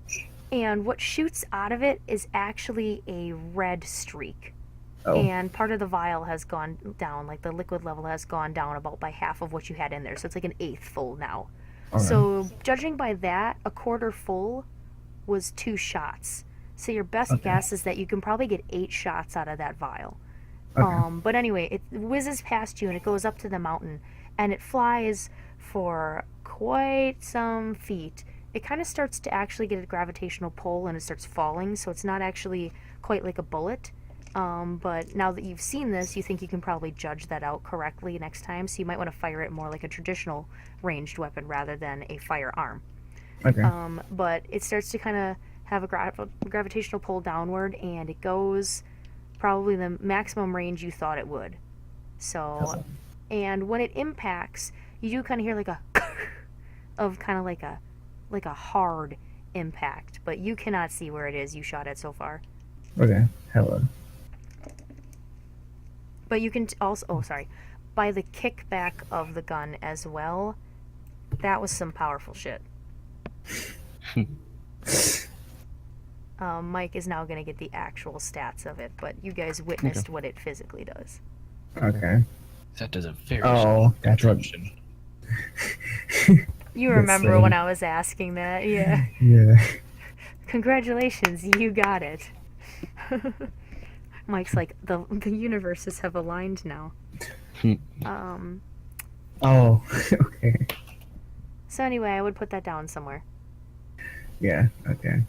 and what shoots out of it is actually a red streak. Oh. And part of the vial has gone down, like the liquid level has gone down about by half of what you had in there, so it's like an eighth full now. Alright. So, judging by that, a quarter full was 2 shots. So your best Okay. guess is that you can probably get 8 shots out of that vial. Okay. But anyway, it whizzes past you and it goes up to the mountain, and it flies for quite some feet. It kind of starts to actually get a gravitational pull, and it starts falling, so it's not actually quite like a bullet. But now that you've seen this, you think you can probably judge that out correctly next time, so you might want to fire it more like a traditional ranged weapon rather than a firearm. Okay. But it starts to kind of have a gravitational pull downward, and it goes probably the maximum range you thought it would. So, and when it impacts, you do kind of hear like a of kind of like a hard impact, but you cannot see where it is you shot it so far. Okay. Hello. But you can also, by the kickback of the gun as well, that was some powerful shit. Mike is now going to get the actual stats of it, but you guys witnessed what it physically does. Okay. That does a very Oh, that's what. contraption. You The remember same. when I was asking that? Yeah. Yeah. Congratulations, you got it. Mike's like, the universes have aligned now. um. Oh, okay. So anyway, I would put that down somewhere. Yeah, okay.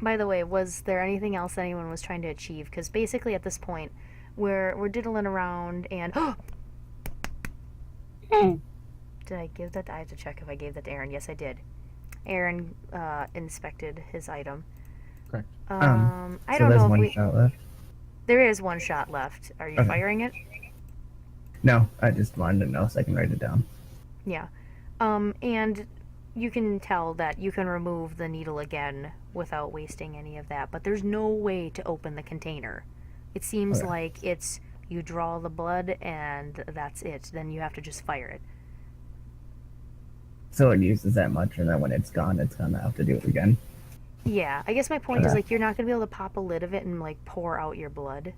By the way, was there anything else anyone was trying to achieve? Because basically at this point, we're diddling around and did I give that? I have to check if I gave that to Aaron. Yes, I did. Aaron inspected his item. Correct. I So don't there's know if one we. shot left. There is one shot left. Are you Okay. firing it? No, I just wanted to know so I can write it down. Yeah. And you can tell that you can remove the needle again without wasting any of that, but there's no way to open the container. It seems Okay. like it's you draw the blood and that's it. Then you have to just fire it. So it uses that much, and then when it's gonna have to do it again. Yeah, I guess my point is Okay. like you're not gonna be able to pop a lid of it and like pour out your blood.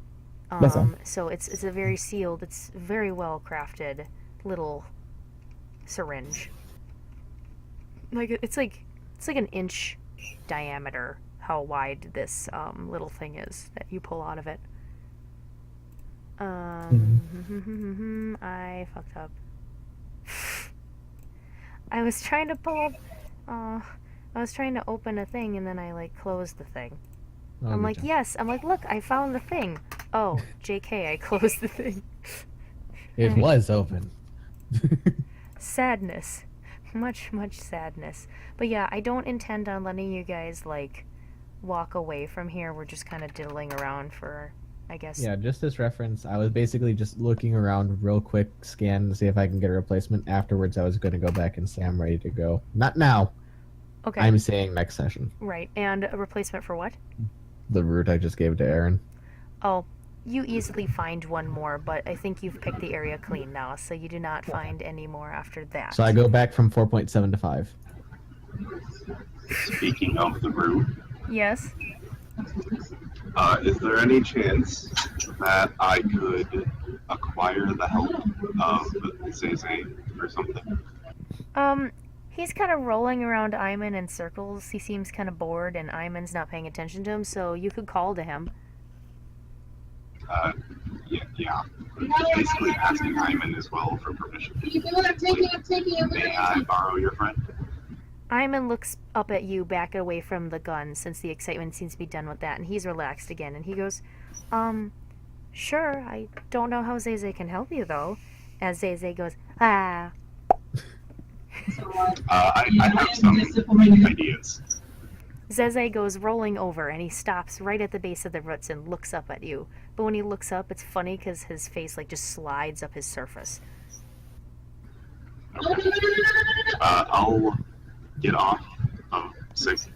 That's all. So it's a very sealed, it's very well crafted little syringe. Like it's like an inch diameter. How wide this little thing is that you pull out of it. I fucked up. I was trying to pull up. I was trying to open a thing and then I like closed the thing. Oh, I'm good like, job. yes. I'm like, look, I found the thing. Oh, JK, I closed the thing. It was open. Sadness. Much sadness. But yeah, I don't intend on letting you guys like walk away from here. We're just kind of diddling around for, I guess. Yeah, just as reference, I was basically just looking around real quick, scan to see if I can get a replacement. Afterwards, I was going to go back and say I'm ready to go. Not now. Okay. I'm saying next session. Right. And a replacement for what? The route I just gave to Aaron. Oh, you easily find one more, but I think you've picked the area clean now, so you do not find any more after that. So I go back from 4.7 to 5. Speaking of the route, Yes. is there any chance that I could acquire the help of Zay or something? He's kind of rolling around Iman in circles. He seems kind of bored, and Iman's not paying attention to him, so you could call to him. Yeah. Basically asking Hyman as well for permission. May I borrow your friend? Iman looks up at you, back away from the gun, since the excitement seems to be done with that, and he's relaxed again, and he goes, sure, I don't know how Zay can help you, though. As Zay goes, ah. I have some ideas. Zeze goes rolling over, and he stops right at the base of the roots and looks up at you. But when he looks up, it's funny because his face, like, just slides up his surface. Okay. I'll get off of 6.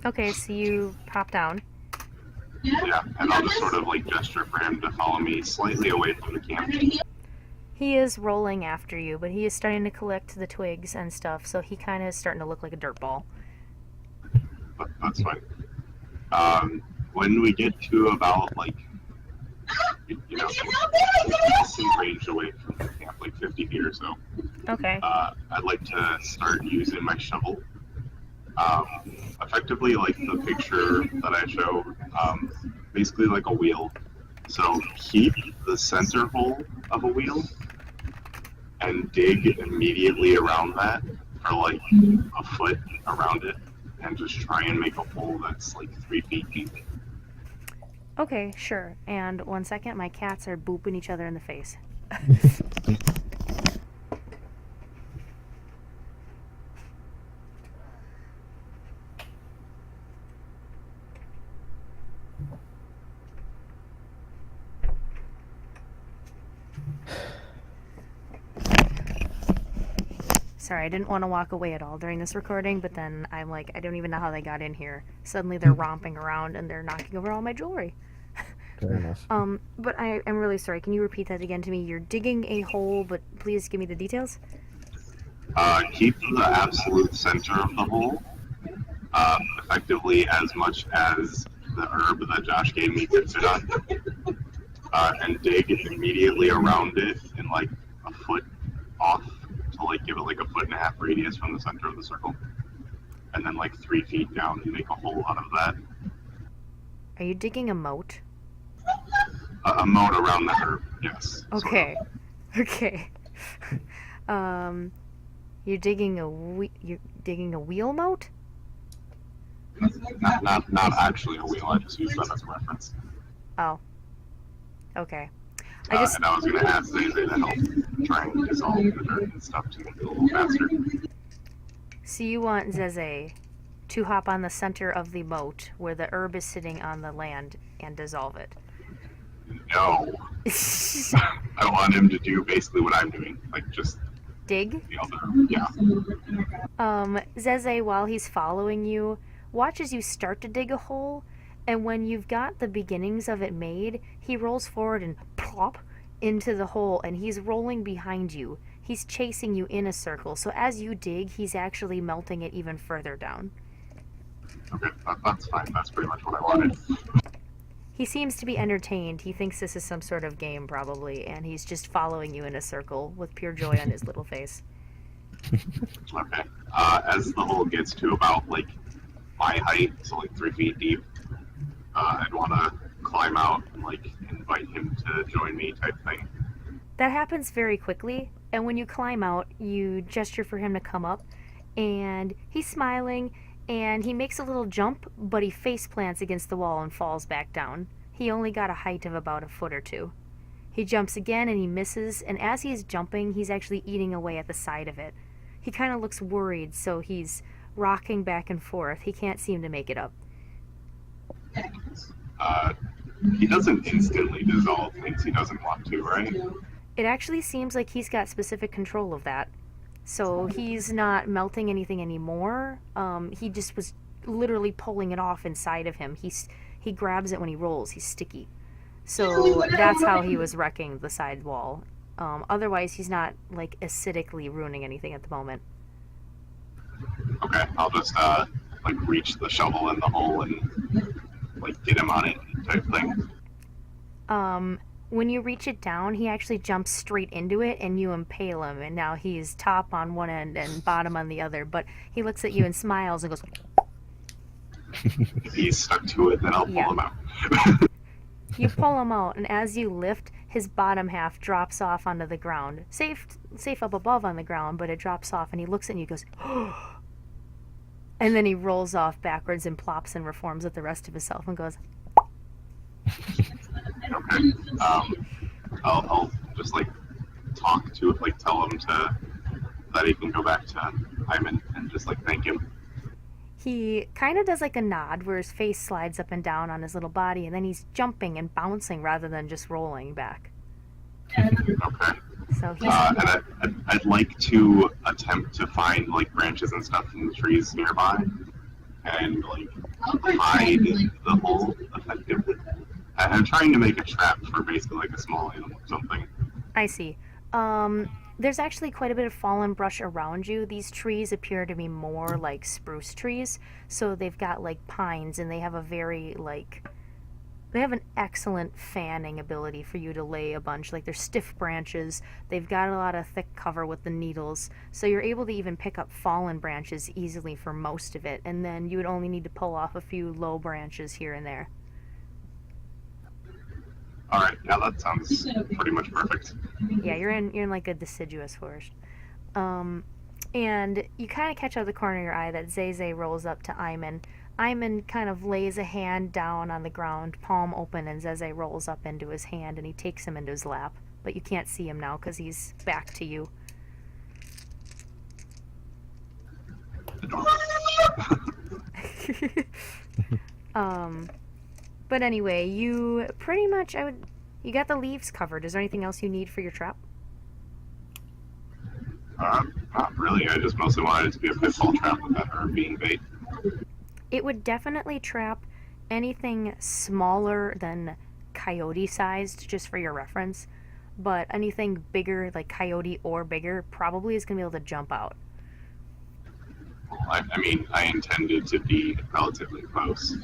Okay, so you pop down. Yeah, and I'll just sort of like gesture for him to follow me slightly away from the camp. He is rolling after you, but he is starting to collect the twigs and stuff, so he kind of is starting to look like a dirt ball. But that's fine. When we get to about like, decent range away from the camp, like 50 feet or so, Okay. I'd like to start using my shovel. Effectively, like the picture that I show, basically like a wheel. So keep the center hole of a wheel, and dig immediately around that for like a foot around it, and just try and make a hole that's like 3 feet deep. Okay, sure. And 1 second, my cats are booping each other in the face. Sorry, I didn't want to walk away at all during this recording, but then I'm like, I don't even know how they got in here. Suddenly they're romping around and they're knocking over all my jewelry. Fair enough. But I'm really sorry. Can you repeat that again to me? You're digging a hole, but please give me the details. Keep the absolute center of the hole, effectively as much as the herb that Josh gave me fits it on, and dig immediately around it in like a foot off to like give it like a 1.5 foot radius from the center of the circle, and then like 3 feet down and make a hole out of that. Are you digging a moat? A moat around the herb, yes. Okay. Okay. You're digging a wheel moat? Not actually a wheel. I just used that as a reference. Oh. Okay. And I was going to ask Zay to help try and dissolve the dirt and stuff to make it a little faster. So you want Zeze to hop on the center of the moat where the herb is sitting on the land and dissolve it? No. I want him to do basically what I'm doing, like just Dig? the other. Yeah. Zeze, while he's following you, watch as you start to dig a hole, and when you've got the beginnings of it made, he rolls forward and plop into the hole, and he's rolling behind you. He's chasing you in a circle, so as you dig, he's actually melting it even further down. Okay, that's fine. That's pretty much what I wanted. He seems to be entertained. He thinks this is some sort of game, probably, and he's just following you in a circle with pure joy on his little face. Okay. As the hole gets to about like my height, so like 3 feet deep, I'd want to climb out and like invite him to join me, type thing. That happens very quickly, and when you climb out, you gesture for him to come up, and he's smiling, and he makes a little jump, but he face plants against the wall and falls back down. He only got a height of about a foot or two. He jumps again and he misses, and as he's jumping, he's actually eating away at the side of it. He kind of looks worried, so he's rocking back and forth. He can't seem to make it up. He doesn't instantly dissolve things he doesn't want to, right? It actually seems like he's got specific control of that. So he's not melting anything anymore. He just was literally pulling it off inside of him. He grabs it when he rolls. He's sticky. So that's how he was wrecking the side wall. Otherwise, he's not like acidically ruining anything at the moment. Okay, I'll just like reach the shovel in the hole and like get him on it, type thing. When you reach it down, he actually jumps straight into it and you impale him, and now he's top on one end and bottom on the other, but he looks at you and smiles and goes, If he's stuck to it, then I'll pull him out. you pull him out, and as you lift, his bottom half drops off onto the ground. Safe up above on the ground, but it drops off, and he looks at you and goes, and then he rolls off backwards and plops and reforms with the rest of himself and goes, Okay. I'll just like talk to it, like tell him that he can go back to Hyman and just like thank him. He kind of does like a nod where his face slides up and down on his little body, and then he's jumping and bouncing rather than just rolling back. Okay. So he's and I'd like to attempt to find like branches and stuff in the trees nearby and like hide the hole effectively. I'm trying to make a trap for basically like a small animal or something. I see. There's actually quite a bit of fallen brush around you. These trees appear to be more like spruce trees, so they've got like pines, and they have an excellent fanning ability for you to lay a bunch. Like they're stiff branches. They've got a lot of thick cover with the needles, so you're able to even pick up fallen branches easily for most of it, and then you would only need to pull off a few low branches here and there. All right, yeah, that sounds pretty much perfect. Yeah, you're in like a deciduous forest. And you kind of catch out of the corner of your eye that Zay rolls up to Iman. Iman kind of lays a hand down on the ground, palm open, and Zay rolls up into his hand and he takes him into his lap. But you can't see him now because he's back to you. But anyway, you pretty much, you got the leaves covered. Is there anything else you need for your trap? Not really. I just mostly wanted it to be a pitfall trap with that herb being bait. It would definitely trap anything smaller than coyote sized, just for your reference. But anything bigger, like coyote or bigger, probably is going to be able to jump out. I mean, I intended to be relatively close,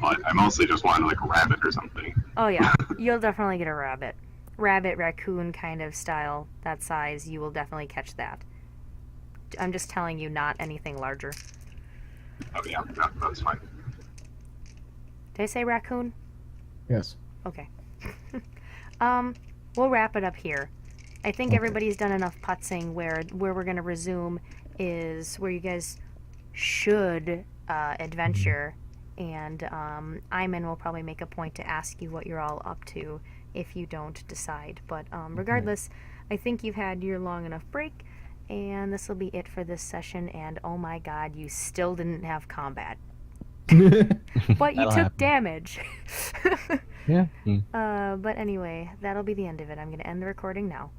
but I mostly just wanted like a rabbit or something. Oh yeah, you'll definitely get a rabbit. Rabbit, raccoon kind of style, that size, you will definitely catch that. I'm just telling you, not anything larger. Oh yeah, that's fine. Did I say raccoon? Yes. Okay. We'll wrap it up here. I think everybody's done enough putzing where we're going to resume is where you guys should adventure, and Iman will probably make a point to ask you what you're all up to if you don't decide. But regardless, I think you've had your long enough break, and this will be it for this session, and oh my god, you still didn't have combat. But you That'll took happen. damage. Yeah. But anyway, that'll be the end of it. I'm going to end the recording now.